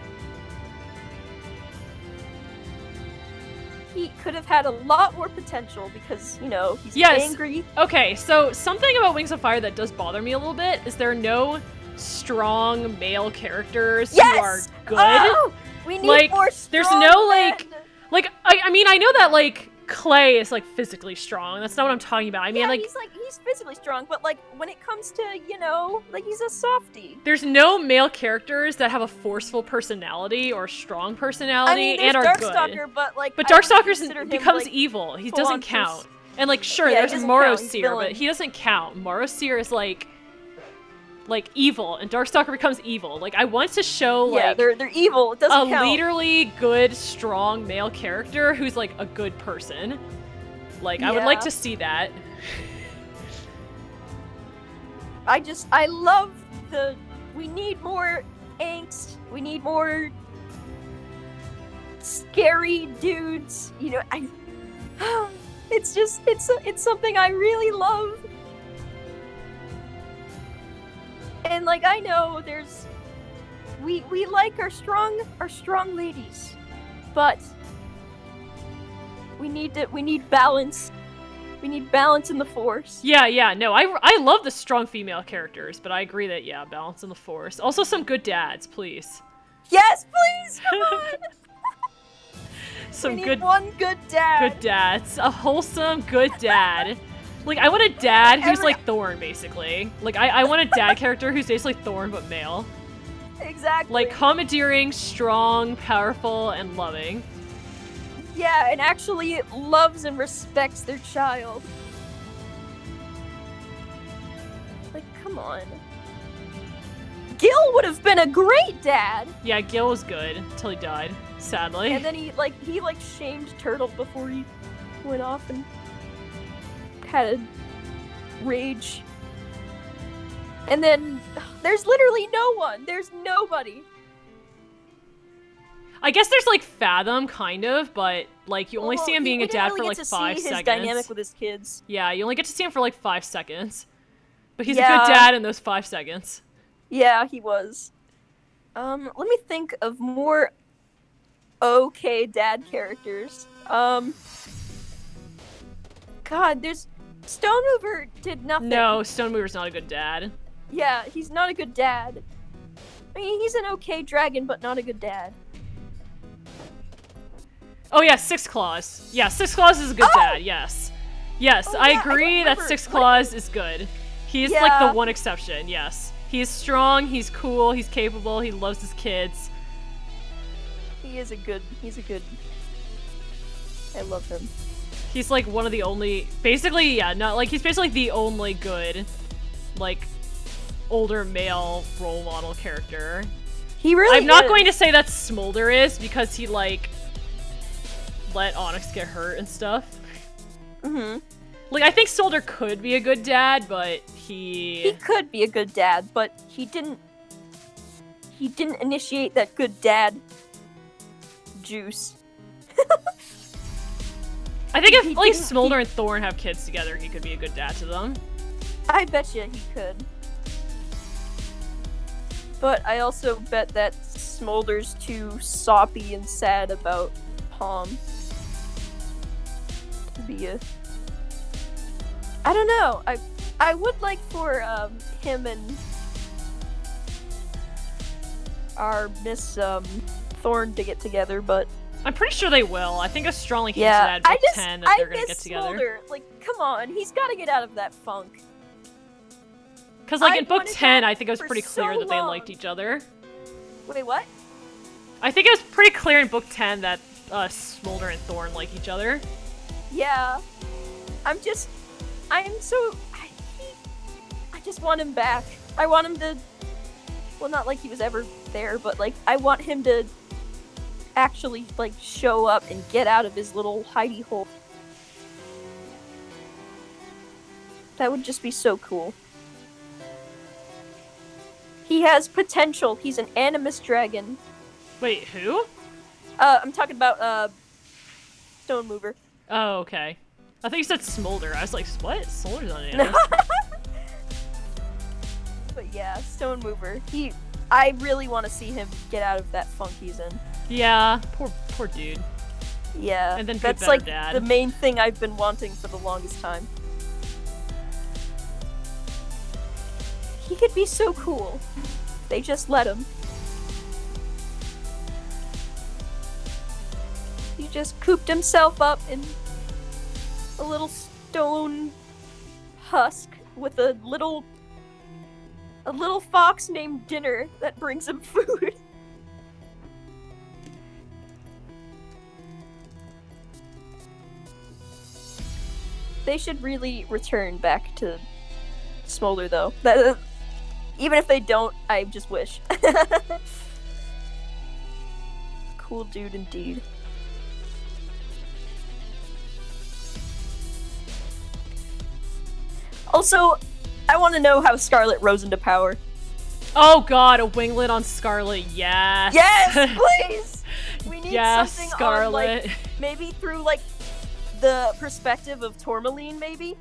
He could have had a lot more potential because, you know, he's angry. Okay, so something about Wings of Fire that does bother me a little bit is there are no strong male characters who are good. Oh, we need more strong there's no men. I mean, I know that like Clay is like physically strong. That's not what I'm talking about. I mean, like he's physically strong, but like when it comes to, you know, like he's a softie. There's no male characters that have a forceful personality or a strong personality and are good. Darkstalker, but Darkstalker becomes evil. He doesn't count. And like sure, there's Morrowseer, but he doesn't count. Morrowseer is like evil, and Darkstalker becomes evil. Like, I want to show they're evil. It doesn't count. Leaderly good, strong male character who's like a good person. Like, I would like to see that. I love we need more angst. We need more scary dudes. You know, it's something I really love. And like, I know we like our strong ladies, but we need balance. We need balance in the Force. Yeah, no, I love the strong female characters, but I agree that, balance in the Force. Also some good dads, please. Yes, please, come on! We need one good dad. Good dads. A wholesome, good dad. Like, I want a dad who's like Thorn, basically. Like, I want a dad character who's basically Thorn, but male. Exactly. Like, commandeering, strong, powerful, and loving. Yeah, and actually loves and respects their child. Like, come on. Gil would have been a great dad! Yeah, Gil was good until he died, sadly. And then he shamed Turtle before he went off and had a rage. And then there's literally no one. There's nobody. I guess there's like Fathom, kind of, but like you only see him being a dad for like 5 seconds. His dynamic with his kids. Yeah, you only get to see him for like 5 seconds. But he's a good dad in those 5 seconds. Yeah, he was. Let me think of more okay dad characters. God, there's Stone Mover did nothing. No, Stone Mover's not a good dad. Yeah, he's not a good dad. I mean, he's an okay dragon, but not a good dad. Oh yeah, Six Claws. Yeah, Six Claws is a good dad, yes. Yes, I agree that Six Claws is good. He's like the one exception, yes. He's strong, he's cool, he's capable, he loves his kids. He's a good... I love him. He's like one of the only... Basically, yeah, not like he's basically the only good, like, older male role model character. He really I'm not going to say that Smolder is, because he, like, let Onyx get hurt and stuff. Mm-hmm. Like, I think Smolder could be a good dad, but he could be a good dad, but he didn't initiate that good dad juice. I think if, like, Smolder and Thorn have kids together, he could be a good dad to them. I bet you he could. But I also bet that Smolder's too soppy and sad about Palm to be a... I don't know. I would like for him and our Miss Thorn to get together, but I'm pretty sure they will. I think I strongly hinted at book 10 that they're gonna get together. Smolder. Like, come on, he's got to get out of that funk. Because, like, in book 10, I think it was pretty clear that they liked each other. Wait, what? I think it was pretty clear in book 10 that Smolder and Thorn like each other. Yeah. I just want him back. I want him to, well, not like he was ever there, but, like, I want him to actually, like, show up and get out of his little hidey hole. That would just be so cool. He has potential. He's an animus dragon. Wait, who? I'm talking about, Stone Mover. Oh, okay. I think you said Smolder. I was like, what? Smolder's not an animus. But yeah, Stone Mover. I really want to see him get out of that funk he's in. Yeah, poor dude. Yeah, and then that's like the main thing I've been wanting for the longest time. He could be so cool. They just let him. He just cooped himself up in a little stone husk with a little fox named Dinner that brings him food. They should really return back to Smolder, though. Even if they don't, I just wish. Cool dude indeed. Also, I want to know how Scarlet rose into power. Oh god, a winglet on Scarlet, yes! Yes, please! We need something Scarlet. on, like, maybe through, like, the perspective of Tourmaline, maybe?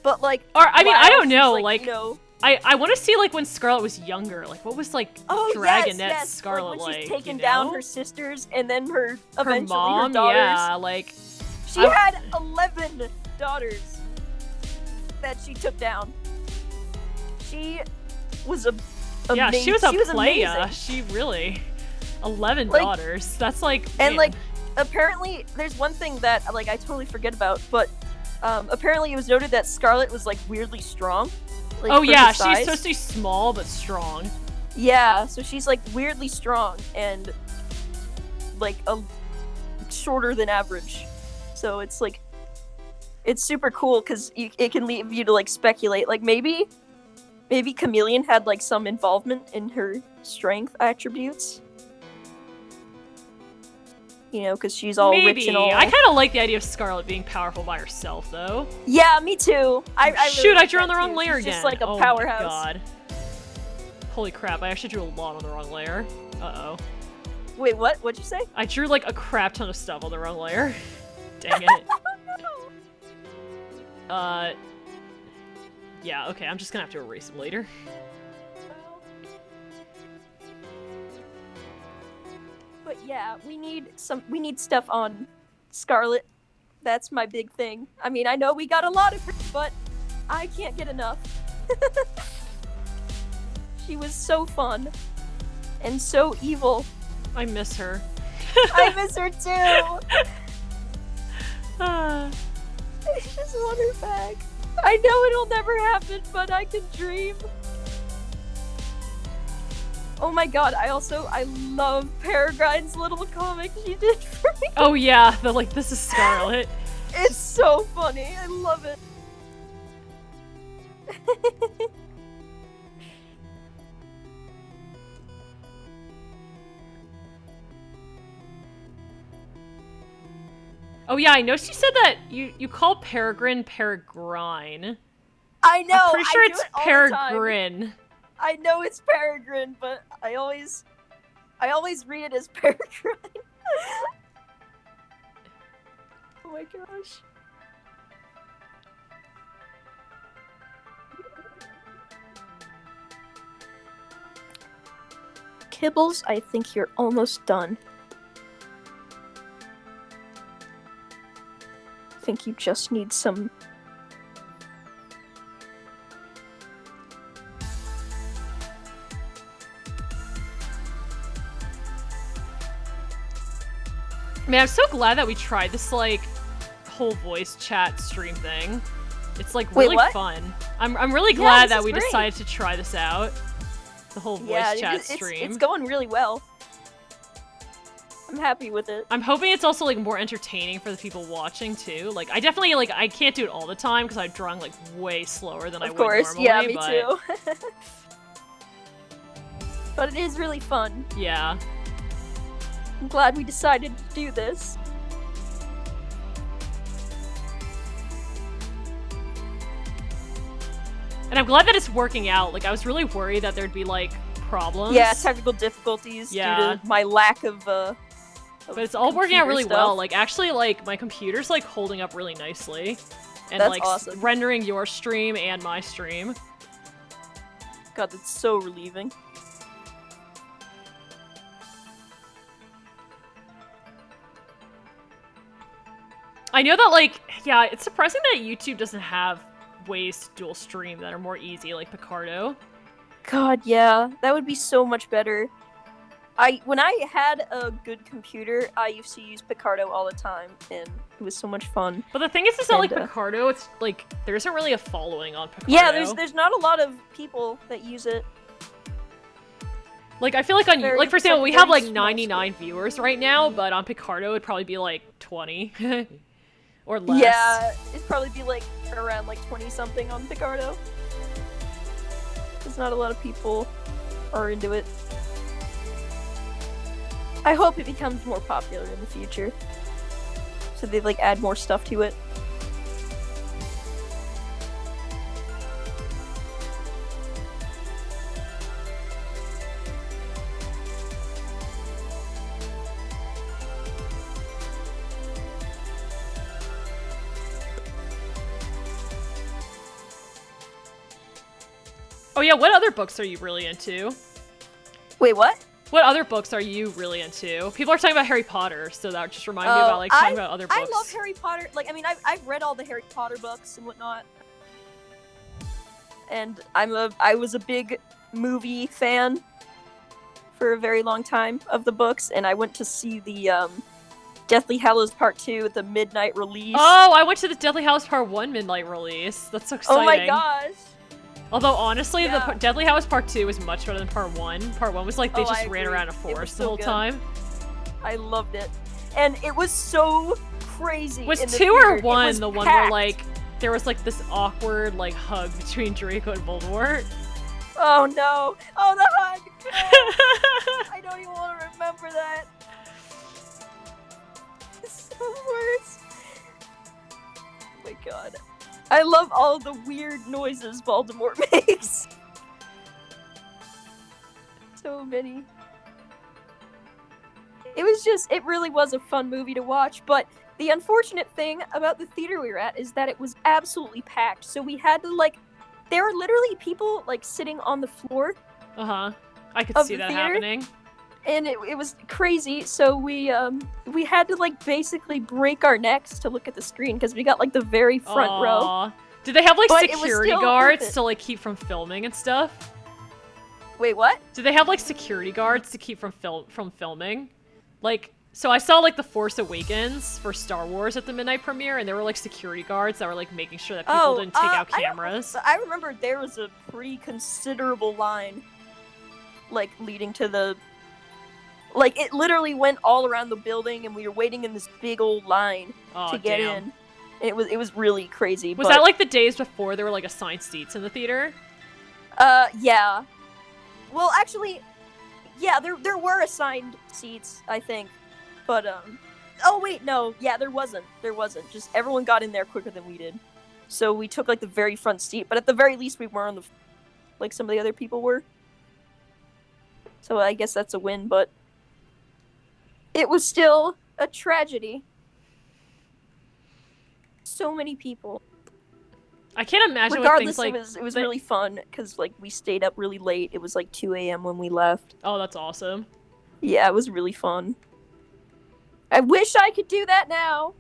But, like... Or, I mean, I don't know, like... You know, I want to see, like, when Scarlet was younger. Like, what was, like, Dragonette Scarlet like? When she's taking you know? down her sisters and then eventually mom, her daughters. Yeah, like... She had 11 daughters that she took down. She was yeah, she was a playa. Amazing. She really... 11 daughters. That's, like... And, like, apparently, there's one thing that, like, I totally forget about, but apparently it was noted that Scarlet was like weirdly strong. Like, oh yeah, she's supposed to be small but strong. Yeah, so she's like weirdly strong and like shorter than average. So it's like it's super cool because it can leave you to like speculate. Like maybe Chameleon had like some involvement in her strength attributes. You know, because she's all rich and all. I kind of like the idea of Scarlet being powerful by herself, though. Yeah, me too. I Shoot, really I drew on the wrong layer she's again. Just like a oh powerhouse. My god. Holy crap, I actually drew a lot on the wrong layer. Uh-oh. Wait, what? What'd you say? I drew like a crap ton of stuff on the wrong layer. Dang it. Yeah, okay, I'm just gonna have to erase them later. But yeah, we need stuff on Scarlet. That's my big thing. I mean, I know we got a lot of her, but I can't get enough. She was so fun and so evil. I miss her. I miss her too. I just want her back. I know it'll never happen, but I can dream. Oh my god, I love Peregrine's little comic she did for me. Oh yeah, this is Scarlet. It's so funny, I love it. Oh yeah, I know she said that you call Peregrine Peregrine. I know, I'm pretty sure it's Peregrine. I know it's Peregrine, but I always read it as Peregrine. Oh my gosh. Kibbles, I think you're almost done. I think you just need some... Man, I'm so glad that we tried this, whole voice chat stream thing. It's, really fun. I'm really glad that we decided to try this out. The whole voice chat stream. It's going really well. I'm happy with it. I'm hoping it's also, more entertaining for the people watching, too. I definitely, I can't do it all the time, because I'm drawing, way slower than I would normally. Of course, yeah, me too. But it is really fun. Yeah. I'm glad we decided to do this. And I'm glad that it's working out. I was really worried that there'd be, problems. Yeah, technical difficulties due to my lack of, but it's all working out really stuff. well. Actually, my computer's, holding up really nicely. And, that's awesome. Rendering your stream and my stream. God, that's so relieving. I know that, yeah, it's surprising that YouTube doesn't have ways to dual stream that are more easy, like Picardo. God, yeah. That would be so much better. When I had a good computer, I used to use Picardo all the time, and it was so much fun. But the thing is, it's not like Picardo, it's, there isn't really a following on Picardo. Yeah, there's not a lot of people that use it. I feel like on, for example, we have, 99 viewers right now, but on Picardo, it'd probably be, 20. Or less. Yeah, it'd probably be around 20-something on Picardo. Because not a lot of people are into it. I hope it becomes more popular in the future. So they add more stuff to it. Oh yeah, what other books are you really into? Wait, what? What other books are you really into? People are talking about Harry Potter, so that just reminded me about talking about other books. I love Harry Potter. I've read all the Harry Potter books and whatnot. And I was a big movie fan for a very long time of the books, and I went to see the Deathly Hallows Part 2, the midnight release. Oh, I went to the Deathly Hallows Part 1 midnight release. That's so exciting. Oh my gosh. Although, honestly, the Deathly Hallows Part 2 was much better than Part 1. Part 1 was like they just ran around a forest the whole time. I loved it. And it was so crazy. Was 2 or 1 the one where, like, there was, like, this awkward, like, hug between Draco and Voldemort? Oh no. Oh, the hug. No. I don't even want to remember that. It's so worse. Oh my god. I love all the weird noises Voldemort makes. So many. It really was a fun movie to watch, but the unfortunate thing about the theater we were at is that it was absolutely packed, so we had to, like, there were literally people, like, sitting on the floor. Uh-huh. I could see that happening. And it was crazy, so we had to, like, basically break our necks to look at the screen, because we got, like, the very front row. Did they have, like, security guards to, like, keep from filming and stuff? Wait, what? Did they have, like, security guards to keep from filming? Like, so I saw, like, The Force Awakens for Star Wars at the midnight premiere, and there were, like, security guards that were, like, making sure that people didn't take out cameras. I remember there was a pretty considerable line, like, leading to the... Like, it literally went all around the building, and we were waiting in this big old line to get in. And it was really crazy. Was that, like, the days before there were, like, assigned seats in the theater? Yeah. Well, actually, yeah, there were assigned seats, I think. But, oh wait, no, yeah, there wasn't. Just everyone got in there quicker than we did. So we took, like, the very front seat, but at the very least we weren't on the, like, some of the other people were. So I guess that's a win, but it was still a tragedy. So many people. I can't imagine Regardless, what things like... it was really fun, because, like, we stayed up really late. It was, like, 2 a.m. when we left. Oh, that's awesome. Yeah, it was really fun. I wish I could do that now!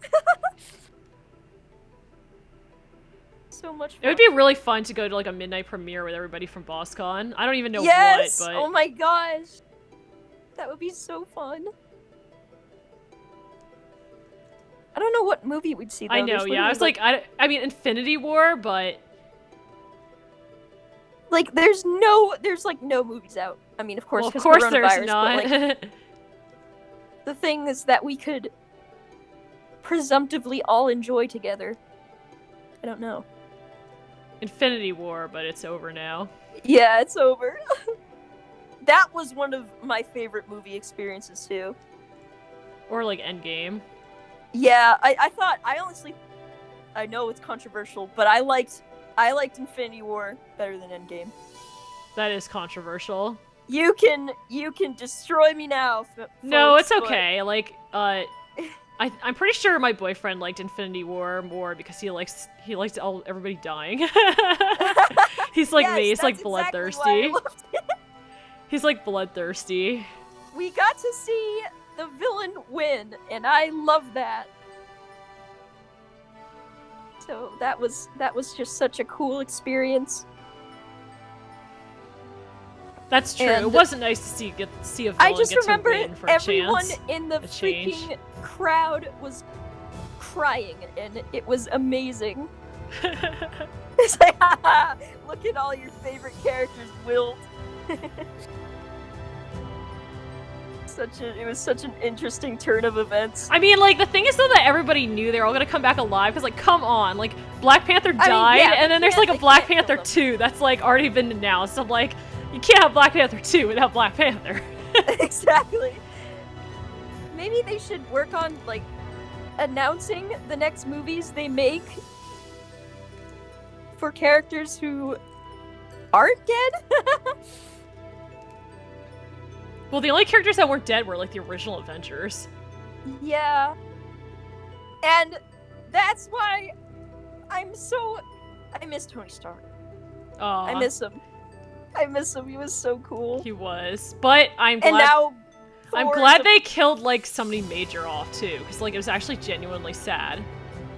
So much fun. It would be really fun to go to, like, a midnight premiere with everybody from BossCon. I don't even know what, but... Oh my gosh! That would be so fun. I don't know what movie we'd see, though. I know, yeah. I was like, I mean, Infinity War, but... Like, there's like, no movies out. I mean, of course, well, of course there's not. But, like, the thing is that we could presumptively all enjoy together. I don't know. Infinity War, but it's over now. Yeah, it's over. That was one of my favorite movie experiences, too. Or, like, Endgame. Yeah, I know it's controversial, but I liked Infinity War better than Endgame. That is controversial. You can destroy me now. No, it's okay. Like, I'm pretty sure my boyfriend liked Infinity War more because he likes everybody dying. He's like me. He's like bloodthirsty. Exactly he's like bloodthirsty. We got to see the villain win, and I love that. So that was just such a cool experience. That's true. And it wasn't nice to see a villain I just get remember to win for everyone a chance. In the freaking crowd was crying, and it was amazing. It's like, haha, look at all your favorite characters wilt. It was such an interesting turn of events. I mean, like, the thing is, though, that everybody knew they were all gonna come back alive, because, like, come on, like, Black Panther died, and then there's, like, a Black Panther 2 that's, like, already been announced. So I'm like, you can't have Black Panther 2 without Black Panther. Exactly. Maybe they should work on, like, announcing the next movies they make for characters who aren't dead? Well, the only characters that weren't dead were, like, the original Avengers. Yeah. And that's why I miss Tony Stark. Aww. I miss him. He was so cool. He was. But I'm glad... And now... I'm glad they killed, like, somebody major off, too. Because, like, it was actually genuinely sad.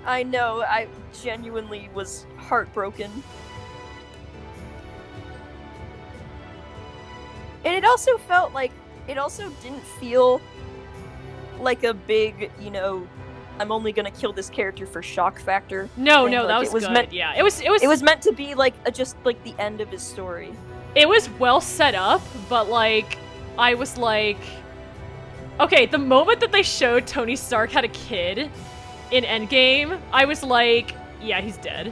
I know. I genuinely was heartbroken. And it also felt like... It also didn't feel like a big, you know, I'm only gonna kill this character for shock factor. No, thing. no, Like, that was, good. Meant, yeah, it was. It was meant to be like just like the end of his story. It was well set up, but like, I was like, okay, the moment that they showed Tony Stark had a kid in Endgame, I was like, yeah, he's dead.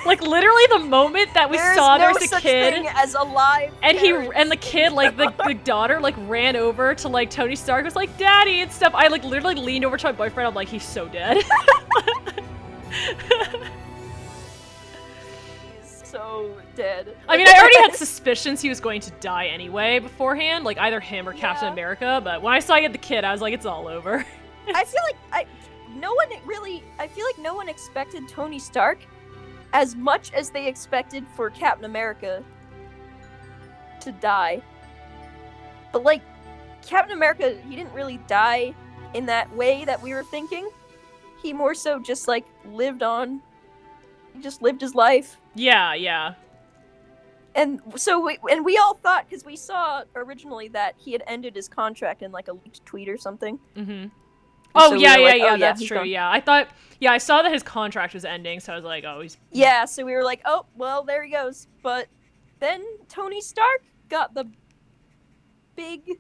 Like literally the moment that we saw there's a such kid thing as alive and parents. the kid, like the daughter, like ran over to like Tony Stark, was like, "Daddy" and stuff. I like literally leaned over to my boyfriend. I'm like, he's so dead. He's so dead. I mean, I already had suspicions he was going to die anyway beforehand, like either him or Captain America. But when I saw he had the kid, I was like, it's all over. I feel like no one expected Tony Stark as much as they expected for Captain America to die. But like, Captain America, he didn't really die in that way that we were thinking. He more so just like lived on. He just lived his life. Yeah, yeah. And so we all thought, because we saw originally that he had ended his contract in like a leaked tweet or something. Mm-hmm. Oh, so yeah, we like, that's true, yeah. I thought, I saw that his contract was ending, so I was like, oh, he's... Yeah, so we were like, oh, well, there he goes. But then Tony Stark got the big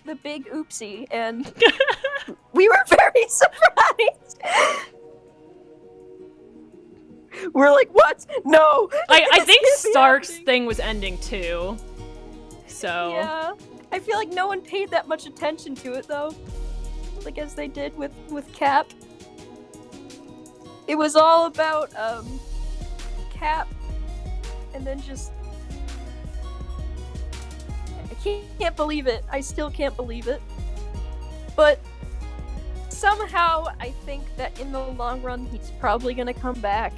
oopsie, and we were very surprised. We're like, what? No! I think Stark's thing was ending, too. So... Yeah. I feel like no one paid that much attention to it, though. Like as they did with Cap. It was all about Cap, and then just I can't believe it. I still can't believe it. But somehow I think that in the long run he's probably gonna come back,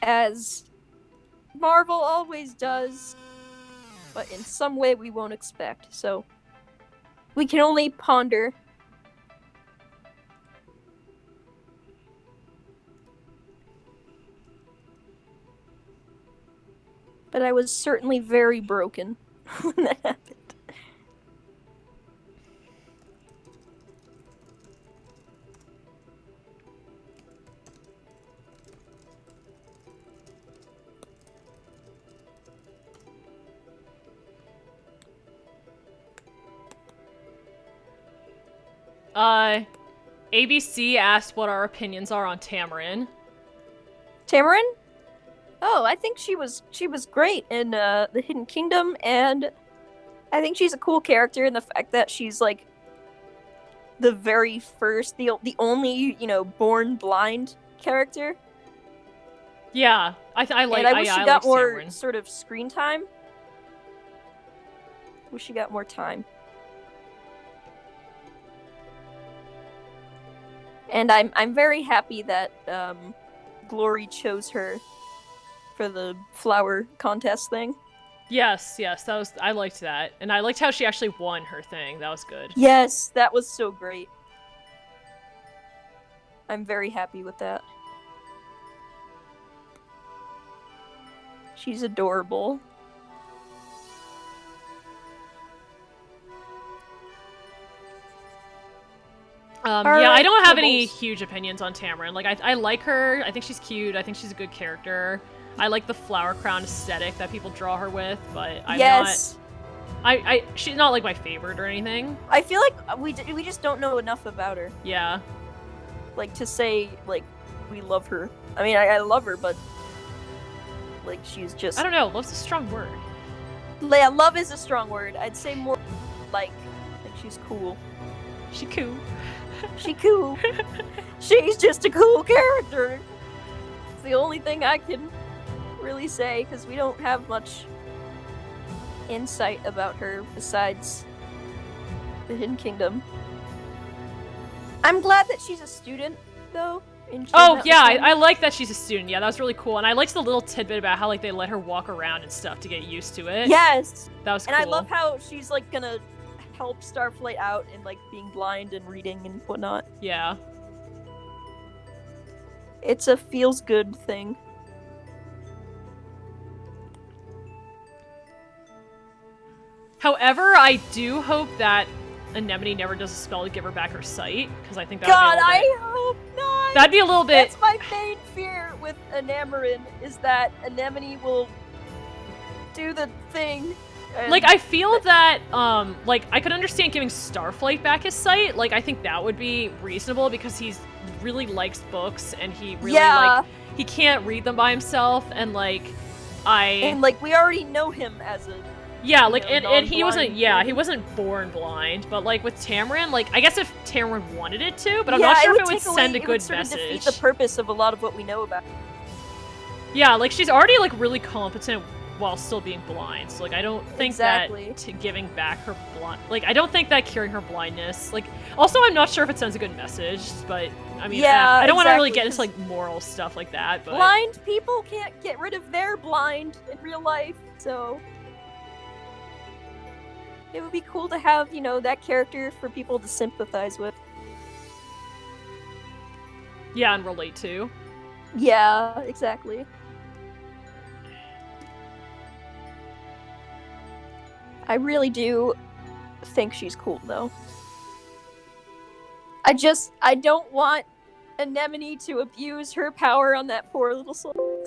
as Marvel always does, but in some way we won't expect. So we can only ponder. But I was certainly very broken when that happened. ABC asked what our opinions are on Tamarin. Tamarin? Oh, I think she was great in The Hidden Kingdom, and I think she's a cool character in the fact that she's like the very first, the only, you know, born blind character. Yeah, I like. And I wish she got more Tamarin. sort of screen time. Wish she got more time. And I'm very happy that Glory chose her for the flower contest thing. Yes, that was. I liked that, and I liked how she actually won her thing. That was good. Yes, that was so great. I'm very happy with that. She's adorable. Yeah, I don't have any huge opinions on Tamarin. Like, I like her. I think she's cute. I think she's a good character. I like the flower crown aesthetic that people draw her with, but I'm not... she's not, like, my favorite or anything. I feel like we just don't know enough about her. Yeah. Like, to say, like, we love her. I mean, I love her, but... Like, she's just... I don't know. Love's a strong word. Yeah, love is a strong word. I'd say more like she's cool. She cool. She cool. She's just a cool character. It's the only thing I can really say, because we don't have much insight about her besides the Hidden Kingdom. I'm glad that she's a student, though. Oh, yeah, I like that she's a student. Yeah, that was really cool. And I liked the little tidbit about how, like, they let her walk around and stuff to get used to it. Yes! That was cool. And I love how she's, like, gonna help Starflight out in, like, being blind and reading and whatnot. Yeah. It's a feels-good thing. However, I do hope that Anemone never does a spell to give her back her sight, because I think that God, would be a little bit... I hope not! That'd be a little bit... That's my main fear with Enamorin, is that Anemone will do the thing. Like, I feel that, like, I could understand giving Starflight back his sight. Like, I think that would be reasonable, because he really likes books, and he really, like, he can't read them by himself, and, like, And, like, we already know him as a... Yeah, like, and he wasn't, he wasn't born blind, but, like, with Tamarin, like, I guess if Tamarin wanted it to, but I'm not sure if it would send a good message. It would sort of defeat the purpose of a lot of what we know about her. Yeah, like, she's already, like, really competent while still being blind, so, like, I don't think that giving back her blind, like, I don't think that curing her blindness, like, also, I'm not sure if it sends a good message, but, I mean, I don't want to really get into, like, moral stuff like that, but... Blind people can't get rid of their blind in real life, so... It would be cool to have, you know, that character for people to sympathize with. Yeah, and relate to. Yeah, exactly. I really do think she's cool, though. I don't want Anemone to abuse her power on that poor little soul.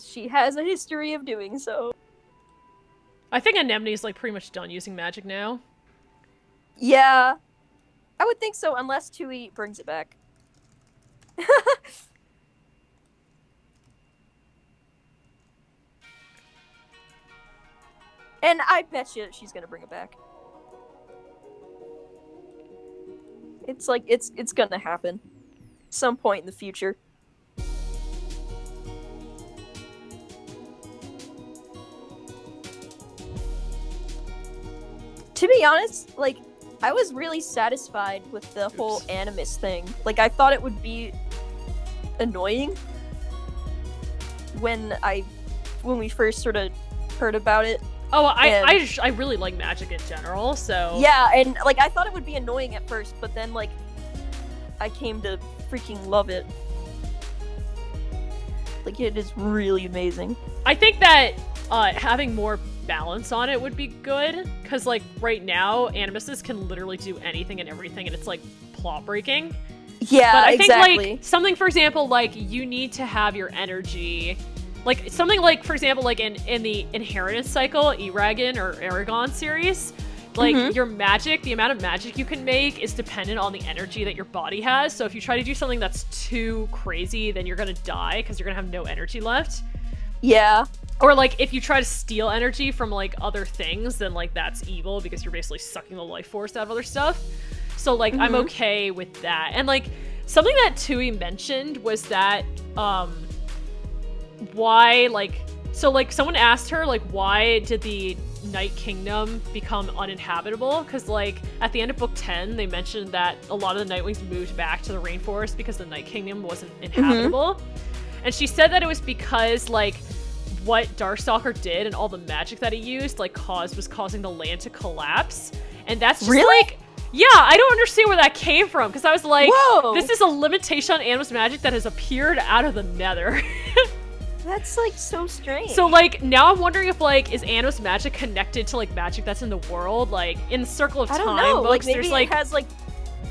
She has a history of doing so. I think Anemone's, like, pretty much done using magic now. Yeah. I would think so, unless Tui brings it back. And I bet you she's gonna bring it back. It's like, it's gonna happen. Some point in the future. To be honest, like, I was really satisfied with the whole Animus thing. Like, I thought it would be annoying when we first sort of heard about it. Oh, I really like magic in general, so... Yeah, and, like, I thought it would be annoying at first, but then, like, I came to freaking love it. Like, it is really amazing. I think that having more balance on it would be good, because, like, right now, Animuses can literally do anything and everything, and it's, like, plot breaking. Yeah, but I think, exactly. like, something, for example, like, you need to have your energy... Like, something like, for example, like, in the Inheritance Cycle, Eragon or Aragon series, like, your magic, the amount of magic you can make is dependent on the energy that your body has, so if you try to do something that's too crazy, then you're gonna die, because you're gonna have no energy left. Yeah. Or, like, if you try to steal energy from, like, other things, then, like, that's evil, because you're basically sucking the life force out of other stuff. So, like, I'm okay with that. And, like, something that Tui mentioned was that, why, like, so, like, someone asked her, like, why did the Night Kingdom become uninhabitable? Because, like, at the end of Book 10, they mentioned that a lot of the Nightwings moved back to the rainforest because the Night Kingdom wasn't inhabitable. And she said that it was because, like, what Darkstalker did and all the magic that he used, like, was causing the land to collapse. And that's just, like... Yeah, I don't understand where that came from, because I was like, whoa, this is a limitation on Animus magic that has appeared out of the nether. That's, like, so strange. So, like, now I'm wondering if, like, is Animus magic connected to, like, magic that's in the world? Like, in the Circle of Time books, like, maybe there's, like... it has, like...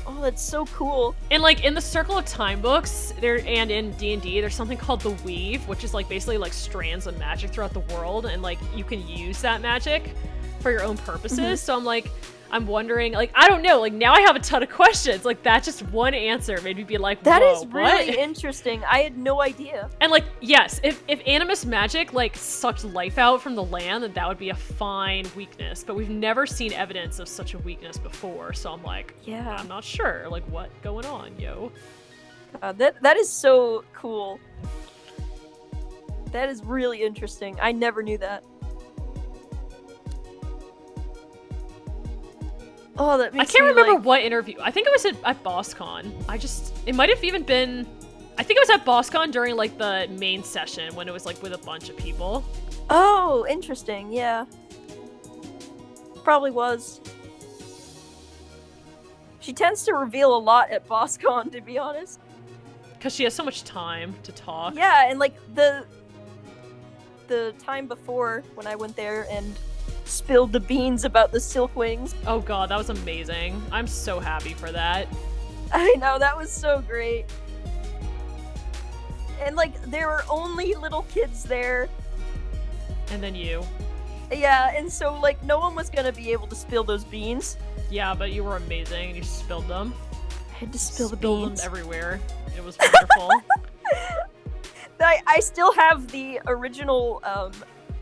Oh, that's so cool. And, like, in the Circle of Time books, and in D&D, there's something called the Weave, which is, like, basically, like, strands of magic throughout the world, and, like, you can use that magic for your own purposes. So I'm, like... I'm wondering, like, I don't know, like, now I have a ton of questions. Like, that's just one answer made me be like, whoa, that is really what? Interesting. I had no idea. And, like, yes, if Animus magic, like, sucked life out from the land, then that would be a fine weakness. But we've never seen evidence of such a weakness before, so I'm like, yeah, I'm not sure. Like, what going on, yo? That is so cool. That is really interesting. I never knew that. Oh, that makes I can't remember like... what interview. I think it was at BossCon. It might have even been... I think it was at BossCon during, like, the main session when it was, like, with a bunch of people. Oh, interesting, yeah. Probably was. She tends to reveal a lot at BossCon, to be honest. Because she has so much time to talk. Yeah, and, like, the time before when I went there and spilled the beans about the silk wings. Oh god, that was amazing. I'm so happy for that. I know, that was so great. And like, there were only little kids there. And then you. Yeah, and so like, no one was gonna be able to spill those beans. Yeah, but you were amazing. You spilled them. I had to spill the Spilled beans. them everywhere. It was wonderful. I still have the original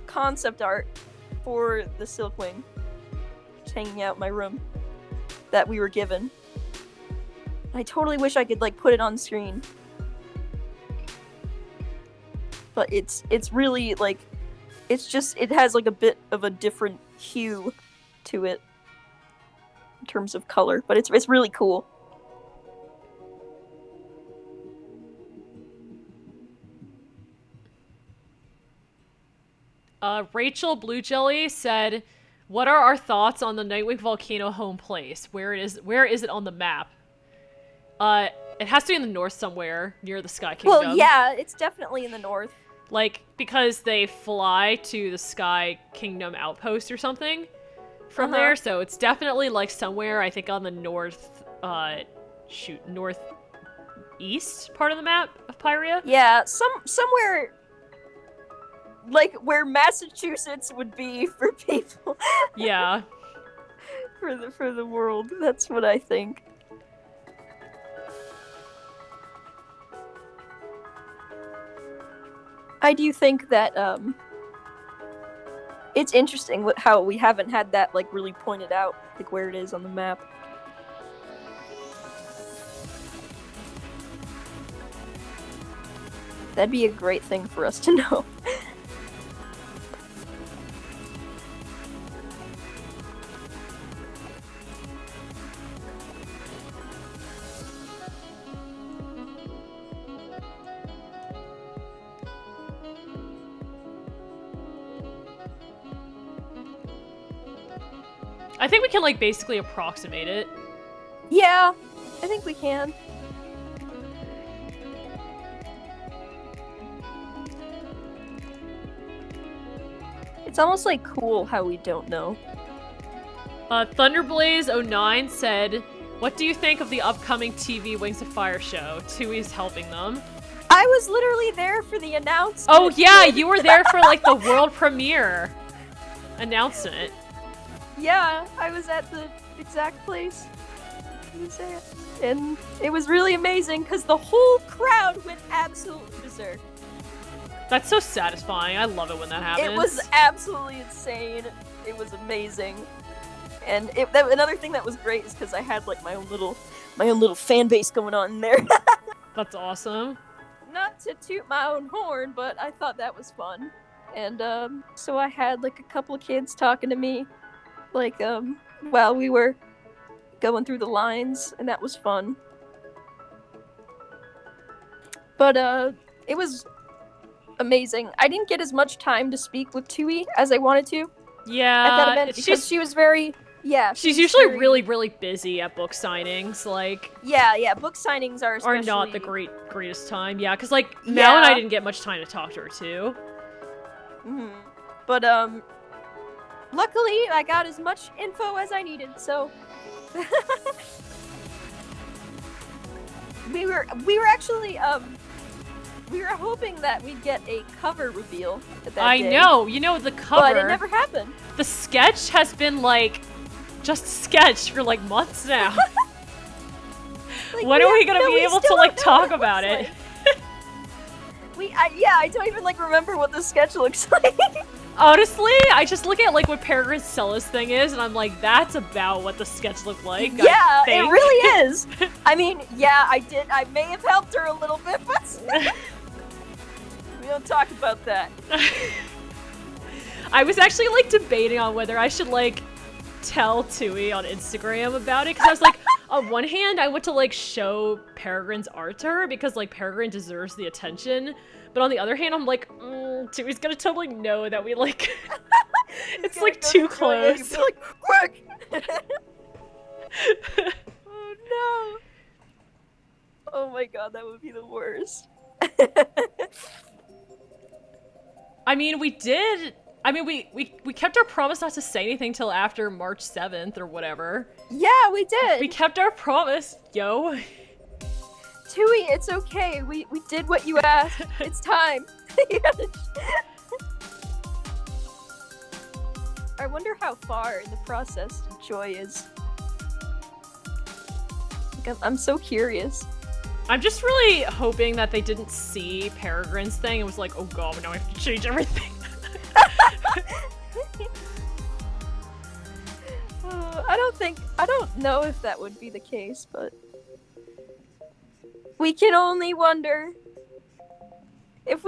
concept art for the silk wing. Just hanging out in my room. That we were given. I totally wish I could like put it on screen. But it's really like, it has like a bit of a different hue to it in terms of color, but it's really cool. Rachel Blue Jelly said, "What are our thoughts on the Nightwing volcano home place? Where is it on the map?" It has to be in the north somewhere near the Sky Kingdom. Well, yeah, it's definitely in the north. Like, because they fly to the Sky Kingdom outpost or something from there, so it's definitely like somewhere, I think, on the northeast part of the map of Pyria. Yeah, somewhere like where Massachusetts would be for people. Yeah. for the world. That's what I think. I do think that it's interesting how we haven't had that like really pointed out, like where it is on the map. That'd be a great thing for us to know. I think we can, like, basically approximate it. Yeah, I think we can. It's almost, like, cool how we don't know. Thunderblaze09 said, "What do you think of the upcoming TV Wings of Fire show? Tui's helping them." I was literally there for the announcement. Oh, yeah, you were there for, like, the world premiere announcement. Yeah, I was at the exact place. And it was really amazing because the whole crowd went absolutely berserk. That's so satisfying. I love it when that happens. It was absolutely insane. It was amazing. And another thing that was great is because I had like my own little fan base going on in there. That's awesome. Not to toot my own horn, but I thought that was fun. And so I had like a couple of kids talking to me, like while we were going through the lines, and that was fun. But it was amazing. I didn't get as much time to speak with Tui as I wanted to. Yeah, at that event because she was very. Yeah, she's usually really, really busy at book signings. Like, yeah, book signings are not the greatest time. Yeah, because like Mal and I didn't get much time to talk to her too. Mm-hmm. But luckily I got as much info as I needed. So we were actually we were hoping that we'd get a cover reveal at that I day. know, you know, the cover. But it never happened. The sketch has been like just sketch for like months now. Like, when are we gonna be able to like talk about it? I don't even like remember what the sketch looks like. Honestly, I just look at like what Peregrine Stella's thing is, and I'm like, that's about what the sketch looked like. Yeah, it really is. I mean, yeah, I may have helped her a little bit, but we don't talk about that. I was actually like debating on whether I should like tell Tui on Instagram about it, because I was like, on one hand, I want to like show Peregrine's art to her because like Peregrine deserves the attention, but on the other hand, I'm like, Tui's gonna totally know that we like, it's like too close. You'd be like, quick! Oh no! Oh my god, that would be the worst. I mean, we did. I mean, we kept our promise not to say anything till after March 7th or whatever. Yeah, we did. We kept our promise, yo. Tui, it's okay. We did what you asked. It's time. I wonder how far in the process Joy is. Like, I'm so curious. I'm just really hoping that they didn't see Peregrine's thing and was like, oh god, now I have to change everything. I don't know if that would be the case, but we can only wonder if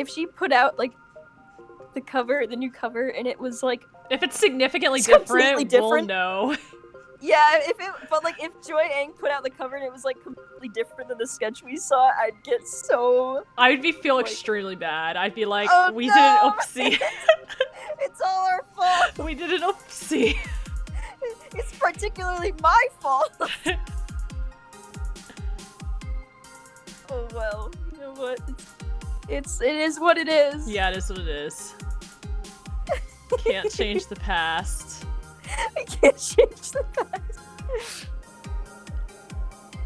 she put out like the new cover, and it was like if it's significantly completely different, we'll know. Yeah, if Joy Ang put out the cover and it was like completely different than the sketch we saw, I'd get so. I'd feel extremely bad. I'd be like, oh, we no! did an oopsie. It's all our fault. We did an oopsie. It's particularly my fault. Oh well, you know what? It is what it is. Yeah, it is what it is. Can't change the past. I can't change the past.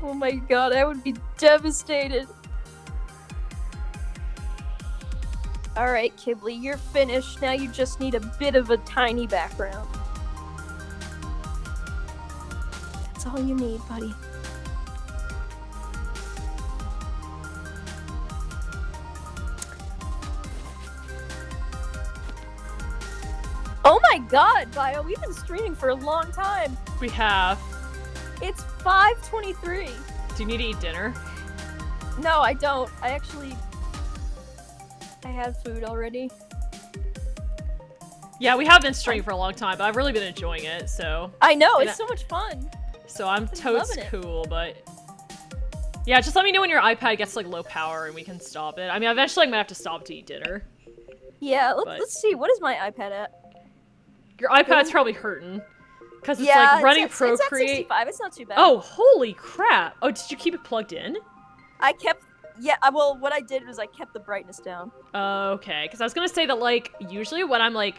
Oh my god, I would be devastated. Alright, Kibble, you're finished. Now you just need a bit of a tiny background. That's all you need, buddy. Oh my god, Bio, we've been streaming for a long time. We have. It's 5:23. Do you need to eat dinner? No, I don't. I have food already. Yeah, we have been streaming for a long time, but I've really been enjoying it, so. I know, it's so much fun. So I'm totes cool, but. Yeah, just let me know when your iPad gets like low power and we can stop it. I mean, eventually I'm gonna have to stop to eat dinner. Yeah, let's see. What is my iPad at? Your iPad's probably hurting. Because it's like running Procreate. It's at 65, it's not too bad. Oh, holy crap. Oh, did you keep it plugged in? Well, what I did was I kept the brightness down. Okay, because I was gonna say that, like, usually when I'm, like...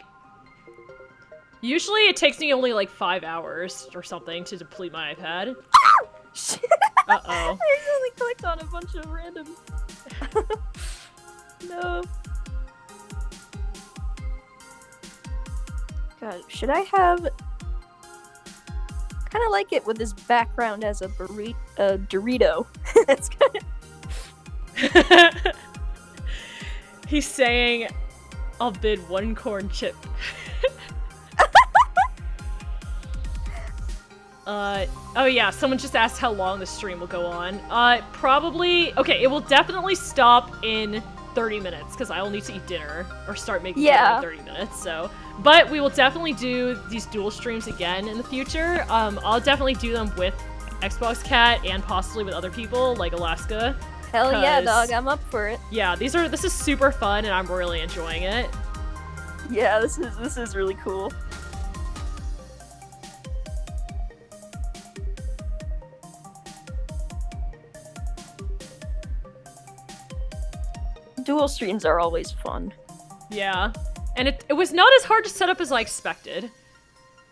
Usually it takes me only, like, 5 hours or something to deplete my iPad. Oh! Shit! Uh-oh. I accidentally clicked on a bunch of random... No. God, should I have... kind of like it with this background as a Dorito. It's kind of... He's saying, I'll bid 1 corn chip. Oh yeah, someone just asked how long the stream will go on. Probably... Okay, it will definitely stop in 30 minutes, because I'll need to eat dinner, or start making dinner in 30 minutes, so... But we will definitely do these dual streams again in the future. I'll definitely do them with Xbox Cat and possibly with other people, like Alaska. Hell yeah, dog, I'm up for it. Yeah, this is super fun, and I'm really enjoying it. Yeah, this is really cool. Dual streams are always fun. Yeah. And it was not as hard to set up as I expected.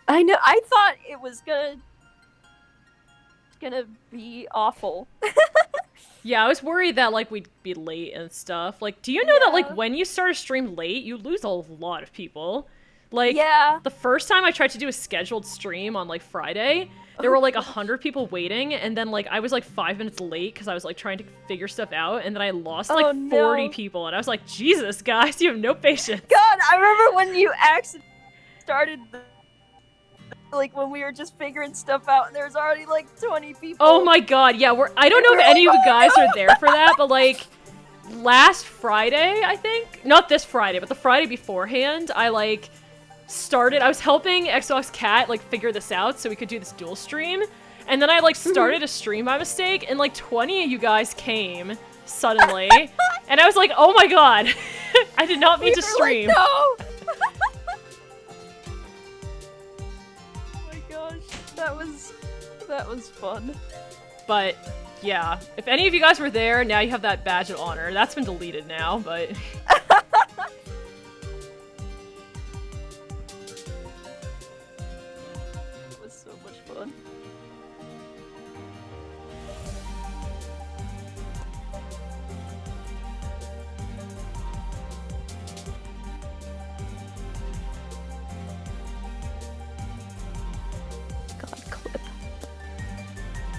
I know, I thought it was gonna be awful. Yeah, I was worried that, like, we'd be late and stuff. Like, do you know that, like, when you start a stream late, you lose a lot of people? Like, the first time I tried to do a scheduled stream on, like, Friday, there were, like, 100 people waiting, and then, like, I was, like, 5 minutes late because I was, like, trying to figure stuff out, and then I lost, like, 40 people, and I was like, Jesus, guys, you have no patience. God, I remember when you actually started like, when we were just figuring stuff out, and there's already, like, 20 people. Oh my god, yeah, I don't know if any of you guys are there for that, but, like, last Friday, I think? Not this Friday, but the Friday beforehand, I was helping Xbox Cat, like, figure this out so we could do this dual stream, and then I, like, started a stream by mistake, and, like, 20 of you guys came suddenly, and I was like, oh my god, I did not mean to stream. Like, no! Oh my gosh, that was fun. But, yeah, if any of you guys were there, now you have that badge of honor. That's been deleted now, but...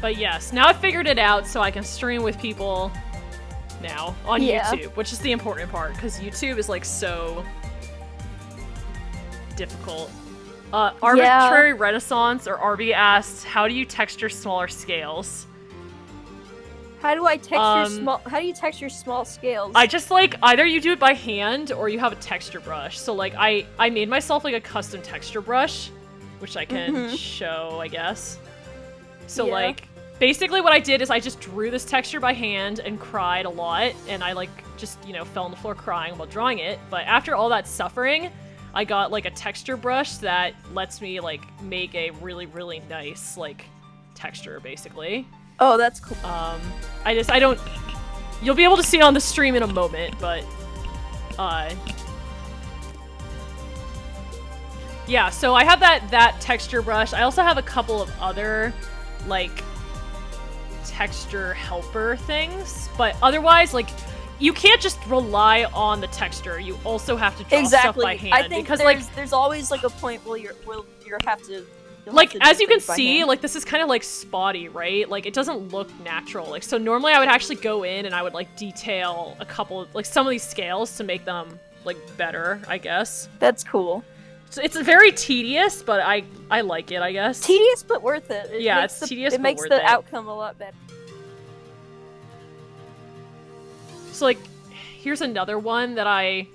But yes, now I've figured it out so I can stream with people now on YouTube, which is the important part, because YouTube is like so difficult. Arbitrary Renaissance or RB asks, how do you texture smaller scales? How do I texture small? How do you texture small scales? I just like either you do it by hand or you have a texture brush. So like I made myself like a custom texture brush, which I can show, I guess. So like basically what I did is I just drew this texture by hand and cried a lot, and I like just, you know, fell on the floor crying while drawing it. But after all that suffering, I got like a texture brush that lets me like make a really, really nice like texture basically. Oh, that's cool. I don't, you'll be able to see it on the stream in a moment, but yeah, so I have that texture brush. I also have a couple of other like texture helper things, but otherwise like you can't just rely on the texture. You also have to draw stuff by hand. I think because there's always like a point where you have to like, as you can see, like, this is kind of, like, spotty, right? Like, it doesn't look natural. Like, so normally I would actually go in and I would, like, detail a couple, like, some of these scales to make them, like, better, I guess. That's cool. So it's very tedious, but I like it, I guess. Tedious, but worth it. It's tedious, but worth it. It makes the outcome a lot better. So, like, here's another one that I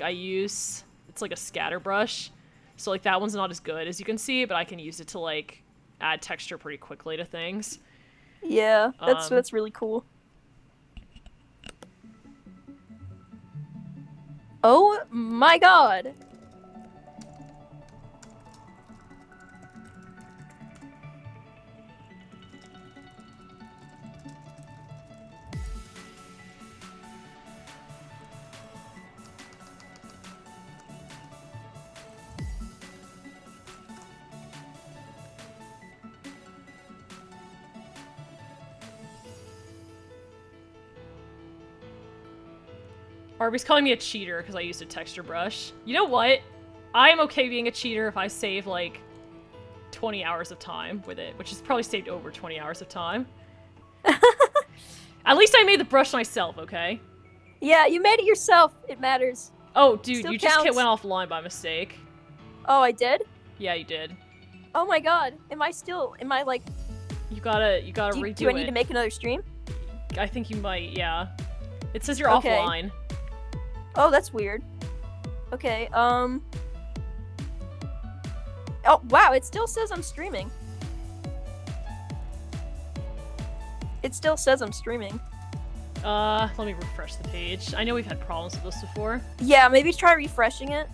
use. It's, like, a scatter brush. So, like, that one's not as good as you can see, but I can use it to, like, add texture pretty quickly to things. Yeah, that's really cool. Oh my god! Arby's calling me a cheater because I used a texture brush. You know what? I'm okay being a cheater if I save, like, 20 hours of time with it, which is probably saved over 20 hours of time. At least I made the brush myself, okay? Yeah, you made it yourself. It matters. Oh, dude, Still you counts. just went offline by mistake. Oh, I did? Yeah, you did. Oh my god. Am I like... You gotta redo it. Do I need to make another stream? I think you might, yeah. It says you're Okay. offline. Oh, that's weird. Okay, Oh, wow, it still says I'm streaming. It still says I'm streaming. Let me refresh the page. I know we've had problems with this before. Yeah, maybe try refreshing it.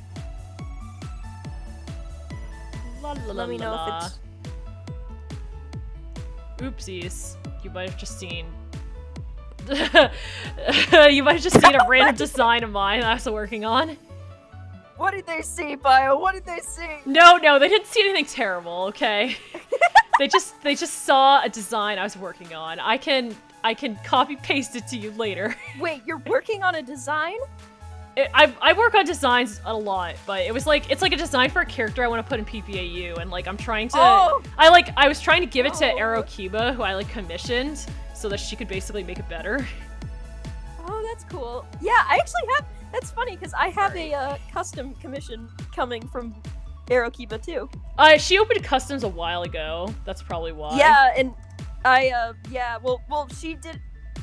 La, la, Let me know la. if it's... Oopsies. You might have just seen... you might have just seen a random design of mine that I was working on. What did they see, Bio? What did they see? No, they didn't see anything terrible, okay? they just saw a design I was working on. I can copy paste it to you later. Wait, you're working on a design? I work on designs a lot, but it's like a design for a character I want to put in PPAU, and like I'm trying to I was trying to give it to Aro Kiba, who I like commissioned, so that she could basically make it better. Oh, that's cool. Yeah, I actually have. That's funny because I have a custom commission coming from Aro Kiba too. She opened customs a while ago. That's probably why. Yeah, and well, she did.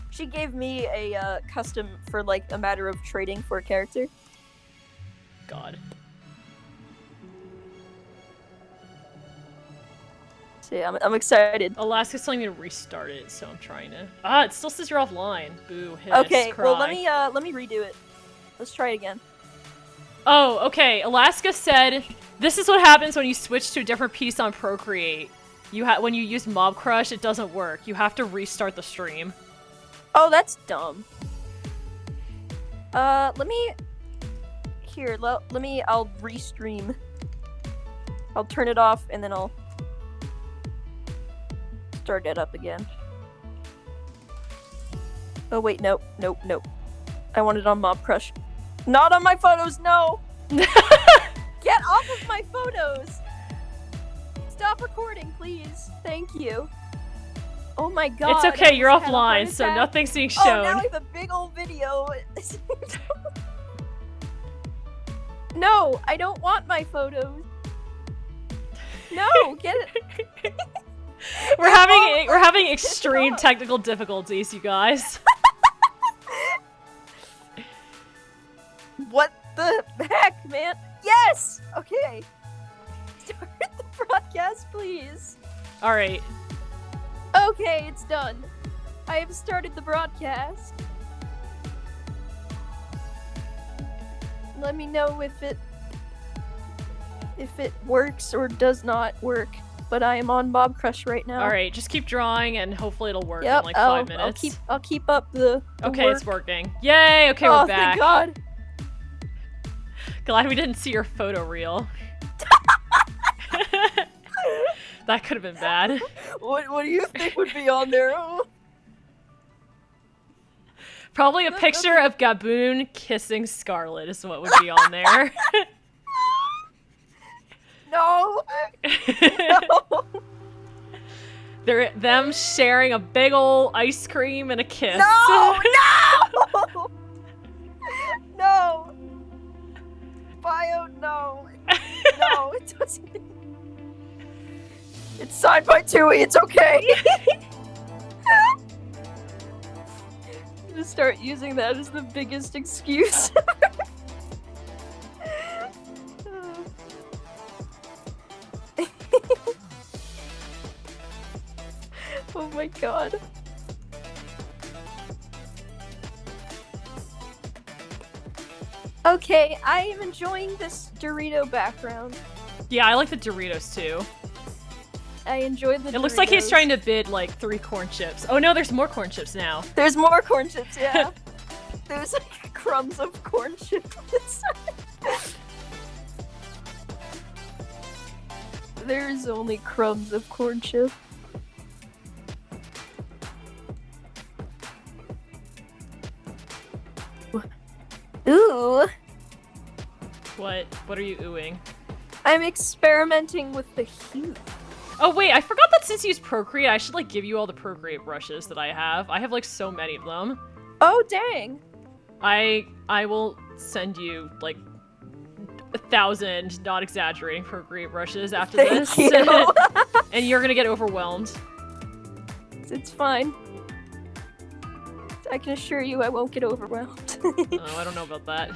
She gave me a custom for like a matter of trading for a character. God. So yeah, I'm excited. Alaska's telling me to restart it, so I'm trying to. It still says you're offline. Boo. Hiss, Okay, cry. well let me redo it. Let's try it again. Oh, okay. Alaska said, "This is what happens when you switch to a different piece on Procreate. When you use Mob Crush, it doesn't work. You have to restart the stream." Oh, that's dumb. Let me I'll restream. I'll turn it off and then I'll start it up again. Oh wait, nope. I want it on Mob Crush. Not on my photos, no! Get off of my photos! Stop recording, please. Thank you. Oh my god. It's okay, you're I just had a heart offline, so attack. nothing's being Oh, shown. now I have a big old video. No, I don't want my photos. No, get it. We're having extreme technical difficulties, you guys. What the heck, man? Yes! Okay. Start the broadcast, please. Alright. Okay, it's done. I have started the broadcast. Let me know if it works or does not work. But I am on Mob Crush right now. Alright, just keep drawing and hopefully it'll work Yep, in like 5 minutes. I'll keep up the okay, work. it's working. Yay! Okay, we're back. Oh, thank God. Glad we didn't see your photo reel. That could have been bad. What do you think would be on there? Probably a picture of Gaboon kissing Scarlet is what would be on there. No. No. They're them sharing a big ol' ice cream and a kiss. No! No! No! Bio, no. No, it doesn't. It's signed by Tui, it's okay. I'm gonna start using that as the biggest excuse. Oh my god. Okay, I am enjoying this Dorito background. Yeah, I like the Doritos too. I enjoy the It looks like he's trying to bid like 3 corn chips. Oh no, there's more corn chips now. There's more corn chips, yeah. There's like crumbs of corn chips inside. There's only crumbs of corn chip. Ooh. What? What are you oohing? I'm experimenting with the hue. Oh wait, I forgot that since you use Procreate, I should like give you all the Procreate brushes that I have. I have like so many of them. Oh dang. I will send you like 1,000, not exaggerating, Procreate brushes after Thank this. you. And you're gonna get overwhelmed. It's fine. I can assure you I won't get overwhelmed. Oh, I don't know about that.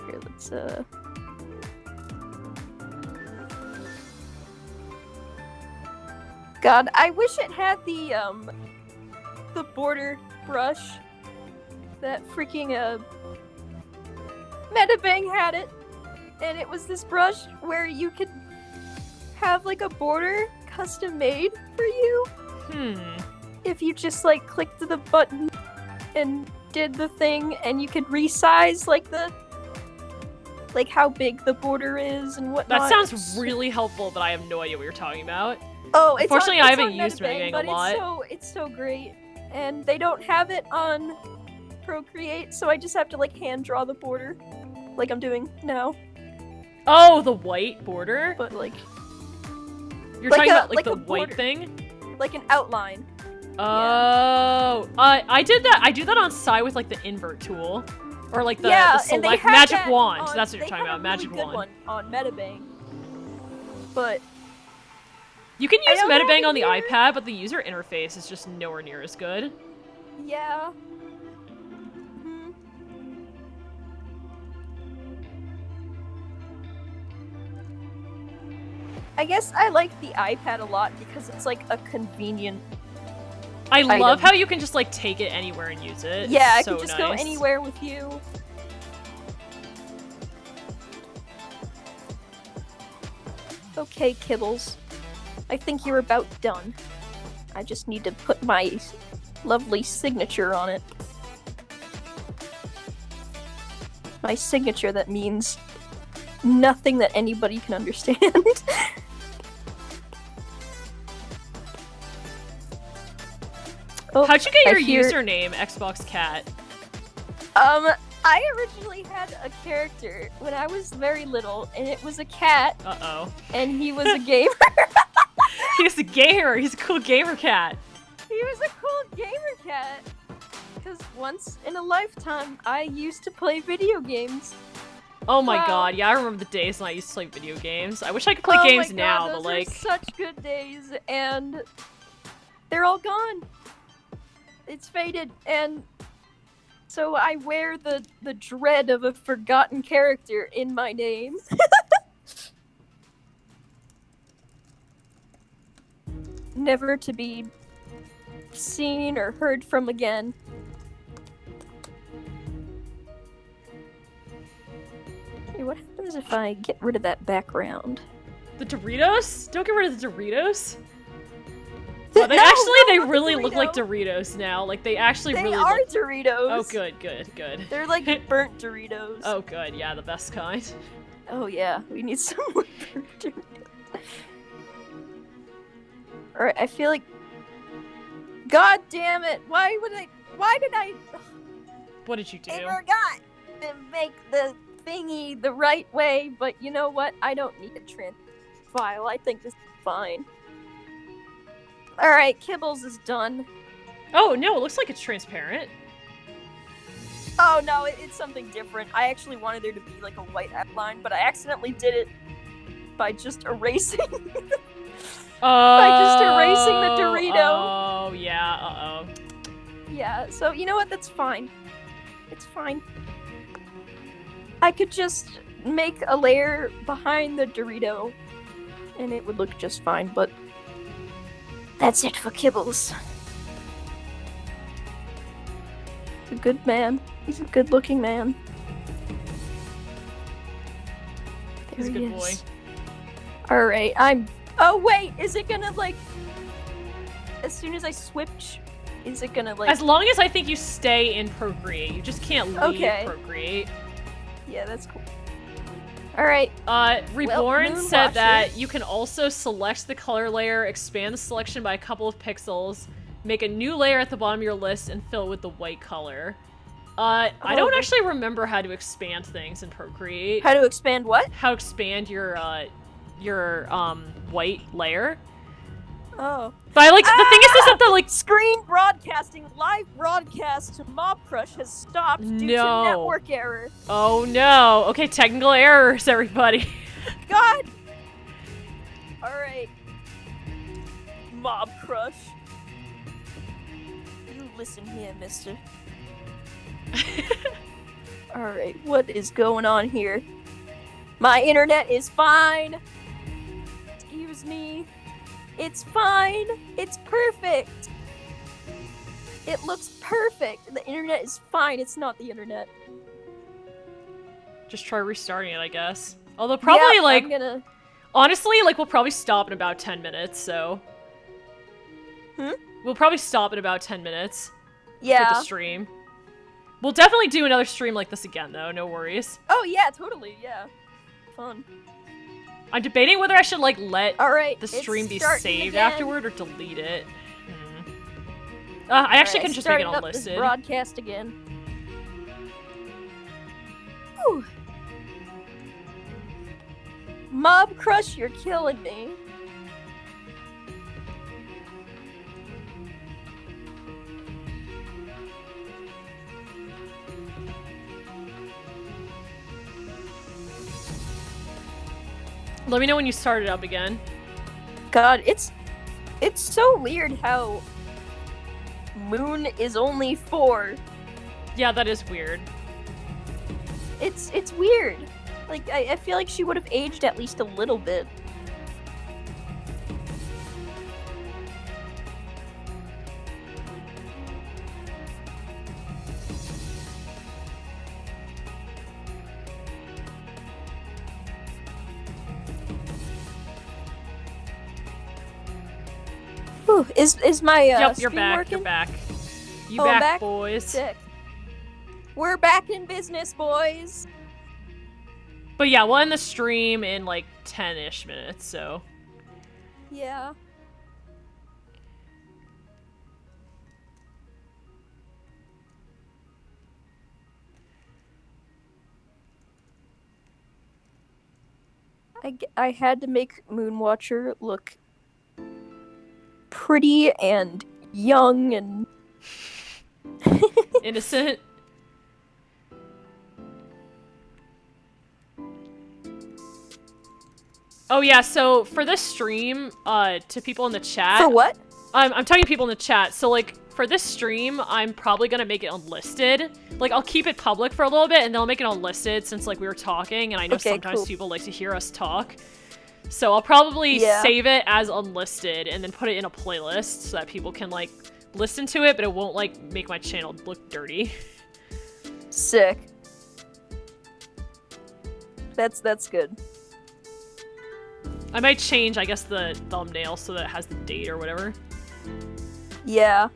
Here, let's God, I wish it had the border brush. That freaking Metabang had it. And it was this brush where you could have like a border custom made for you. If you just like clicked the button and did the thing, and you could resize like how big the border is and whatnot. That sounds really helpful, but I have no idea what you're talking about. Oh, it's Unfortunately, I haven't used Metabang, Metabang a lot. It's so great, and they don't have it on Procreate, so I just have to like hand draw the border, like I'm doing now. Oh, the white border? But like, You're talking about like a the white border. thing? Like an outline. Oh, I did that. I do that on Psy with like the invert tool, or like the and they select have magic that wand. on- That's what you're they talking have about, a really magic good wand. one on Metabang. But You can I use don't have Metabang it on the here. iPad, but the user interface is just nowhere near as good. yeah. Mhm. I guess I like the iPad a lot because it's like a convenient. I love Item. how you can just like take it anywhere and use it. Yeah, I It's can so just go nice. anywhere with you. Okay, Kibbles. I think you're about done. I just need to put my lovely signature on it. My signature that means nothing that anybody can understand. Oh, How'd you get I your hear- username, Xbox Cat? I originally had a character when I was very little, and it was a cat, Uh-oh. and he was a gamer. He's a gamer. He's a cool gamer cat. He was a cool gamer cat. Because once in a lifetime, I used to play video games. Oh my god, yeah, I remember the days when I used to play video games. I wish I could play games now, those but like... are such good days, and they're all gone. It's faded, and so I wear the dread of a forgotten character in my name. Never to be seen or heard from again. Hey, what happens if I get rid of that background? The Doritos? Don't get rid of the Doritos. Oh, they really look like Doritos now. Like, they actually really look... They are Doritos! Oh, good, good, good. They're like burnt Doritos. Oh, good, yeah, the best kind. Oh, yeah, we need some more burnt Doritos. Alright, I feel like... God damn it! Why did I... What did you do? I forgot to make the thingy the right way, but you know what? I don't need a trans file. I think this is fine. Alright, Kibbles is done. Oh, no, it looks like it's transparent. Oh, no, it's something different. I actually wanted there to be, like, a white outline, but I accidentally did it by just erasing... by just erasing the Dorito. Oh, yeah, uh-oh. Yeah, so, you know what? That's fine. It's fine. I could just make a layer behind the Dorito, and it would look just fine, but... That's it for Kibbles. He's a good man. He's a good-looking man. He's a good boy. Alright, Oh, wait! Is it gonna, like... As soon as I switch, is it gonna, like... As long as I think you stay in Procreate. You just can't leave Procreate. Yeah, that's cool. Alright. Reborn said that you can also select the color layer, expand the selection by a couple of pixels, make a new layer at the bottom of your list, and fill it with the white color. I don't actually remember how to expand things in Procreate. How to expand what? How to expand your white layer. Oh. But I like the thing is that the like screen broadcasting live broadcast to Mob Crush has stopped due to network error. Oh no. Okay, technical errors, everybody. God. All right. Mob Crush. You listen here, mister. All right, what is going on here? My internet is fine. Excuse me. It's fine. It's perfect. It looks perfect. The internet is fine. It's not the internet. Just try restarting it, I guess. Although probably like I'm gonna... honestly, like we'll probably stop in about 10 minutes, so. We'll probably stop in about 10 minutes. Yeah. For the stream. We'll definitely do another stream like this again though, no worries. Oh yeah, totally, yeah. Fun. I'm debating whether I should like let the stream be saved again. afterward or delete it. I actually can just make it unlisted. Broadcast again. Whew. Mob Crush, you're killing me. Let me know when you start it up again. God, it's so weird how Moon is only 4. Yeah, that is weird. It's weird. Like, I feel like she would have aged at least a little bit. Ooh, is my yep, you're stream back. working? You're back. You I'm back, boys. Sick. We're back in business, boys. But yeah, we'll end the stream in like 10-ish minutes, so. Yeah. I had to make Moonwatcher look pretty and young and innocent. Oh yeah, so for this stream, to people in the chat. For what? I'm talking to people in the chat. So like for this stream, I'm probably gonna make it unlisted. Like I'll keep it public for a little bit and then I'll make it unlisted since like we were talking and I know sometimes people like to hear us talk. So I'll probably save it as unlisted and then put it in a playlist so that people can like listen to it, but it won't like make my channel look dirty. Sick. That's good. I might change, I guess, the thumbnail so that it has the date or whatever. Yeah.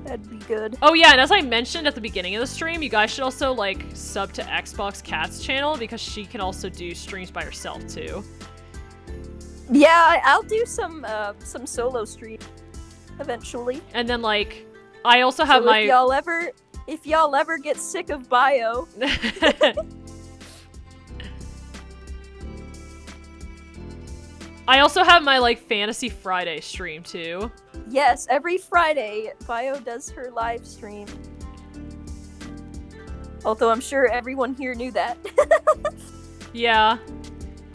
That'd be good. Oh yeah, and as I mentioned at the beginning of the stream, you guys should also, like, sub to XBOXKAT'S channel because she can also do streams by herself, too. Yeah, I'll do some solo stream eventually. And then, like, I also have my... If y'all ever get sick of Bio... I also have my, like, Fantasy Friday stream, too. Yes, every Friday, Bio does her live stream. Although I'm sure everyone here knew that. Yeah.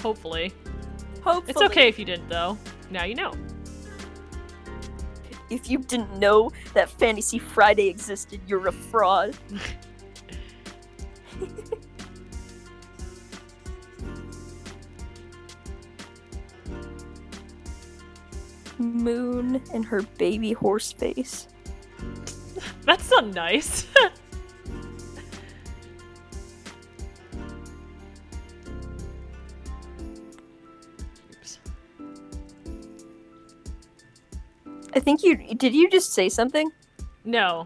Hopefully. Hopefully. It's okay if you didn't, though. Now you know. If you didn't know that Fantasy Friday existed, you're a fraud. Moon and her baby horse face. That's not nice. Oops. I think did you just say something? No.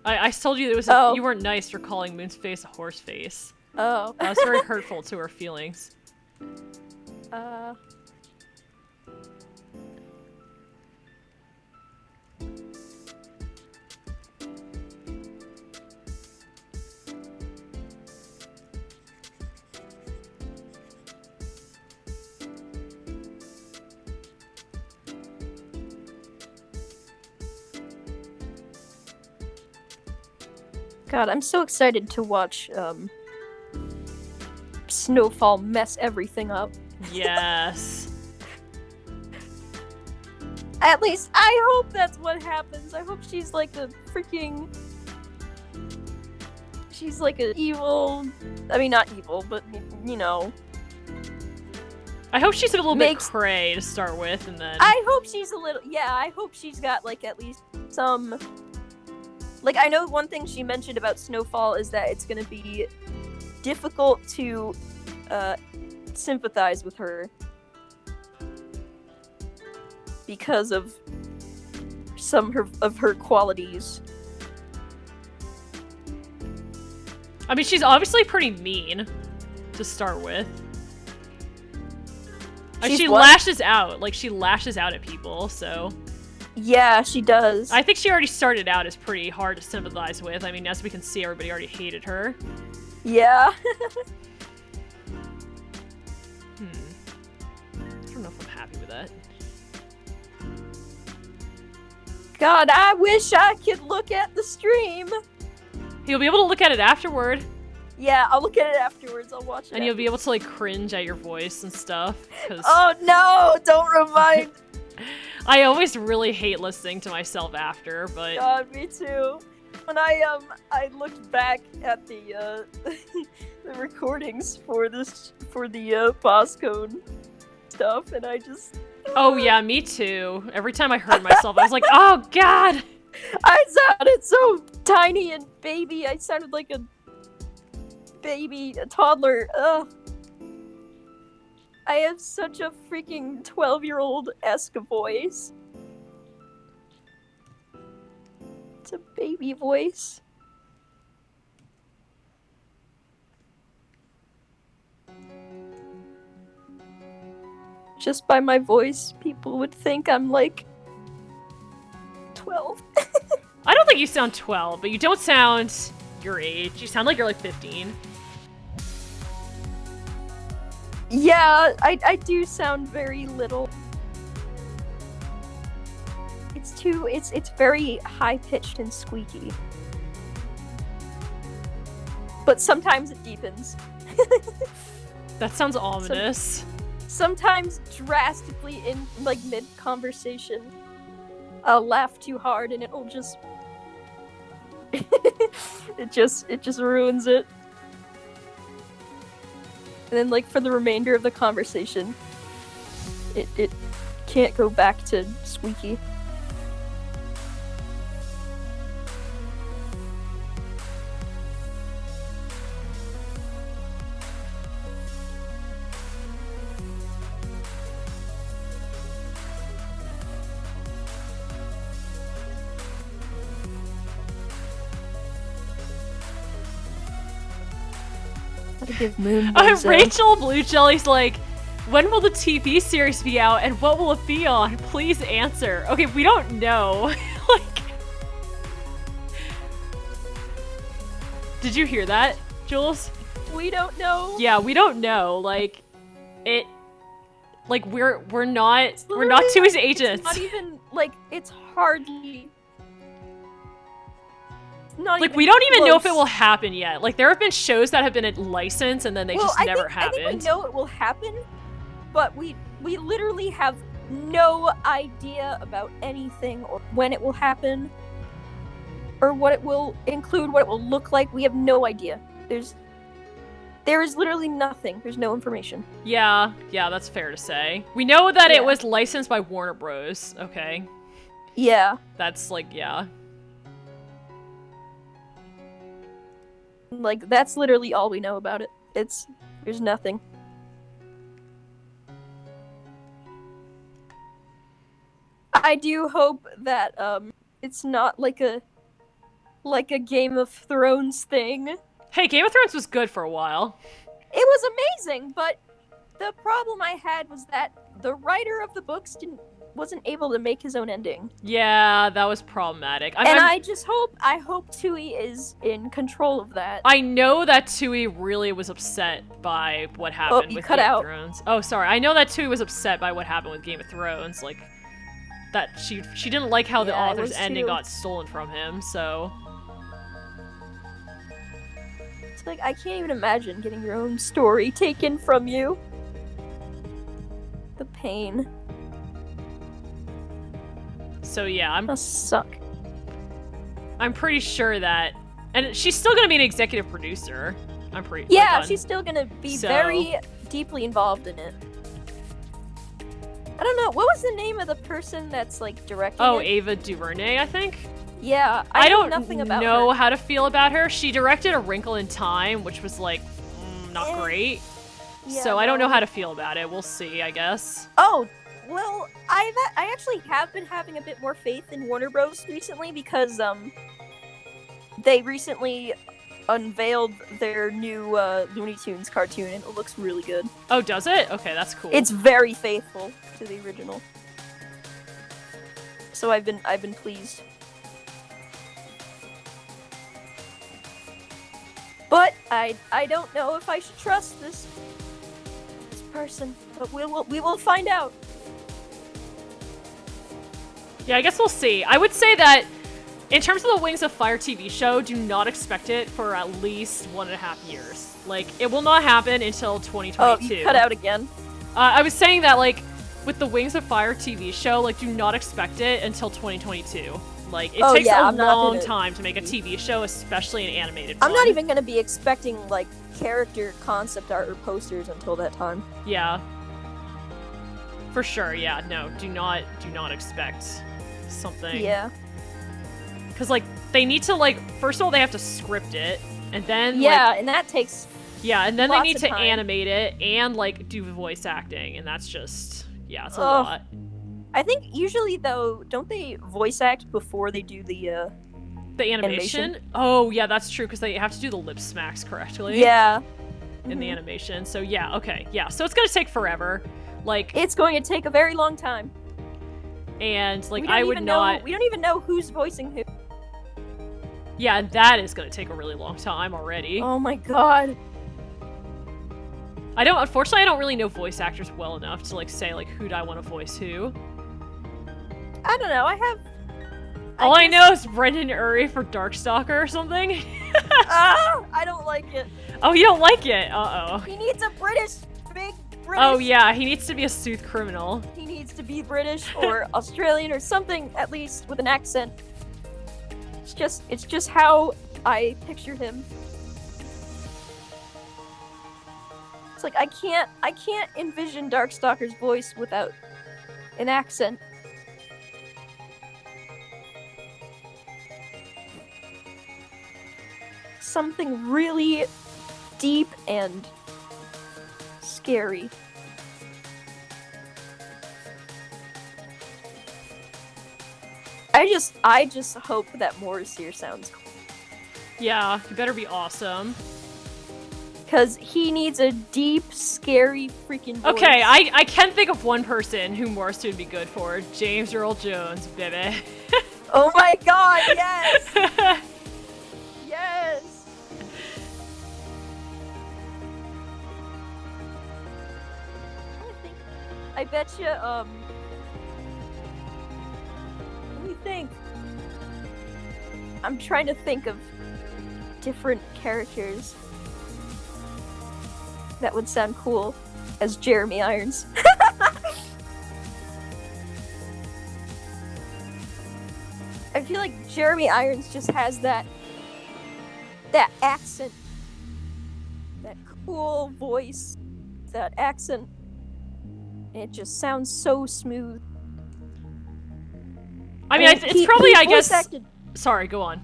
I told you it was you weren't nice for calling Moon's face a horse face. Oh. That was very hurtful to her feelings. God, I'm so excited to watch Snowfall mess everything up. Yes. At least I hope that's what happens. I hope she's like a freaking... She's like an evil... I mean, not evil, but, you know... I hope she's a little bit cray to start with, and then... I hope she's a little... Yeah, I hope she's got, like, at least some... Like, I know one thing she mentioned about Snowfall is that it's gonna be difficult to sympathize with her because of some of her qualities. I mean, she's obviously pretty mean to start with. She lashes out. Like, she lashes out at people, so... Yeah, she does. I think she already started out as pretty hard to sympathize with. I mean, as we can see, everybody already hated her. Yeah. I don't know if I'm happy with that. God, I wish I could look at the stream. You'll be able to look at it afterward. Yeah, I'll look at it afterwards. I'll watch it. And you'll be able to, like, cringe at your voice and stuff. Oh, no! Don't remind... I always really hate listening to myself after, but... God, me too. When I looked back at the the recordings for the passcode stuff, and I just... Oh yeah, me too. Every time I heard myself, I was like, oh god! I sounded so tiny and baby. I sounded like a baby, a toddler. Ugh. I have such a freaking 12-year-old-esque voice. It's a baby voice. Just by my voice, people would think I'm like 12. I don't think you sound 12, but you don't sound your age. You sound like you're like 15. Yeah, I do sound very little. it's very high pitched and squeaky. But sometimes it deepens. That sounds ominous. Sometimes drastically in like mid conversation, I'll laugh too hard and it'll just it just ruins it. And then like for the remainder of the conversation, it can't go back to squeaky. Give Moon Rachel Blue Jelly's like, when will the TV series be out and what will it be on? Please answer. Okay, we don't know. Like, did you hear that, Jules? We don't know. Yeah, we don't know. Like, it. Like we're not Tui's agents. It's not even like it's hardly. Not like we don't even know if it will happen yet. Like there have been shows that have been at license and then they just never happened. I think we know it will happen, but we literally have no idea about anything or when it will happen or what it will include, what it will look like. We have no idea. There is literally nothing. There's no information. Yeah, that's fair to say. We know that it was licensed by Warner Bros. Okay. Yeah. That's like, yeah. Like, that's literally all we know about it. There's nothing. I do hope that, it's not like a Game of Thrones thing. Hey, Game of Thrones was good for a while. It was amazing, but the problem I had was that the writer of the books wasn't able to make his own ending. Yeah, that was problematic. I hope Tui is in control of that. I know that Tui really was upset by what happened with Game of Thrones. Oh, sorry. I know that Tui was upset by what happened with Game of Thrones. Like, that she didn't like how the author's ending got stolen from him, so... It's like, I can't even imagine getting your own story taken from you. The pain. So yeah, must suck. I'm pretty sure that, and she's still gonna be an executive producer. I'm pretty. Yeah, she's still gonna be very deeply involved in it. I don't know, what was the name of the person that's like directing it? Ava DuVernay, I think. Yeah, I don't know how to feel about her. She directed A Wrinkle in Time, which was like not great. Yeah, so I don't know how to feel about it. We'll see, I guess. Oh. Well, I actually have been having a bit more faith in Warner Bros. Recently because they recently unveiled their new Looney Tunes cartoon and it looks really good. Oh, does it? Okay, that's cool. It's very faithful to the original. So I've been pleased. But I don't know if I should trust this person, but we will find out. Yeah, I guess we'll see. I would say that in terms of the Wings of Fire TV show, do not expect it for at least 1.5 years. Like, it will not happen until 2022. Oh, you cut out again. I was saying that, like, with the Wings of Fire TV show, like, do not expect it until 2022. Like, it takes a long time to make a TV show, especially an animated one. I'm not even going to be expecting, like, character concept art or posters until that time. Yeah. For sure, yeah. No, do not expect something. Yeah. Because, like, they need to, like, first of all, they have to script it, and then, and that takes and then they need to animate it and, like, do voice acting, and that's just, it's a lot. I think usually, though, don't they voice act before they do the animation? Oh, yeah, that's true, because they have to do the lip smacks correctly. Yeah. In the animation. So, yeah, okay. Yeah, so it's going to take forever. Like, it's going to take a very long time. And, like, we don't even know who's voicing who. Yeah, that is going to take a really long time already. Oh my god. Unfortunately, I don't really know voice actors well enough to, like, say, like, who do I want to voice who. I don't know, I All I know is Brendan Urie for Darkstalker or something. I don't like it. Oh, you don't like it? Uh-oh. He needs a big British. Oh yeah, he needs to be a sooth criminal. He needs to be British or Australian or something, at least with an accent. It's just how I picture him. It's like I can't envision Darkstalker's voice without an accent. Something really deep and scary. I just hope that Morris here sounds cool. Yeah, he better be awesome. Because he needs a deep, scary freaking voice. Okay, I can think of one person who Morris would be good for. James Earl Jones, baby. Oh my god, yes! Yes! I bet you, let me think. I'm trying to think of different characters that would sound cool as Jeremy Irons. I feel like Jeremy Irons just has that accent, that cool voice, that accent. And it just sounds so smooth. I mean, it's probably, I guess... Sorry, go on.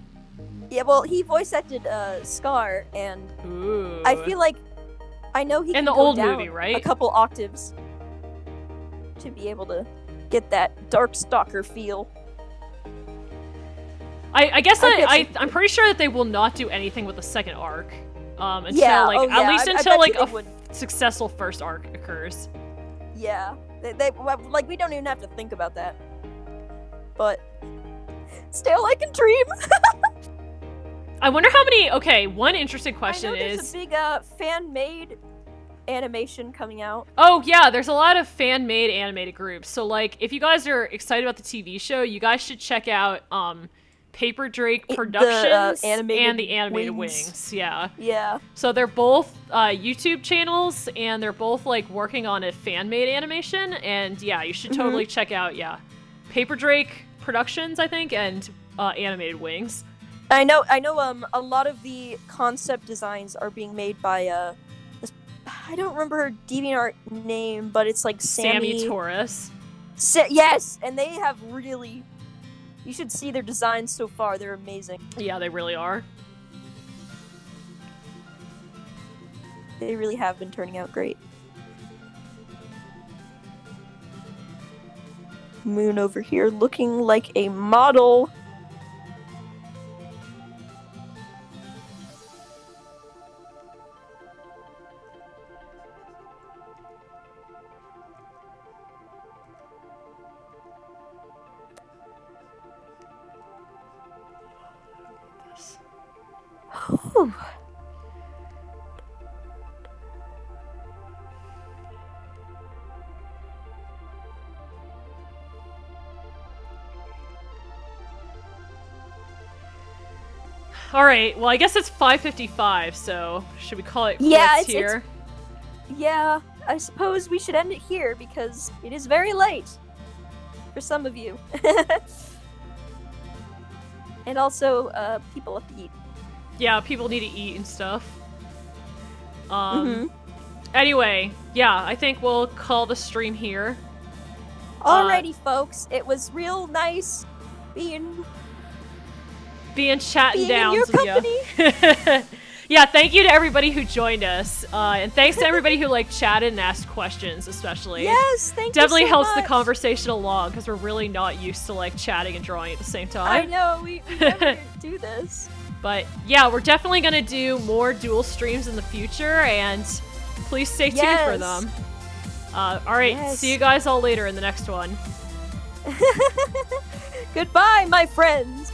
Yeah, well, he voice acted Scar, and Ooh. I feel like I know he can in the go old down movie, right? a couple octaves to be able to get that Darkstalker feel. I guess I'm pretty sure that they will not do anything with the second arc until at least until a successful first arc occurs. Yeah, they like we don't even have to think about that. But still, I can dream. I wonder how many. Okay, one interesting question there's a big fan-made animation coming out. Oh yeah, there's a lot of fan-made animated groups. So like, if you guys are excited about the TV show, you guys should check out Paper Drake Productions and the Animated Wings. Yeah. Yeah. So they're both YouTube channels, and they're both like working on a fan-made animation. And yeah, you should totally check out Paper Drake Productions, I think, and Animated Wings. I know. A lot of the concept designs are being made by this, I don't remember her DeviantArt name, but it's like Sammy Torres. Yes, and they have really. You should see their designs so far. They're amazing. Yeah, they really are. They really have been turning out great. Moon over here looking like a model. Whew. All right. Well, I guess it's 5:55. So should we call it quits here? Yeah, I suppose we should end it here because it is very late for some of you, and also people have to eat. Yeah, people need to eat and stuff. Anyway, yeah, I think we'll call the stream here. Alrighty, folks. It was real nice being chatting down in your company. Yeah, thank you to everybody who joined us, and thanks to everybody who like chatted and asked questions, especially. Yes, thank you. Definitely so helps much. The conversation along because we're really not used to like chatting and drawing at the same time. I know we never do this. But yeah, we're definitely gonna do more dual streams in the future, and please stay tuned for them. Alright, see you guys all later in the next one. Goodbye, my friends.